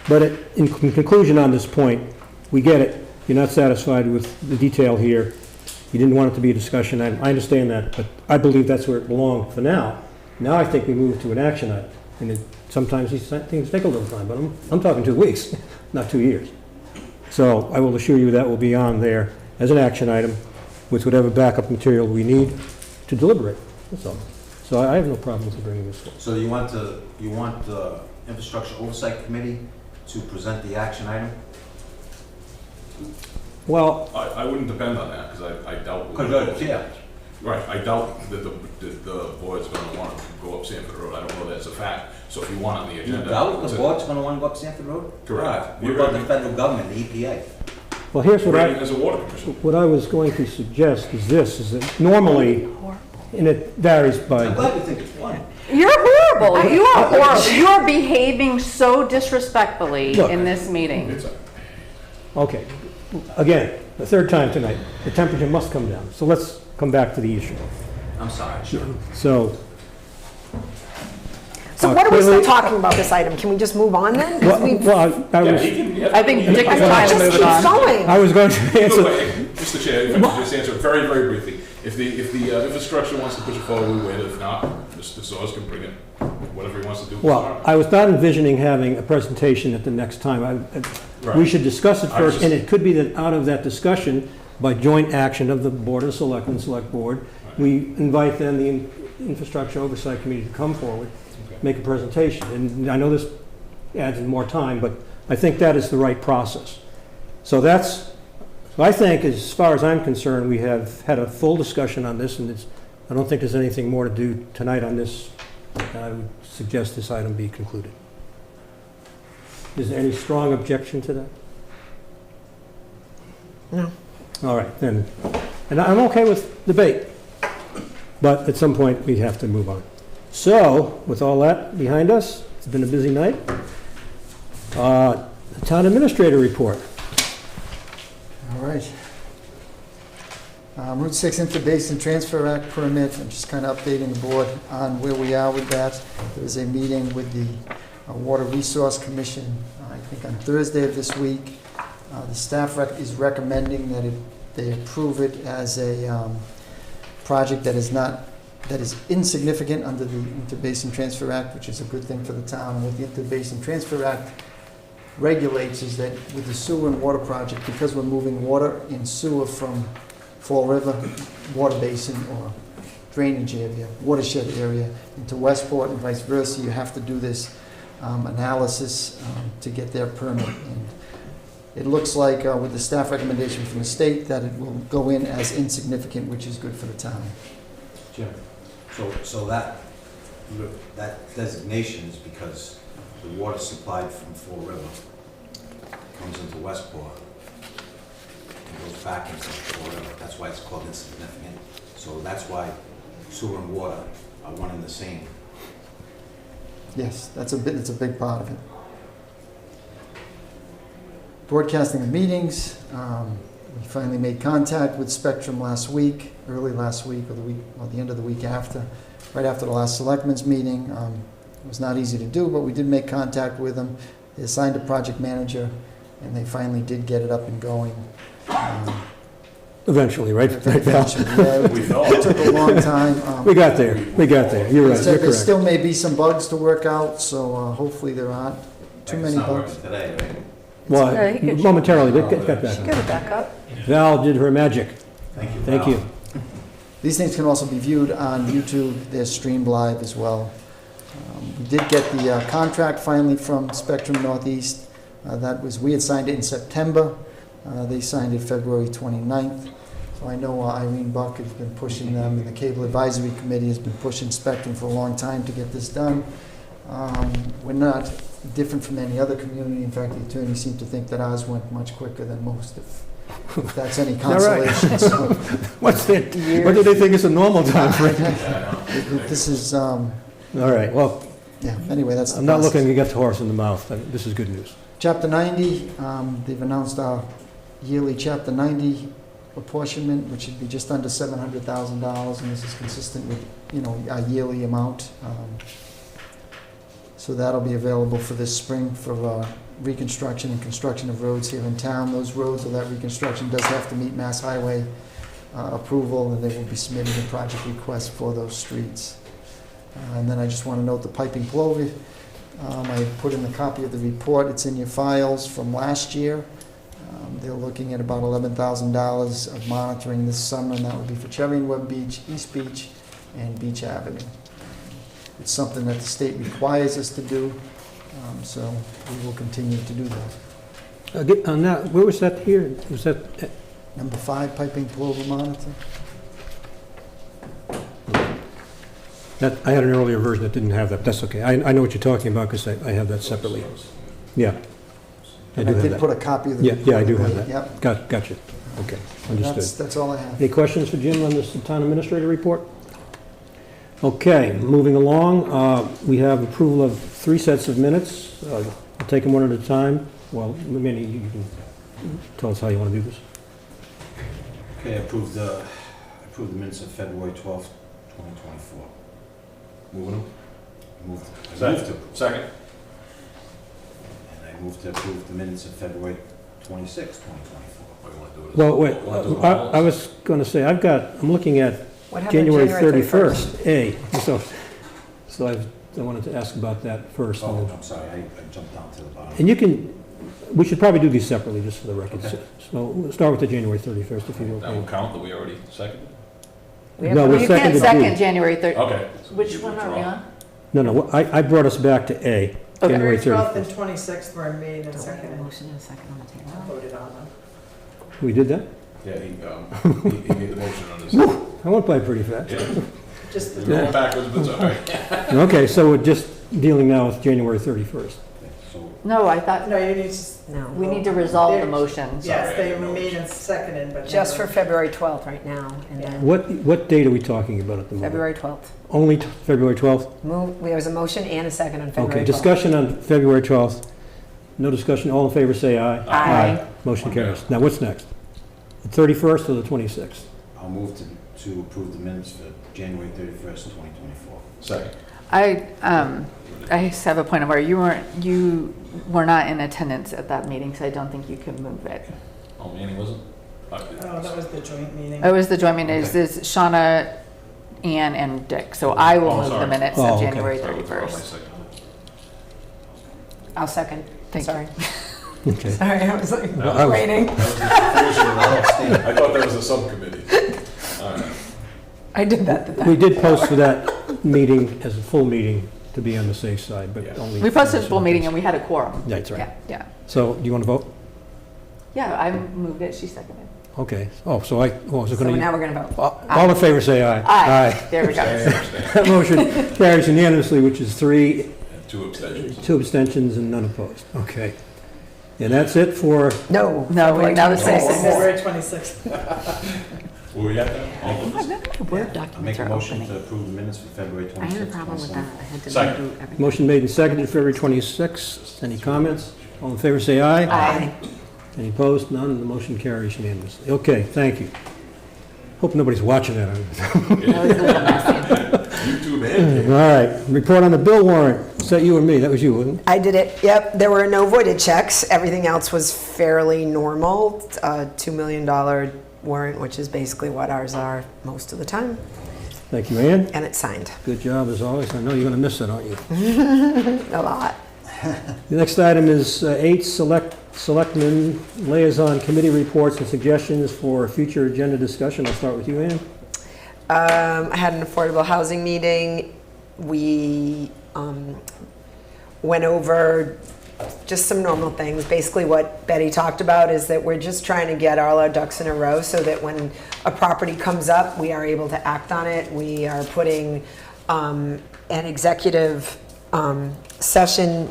But in conclusion on this point, we get it. You're not satisfied with the detail here. You didn't want it to be a discussion. I understand that, but I believe that's where it belonged for now. Now I think we move to an action item. And sometimes these things take a little time, but I'm talking 2 weeks, not 2 years. So I will assure you that will be on there as an action item with whatever backup material we need to deliberate. That's all. So I have no problem with bringing this forward. So you want the Infrastructure Oversight Committee to present the action item? Well, I wouldn't depend on that, because I doubt. Yeah. Right, I doubt that the board's gonna want to go up Sanford Road. I don't know that's a fact. So if you want on the You agenda. doubt the board's gonna want to go up Sanford Road? Correct. What about the federal government, the EPA? well, here's what As a water commissioner. what I was going to suggest is this, is that normally, and it varies I'm by, glad you think it's fun. You're horrible. You are horrible. You are behaving so disrespectfully Look. in this meeting. It's okay, again, the third time tonight, the temperature must come down. So let's come back to the issue. I'm sorry, sure. So. What are we still clearly- talking about this item? Can we just move on then? 'Cause we've- Well, I Yeah, was, he can. I think Dick is I mean, trying it to just move it keeps on. going. I was going to answer, Mr. Chair, if I could just answer very, very briefly. If the infrastructure wants to push it forward, we wait. If not, Mr. Soers can bring it, whatever he wants to do. well, I was not envisioning having a presentation at the next time. We Right. should discuss it I first, just- and it could be that out of that discussion, by joint action of the Board of Selectmen, Select Board. We invite then the Infrastructure Oversight Committee to come forward, make a presentation. And I know this adds in more time, but I think that is the right process. So I think, as far as I'm concerned, we have had a full discussion on this, and I don't think there's anything more to do tonight on this. I would suggest this item be concluded. Is there any strong objection to that? No. All right, then. And I'm okay with debate, but at some point, we have to move on. So, with all that behind us, it's been a busy night. The Town Administrator report. All right. Route 6 Interbasin Transfer Act permit, I'm just kind of updating the board on where we are with that. There was a meeting with the Water Resource Commission, I think on Thursday of this week. The staff is recommending that they approve it as a project that is insignificant under the Interbasin Transfer Act, which is a good thing for the town. And what the Interbasin Transfer Act regulates is that with the sewer and water project, because we're moving water and sewer from Fall River water basin or drainage area, watershed area into Westport and vice versa, you have to do this analysis to get their permit. And it looks like with the staff recommendation from the state that it will go in as insignificant, which is good for the town. Jim, so that designation is because the water supplied from Fall River comes into Westport and goes back into Fall River. That's why it's called insignificant. So that's why sewer and water are one and the same. Yes, it's a big part of it. Broadcasting of meetings. We finally made contact with Spectrum early last week, or the end of the week after, right after the last Selectmen's meeting. It was not easy to do, but we did make contact with them. They assigned a project manager, and they finally did get it up and going. Eventually, right? Eventually, yeah. It took a long time. We got there. You're right, you're There correct. still may be some bugs to work out, so hopefully there aren't too many bugs. Today, right? Well, Yeah, you could- momentarily, but get back. Get it back up. Val did her magic. Thank you. Thank you. These things can also be viewed on YouTube. They're streamed live as well. We did get the contract finally from Spectrum Northeast. We had signed it in September. They signed it February 29th. So I know Irene Buck has been pushing them, and the Cable Advisory Committee has been pushing Spectrum for a long time to get this done. We're not different from any other community. In fact, the attorneys seem to think that ours went much quicker than most, if that's any consolation. So, What do they think is a normal time frame? this is, All right, well, yeah, anyway, that's the I'm not process. looking to get the horse in the mouth. This is good news. Chapter 90, they've announced our yearly Chapter 90 apportionment, which should be just under $700,000, and this is consistent with, our yearly amount. So that'll be available for this spring for reconstruction and construction of roads here in town. Those roads or that reconstruction does have to meet Mass Highway approval, and they will be submitting a project request for those streets. And then I just want to note the piping plover. I put in a copy of the report. It's in your files from last year. They're looking at about $11,000 of monitoring this summer, and that would be for Cherry and Webb Beach, East Beach, and Beach Avenue. It's something that the state requires us to do, so we will continue to do that. On that, where was that here? Was that, Number 5, piping plover monitor. I had an earlier version that didn't have that. That's okay. I know what you're talking about because I have that separately. Yeah. And do I have did that. put a copy of the Yeah, report. I do have that. Yep. Gotcha. Okay, understood. That's all I have. Any questions for Jim on this town administrator report? Okay, moving along, we have approval of 3 sets of minutes. I'll take them one at a time. Well, Minnie, you can tell us how you want to do this. Okay, I approve the minutes of February 12th, 2024. Moving them. I moved to. Second. And I move to approve the minutes of February 26th, 2024. What do you want to do with it? Well, wait, Want to do them all? I was going to say, I'm looking at What happened to January January 31st, A. So I wanted to ask about that first. Oh, I'm sorry, I jumped down to the bottom. And you can, we should probably do these separately, just for the record. So we'll start with the January 31st, if you don't That will mind. count that we already seconded? No, we're You can't seconded second B. January 3rd. Okay. Which one are we on? No, I brought us back to A, January 12th and 31st. 26th were made and seconded. Motion and a second on the table. Voted on them. We did that? Yeah, he made the motion on this. I went by pretty fast. Yeah. Just We're going backwards, but it's all right. Okay, so we're just dealing now with January 31st. No, I thought, No, you need to. No. we need to resolve the They're- motion. Yes, Sorry, I they didn't were know. made and seconded, but. Just never- for February 12th right now, and then What date are we talking about at the moment? February 12th. Only February 12th? There's a motion and a second on February 12th. Okay, discussion on February 12th. No discussion, all in favor say aye. Aye. Motion carries. Now, what's next? The 31st or the 26th? I'll move to approve the minutes for January 31st, 2024. Second. I just have a point of order. You were not in attendance at that meeting, so I don't think you can move it. Oh, Manny wasn't? Oh, that was the joint meeting. It was the joint meeting, it's Shauna, Ann, and Dick, so I will Oh, move the sorry. minutes Oh, of okay. January Sorry, withdraw my 31st. second. I'll second. Thank Sorry. Okay. Sorry, I was like That was- waiting. That was the confusion. I thought that was a subcommittee. All right. I did that. We did post for that meeting as a full meeting to be on the safe side, but Yeah. only. We posted a full meeting and we had a quorum. That's right. Yeah, So, do you want to vote? yeah, I moved it, she seconded. Okay. Oh, so was it So going to? now we're going to vote. All in favor say aye. Aye, there we go. That motion carries unanimously, which is 3, And 2 abstentions. 2 abstentions, and none opposed. Okay. And that's it for, No. No, wait, now the February 6th. 26th. Were we at that? All of us? Word I'll make documents a are motion opening. to approve the minutes for February 26th. I had a problem with that. I had to Second. do everything. motion made and seconded, February 26th. Any comments? All in favor say aye. Aye. Any opposed? None. The motion carries unanimously. Okay, thank you. Hope nobody's watching that. YouTube and All right, report on the bill warrant. Is that you or me? That was you, wasn't it? I did it, yep. There were no voided checks. Everything else was fairly normal. $2 million warrant, which is basically what ours are most of the time, Thank you, Ann. and it's signed. Good job, as always. I know you're going to miss it, aren't you? A lot. The next item is 8, Selectmen Liaison Committee Reports and Suggestions for Future Agenda Discussion. I'll start with you, Ann. I had an affordable housing meeting. We went over just some normal things. Basically what Betty talked about is that we're just trying to get all our ducks in a row so that when a property comes up, we are able to act on it. We are putting an executive session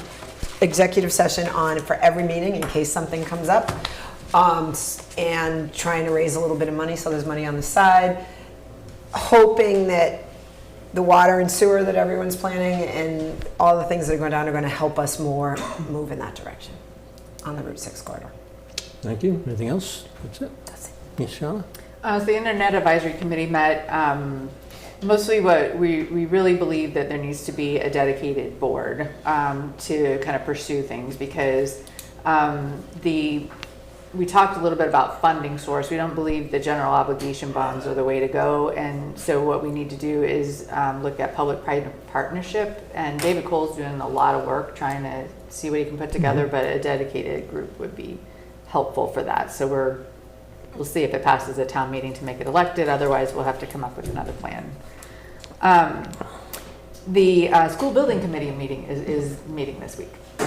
on for every meeting in case something comes up, and trying to raise a little bit of money so there's money on the side, hoping that the water and sewer that everyone's planning and all the things that are going down are going to help us more move in that direction on the Route 6 corridor. Thank you. Anything else? That's it. That's it. Yes, Shauna? So the Internet Advisory Committee met, mostly what we really believe that there needs to be a dedicated board to kind of pursue things, because we talked a little bit about funding source. We don't believe the general obligation bonds are the way to go, and so what we need to do is look at public-private partnership, and David Cole's doing a lot of work trying to see what he can put together, but a dedicated group would be helpful for that. So we'll see if it passes a town meeting to make it elected, otherwise we'll have to come up with another plan. The school building committee meeting is meeting this week. We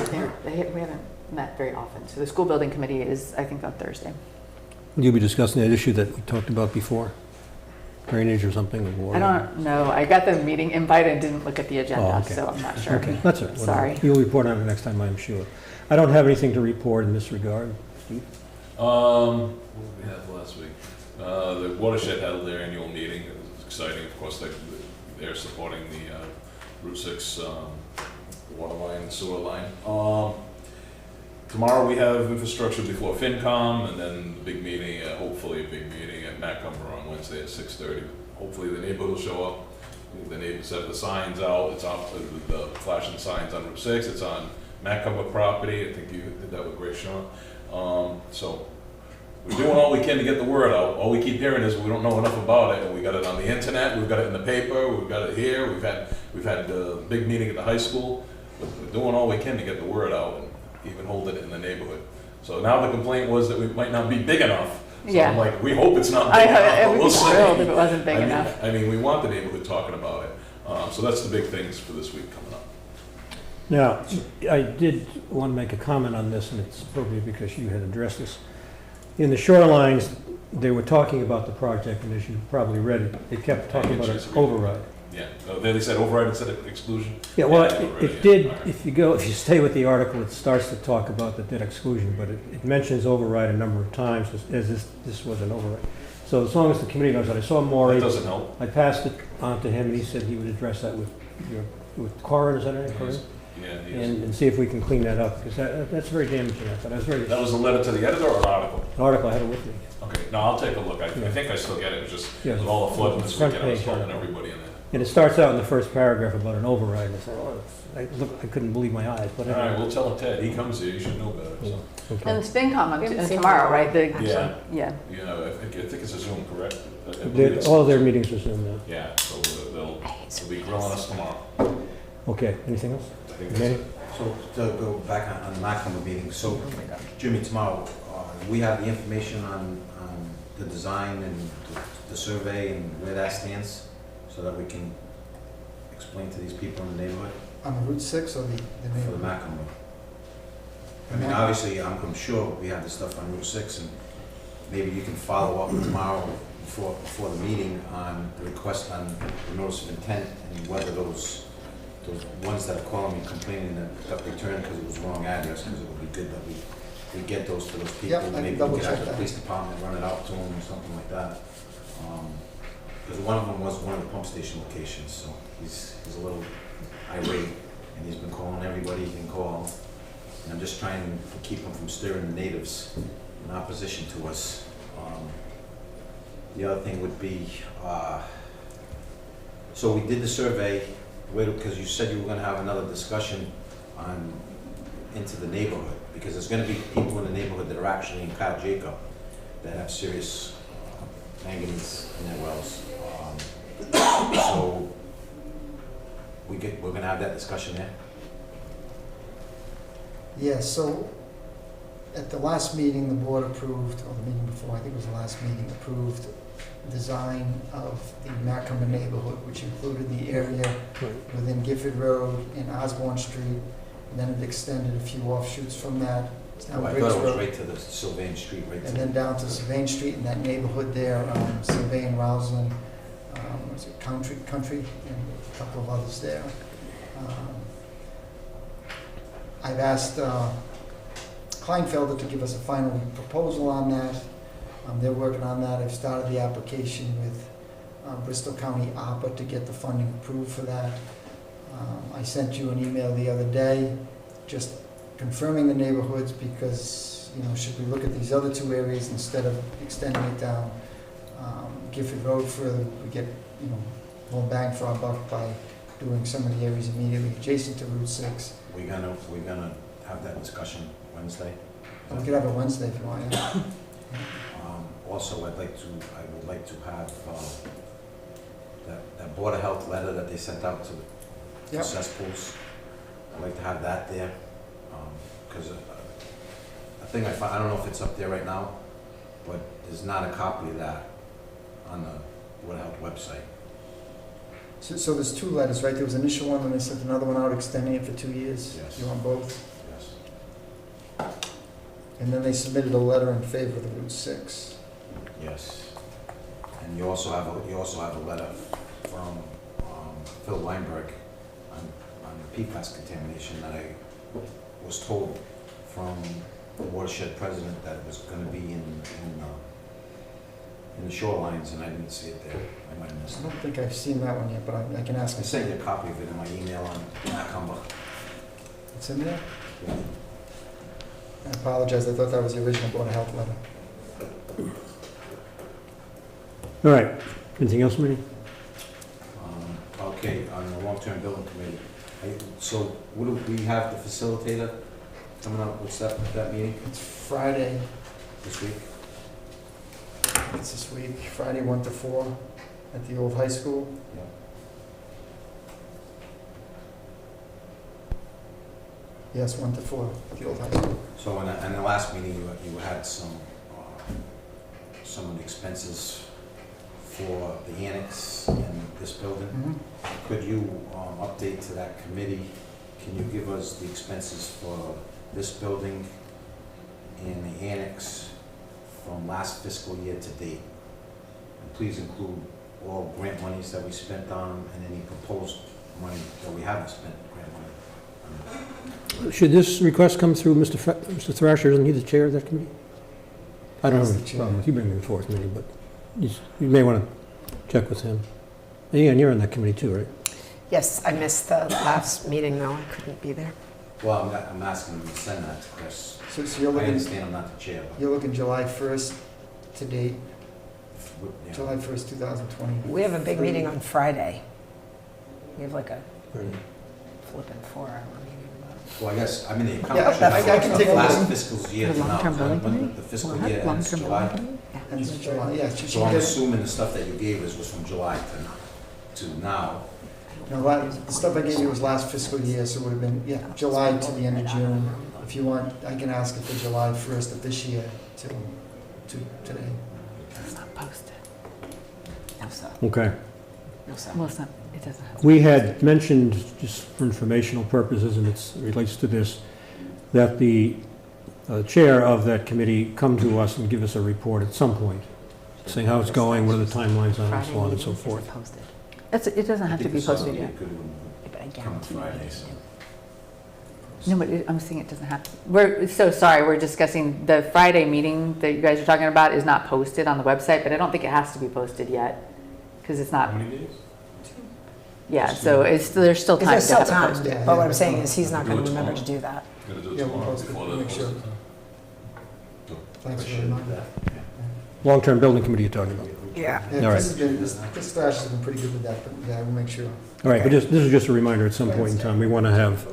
haven't met very often, so the school building committee is, I think, on Thursday. Will you be discussing that issue that we talked about before? Drainage or something? Or I don't know, I got the meeting invite and didn't look at the agenda, Oh, okay. so I'm not sure. Okay, that's it. Whatever. Sorry. You'll report on it next time, I'm sure. I don't have anything to report in this regard. Steve? What did we have last week? The Watershed held their annual meeting. It was exciting. Of course, they're supporting the Route 6 water line, sewer line. Tomorrow we have infrastructure before FinCom, and then the big meeting, hopefully a big meeting at Macumber on Wednesday at 6:30. Hopefully the neighborhood will show up. The neighbors set the signs out. It's off the flashing signs on Route 6. It's on Macumber property. I think you did that with Grace Shaw. So we're doing all we can to get the word out. All we keep hearing is we don't know enough about it, and we got it on the internet, we've got it in the paper, we've got it here, we've had the big meeting at the high school. We're doing all we can to get the word out. And even hold it in the neighborhood. So now the complaint was that we might not be big enough. So Yeah. I'm like, we hope it's not big enough, I but would we'll be see. thrilled if it wasn't big I mean- enough. I mean, we want the neighborhood talking about it. So that's the big things for this week coming up. Now, I did want to make a comment on this, and it's probably because you had addressed this. In the shorelines, they were talking about the project, and as you probably read it, they kept talking about an override. Yeah, they said override instead of exclusion? Yeah, well, override, it yeah. did, All right. if you stay with the article, it starts to talk about the debt exclusion, but it mentions override a number of times, as this was an override. So as long as the committee knows that, I saw Maury. That doesn't help. I passed it on to him, and he said he would address that with Corin, is that it, Corin? Yeah, he is. And see if we can clean that up, because that's very damaging, I thought. That was a letter to the editor or an article? An article, I had it with me. Okay, no, I'll take a look. I Yeah. think I still get it. It's just Yeah. with all the flooding this Front weekend, I was page holding article. everybody in there. And it starts out in the first paragraph about an override, and I said, oh, I couldn't believe my eyes, but All right, anyway. we'll tell Ted. He comes here, you should know better. So. Okay. And the FinCom We haven't seen tomorrow, that. right? Yeah, Yeah. yeah, I think it's a Zoom, correct? I believe it's- All their meetings are Zoom now. Yeah, so they'll be grilling us tomorrow. Okay, anything else? I think that's Manny? it. So to go back on the Macomb meeting, so Jimmy, tomorrow, we have the information on the design and the survey and where that stands, so that we can explain to these people in the neighborhood On the Route 6 or the for the neighborhood? Macomb. I mean, obviously, I'm sure we have the stuff on Route 6, and maybe you can follow up tomorrow before the meeting on the request on the notice of intent, and whether those ones that are calling me complaining that got returned because it was the wrong address, because it would be good that we get those to those people. Yep, I can Maybe we double could have check the that. police department run it out to them or something like that. Because one of them was one of the pump station locations, so he's a little irate, and he's been calling everybody he can call. And I'm just trying to keep him from stirring the natives in opposition to us. The other thing would be, so we did the survey, because you said you were gonna have another discussion on, into the neighborhood, because there's gonna be people in the neighborhood that are actually in Kyle Jacob that have serious manganese in their wells. So we're gonna have that discussion there? Yeah, so at the last meeting, the board approved, or the meeting before, I think it was the last meeting, approved design of the Macomb neighborhood, which included the area within Gifford Road and Osborne Street, and then it extended a few offshoots from that. It's now Oh, I Briggs thought it was Road, right to the Sylvain Street, right to and then down to Sylvain Street in that neighborhood there, Sylvain, Roslyn, was it Country, and a couple of others there. I've asked Kleinfelder to give us a final proposal on that. They're working on that. I've started the application with Bristol County ARPA to get the funding approved for that. I sent you an email the other day just confirming the neighborhoods because, should we look at these other two areas instead of extending it down Gifford Road further, we get, more bang for our buck by doing some of the areas immediately adjacent to Route 6. We're gonna have that discussion Wednesday. We could have it Wednesday if you want, yeah. Also, I would like to have that Board of Health letter that they sent out to Yep. cesspools. I'd like to have that there, because a thing I found, I don't know if it's up there right now, but there's not a copy of that on the Board of Health website. So there's two letters, right? There was an initial one, and they sent another one out extending it for 2 years. Yes. You want both? Yes. And then they submitted a letter in favor of the Route 6. Yes. And you also have a letter from Phil Weinberg on the PFAS contamination that I was told from the watershed president that it was going to be in the shorelines, and I didn't see it there. I might have missed I it. don't think I've seen that one yet, but I can ask. I sent you a copy of it in my email on Macomb. It's in there? Yeah. I apologize, I thought that was the original Board of Health letter. All right, anything else, Manny? Okay, on the long-term building committee. So what do we have the facilitator coming up? What's that meeting It's Friday, this week? it's this week, Friday 1 to 4 at the old high school. Yes, 1 to 4, the old high school. So in the last meeting, you had some of the expenses for the annex in this building. Mhm. Could you update to that committee? Can you give us the expenses for this building and the annex from last fiscal year to date? And please include all grant monies that we spent on them and any proposed money that we haven't spent grant money on. Should this request come through Mr. Thrasher? Isn't he the chair of that committee? I don't He's have the a chair. problem with you bringing it before committee, but you may want to check with him. And you're on that committee too, right? Yes, I missed the last meeting, though. I couldn't be there. Well, I'm asking them to send that to Chris. So you're I looking, understand I'm not the chair, but. you're looking July 1st to date, Yeah. July 1st, 2020. We have a big meeting on Friday. We have like a Right. flippin' 4-hour meeting. Well, I guess, I mean, the Yeah, account I can take a last look. fiscal year to now, Long-term building when committee? the fiscal year ends July. And it's July, yeah, she So I'm get it. assuming the stuff that you gave us was from July to now. No, the stuff I gave you was last fiscal year, so it would have been, yeah, July to the end of June. If you want, I can ask it for July 1st of this year to today. It's not posted. No, sir. Okay. No, sir. Well, it's not, it doesn't have. We had mentioned, just for informational purposes, and it relates to this, that the chair of that committee come to us and give us a report at some point, saying how it's going, what are the timelines on it, and so on and so forth. It doesn't have to be posted yet. But I Come guarantee Friday, so. No, but I'm saying it doesn't have to. We're so sorry, we're discussing the Friday meeting that you guys are talking about is not posted on the website, but I don't think it has to be posted yet, because it's not, How many days? yeah, so there's still time There's to still have it time, posted. Yeah, but what yeah. I'm saying is he's not Do going it to remember to tomorrow. do that. Gotta do it Yeah, we'll tomorrow post it, before the make sure. Thanks for the reminder. Long-term building committee you're talking about. Yeah. Yeah, All right. Chris Thrash has been pretty good with that, but yeah, we'll make sure. All right, but this is just a reminder at some point in time. We want to have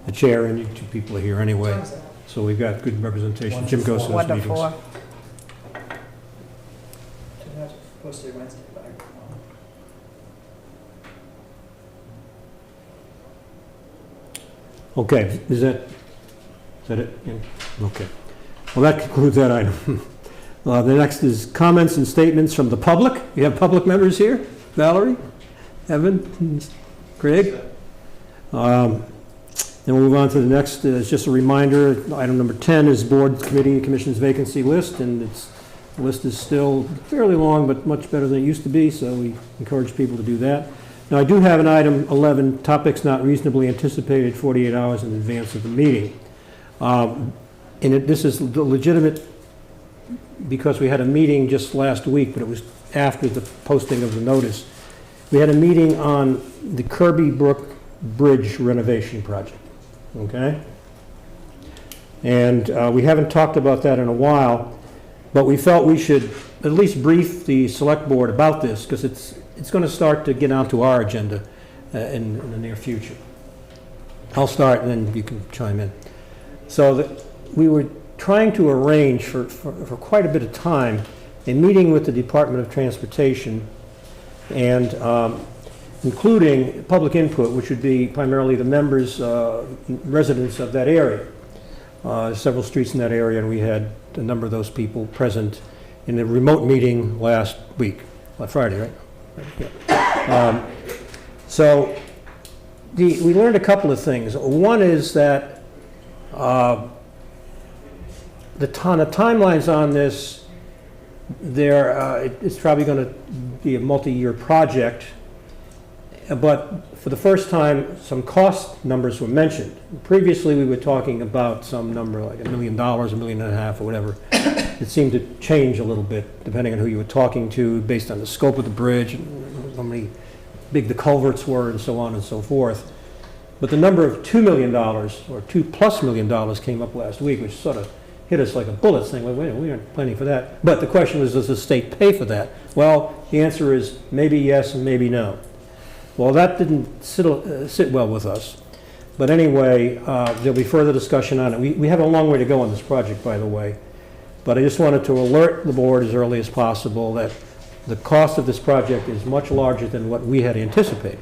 the chair and you two people are here anyway, so we've got good representation. Jim goes to those 1 to meetings. 4. Should have to post it Wednesday, but Okay, is that it? Yeah. Okay. Well, that concludes that item. The next is comments and statements from the public. You have public members here? Valerie, Evan, Craig? Then we'll move on to the next. It's just a reminder, item number 10 is board, committee, and commission's vacancy list, and the list is still fairly long, but much better than it used to be, so we encourage people to do that. Now, I do have an item 11, topics not reasonably anticipated 48 hours in advance of the meeting. This is legitimate because we had a meeting just last week, but it was after the posting of the notice. We had a meeting on the Kirby Brook Bridge renovation project, okay? And we haven't talked about that in a while, but we felt we should at least brief the select board about this because it's going to start to get onto our agenda in the near future. I'll start and then you can chime in. So we were trying to arrange for quite a bit of time a meeting with the Department of Transportation and including public input, which would be primarily the members, residents of that area. Several streets in that area, and we had a number of those people present in the remote meeting last week, Friday, right? Yeah. So we learned a couple of things. One is that the timelines on this, it's probably going to be a multi-year project, but for the first time, some cost numbers were mentioned. Previously, we were talking about some number like $1 million, $1.5 million, or whatever. It seemed to change a little bit depending on who you were talking to, based on the scope of the bridge, and how many big the culverts were, and so on and so forth. But the number of $2 million, or $2+ million came up last week, which sort of hit us like a bullet, saying, well, wait, we aren't planning for that. But the question was, does the state pay for that? Well, the answer is maybe yes and maybe no. Well, that didn't sit well with us. But anyway, there'll be further discussion on it. We have a long way to go on this project, by the way. But I just wanted to alert the board as early as possible that the cost of this project is much larger than what we had anticipated.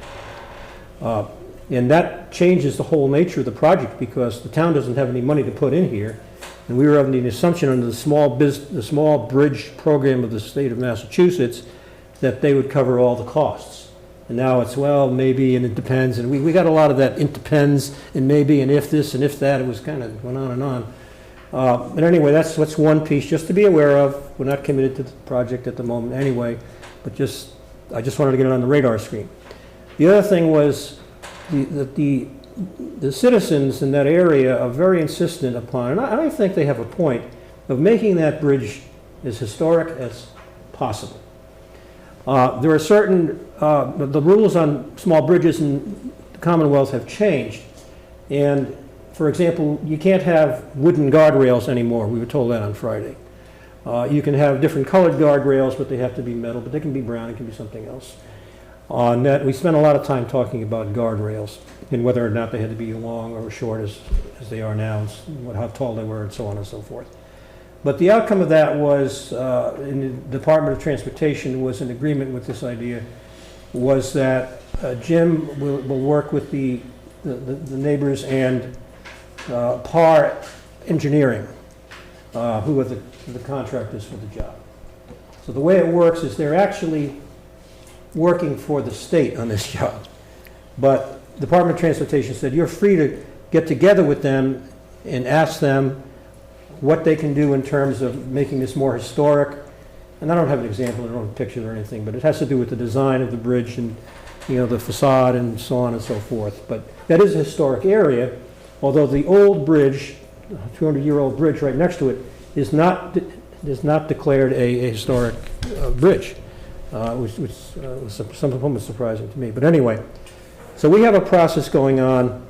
And that changes the whole nature of the project because the town doesn't have any money to put in here. And we were under the assumption under the small bridge program of the state of Massachusetts that they would cover all the costs. And now it's, well, maybe, and it depends. And we got a lot of that, it depends, and maybe, and if this, and if that. It was kind of went on and on. But anyway, that's one piece just to be aware of. We're not committed to the project at the moment anyway, but I just wanted to get it on the radar screen. The other thing was the citizens in that area are very insistent upon, and I think they have a point, of making that bridge as historic as possible. There are certain, the rules on small bridges in the Commonwealth have changed. And, for example, you can't have wooden guardrails anymore. We were told that on Friday. You can have different colored guardrails, but they have to be metal, but they can be brown, it can be something else. On that, we spent a lot of time talking about guardrails and whether or not they had to be long or short as they are now, and how tall they were, and so on and so forth. But the outcome of that was, in the Department of Transportation was in agreement with this idea, was that Jim will work with the neighbors and PAR Engineering, who are the contractors for the job. So the way it works is they're actually working for the state on this job. But the Department of Transportation said, you're free to get together with them and ask them what they can do in terms of making this more historic. And I don't have an example, I don't have a picture or anything, but it has to do with the design of the bridge and, you know, the facade and so on and so forth. But that is a historic area, although the old bridge, 200-year-old bridge right next to it, is not declared a historic bridge, which was somewhat surprising to me. But anyway, so we have a process going on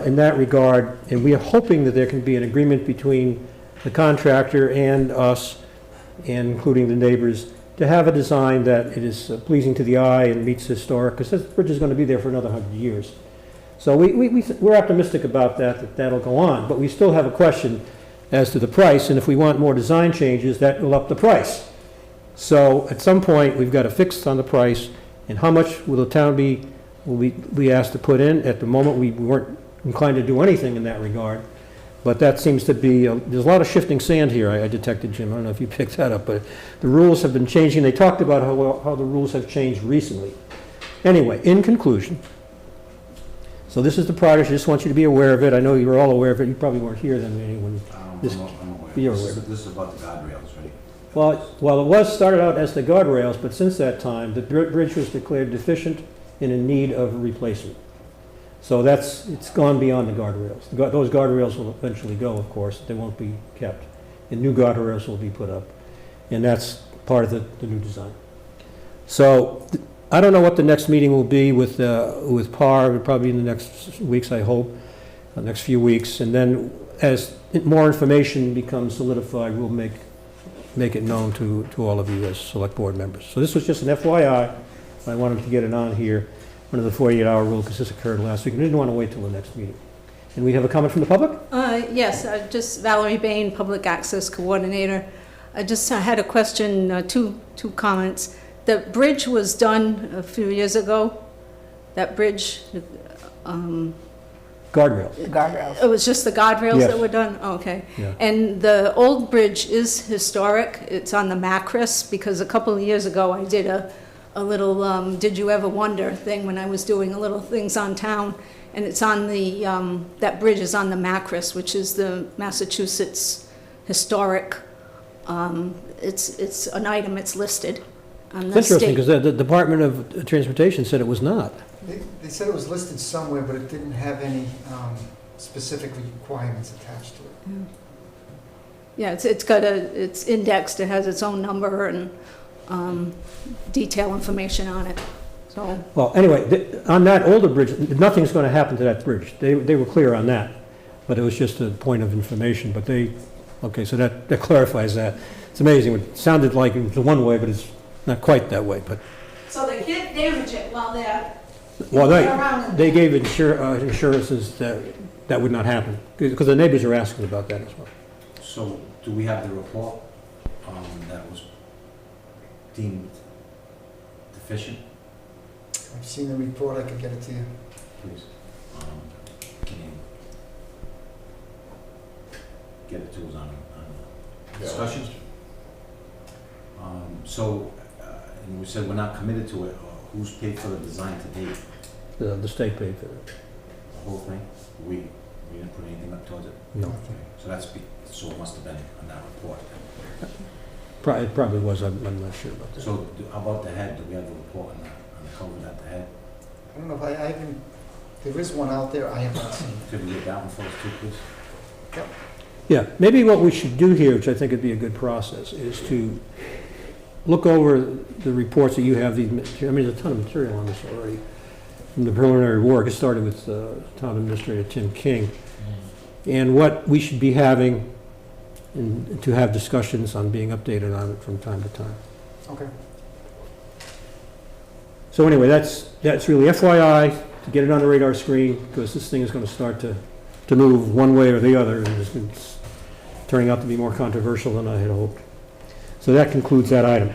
in that regard, and we are hoping that there can be an agreement between the contractor and us, and including the neighbors, to have a design that it is pleasing to the eye and meets historic, because this bridge is going to be there for another 100 years. So we're optimistic about that'll go on, but we still have a question as to the price, and if we want more design changes, that will up the price. So at some point, we've got to fix on the price, and how much will the town will be asked to put in. At the moment, we weren't inclined to do anything in that regard, but that seems to be, there's a lot of shifting sand here, I detected, Jim. I don't know if you picked that up, but the rules have been changing. They talked about how the rules have changed recently. Anyway, in conclusion, so this is the project. I just want you to be aware of it. I know you were all aware of it. You probably weren't here then when this. I'm aware. You're aware. This is about the guardrails, right? Well, it was started out as the guardrails, but since that time, the bridge was declared deficient and in need of replacement. So it's gone beyond the guardrails. Those guardrails will eventually go, of course. They won't be kept. And new guardrails will be put up. And that's part of the new design. So I don't know what the next meeting will be with PAR, probably in the next weeks, I hope, the next few weeks. And then as more information becomes solidified, we'll make it known to all of you as select board members. So this was just an FYI. I wanted to get it on here under the 48-hour rule because this occurred last week. We didn't want to wait till the next meeting. And we have a comment from the public? Yes, just Valerie Bain, Public Access Coordinator. I had a question, two comments. The bridge was done a few years ago. That bridge. Guardrails. It was just the guardrails Yes. that were done? Oh, okay. Yeah. And the old bridge is historic. It's on the Macris because a couple of years ago I did a little Did You Ever Wonder thing when I was doing a little things on town. And it's on the, that bridge is on the Macris, which is the Massachusetts historic. It's an item, it's listed on the It's interesting state. because the Department of Transportation said it was not. They said it was listed somewhere, but it didn't have any specific requirements attached to it. Yeah, it's indexed, it has its own number and detail information on it, so. Well, anyway, on that older bridge, nothing's going to happen to that bridge. They were clear on that, but it was just a point of information. But okay, so that clarifies that. It's amazing. It sounded like it was one way, but it's not quite that way. But So they can't damage it while they're they gave assurances that would not happen because the neighbors are asking about that as well. So, do we have the report that was deemed deficient? I've seen the report, I could get it to you. Please. Can you get it to us on Yeah. discussion? So, and we said we're not committed to it, who's paid for the design to date? The state paid for it. The whole thing? We didn't put anything up towards it? No. So so it must have been on that report then. It probably was, I'm not sure about that. So how about the head? Do we have a report on the culvert at the head? I don't know if I haven't, there is one out there, I have not seen. Could we get that one for us too, please? Yeah, maybe what we should do here, which I think would be a good process, is to look over the reports that you have, there's a ton of material on this already. From the preliminary work, it started with Town Administrator Tim King. And what we should be having, and to have discussions on being updated on it from time to time. Okay. So anyway, that's really FYI, to get it on the radar screen, because this thing is going to start to move one way or the other, and it's turning out to be more controversial than I had hoped. So that concludes that item.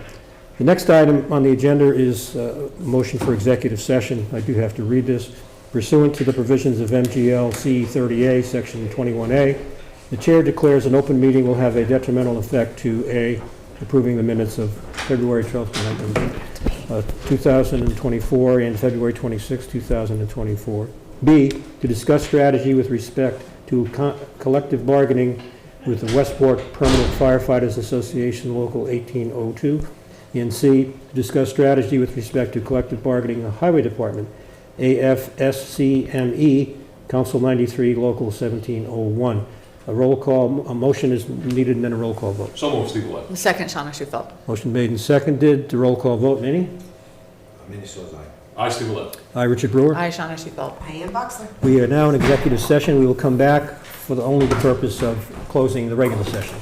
The next item on the agenda is a motion for executive session. I do have to read this. Pursuant to the provisions of MGL C-30A, Section 21A, the chair declares an open meeting will have a detrimental effect to A, approving the minutes of February 12th, 2024 and February 26, 2024. B, to discuss strategy with respect to collective bargaining with the Westport Permanent Firefighters Association Local 1802. And C, to discuss strategy with respect to collective bargaining in the Highway Department, AFSCME, Council 93, Local 1701. A motion is needed and then a roll call vote. So moved, Steve Levy. Second, Shawna Schufel. Motion made and seconded. The roll call vote, Minnie? Minnesota's aye. Aye, Steve Levy. Aye, Richard Brewer. Aye, Shawna Schufel. Diane Boxler. We are now in executive session. We will come back for only the purpose of closing the regular session.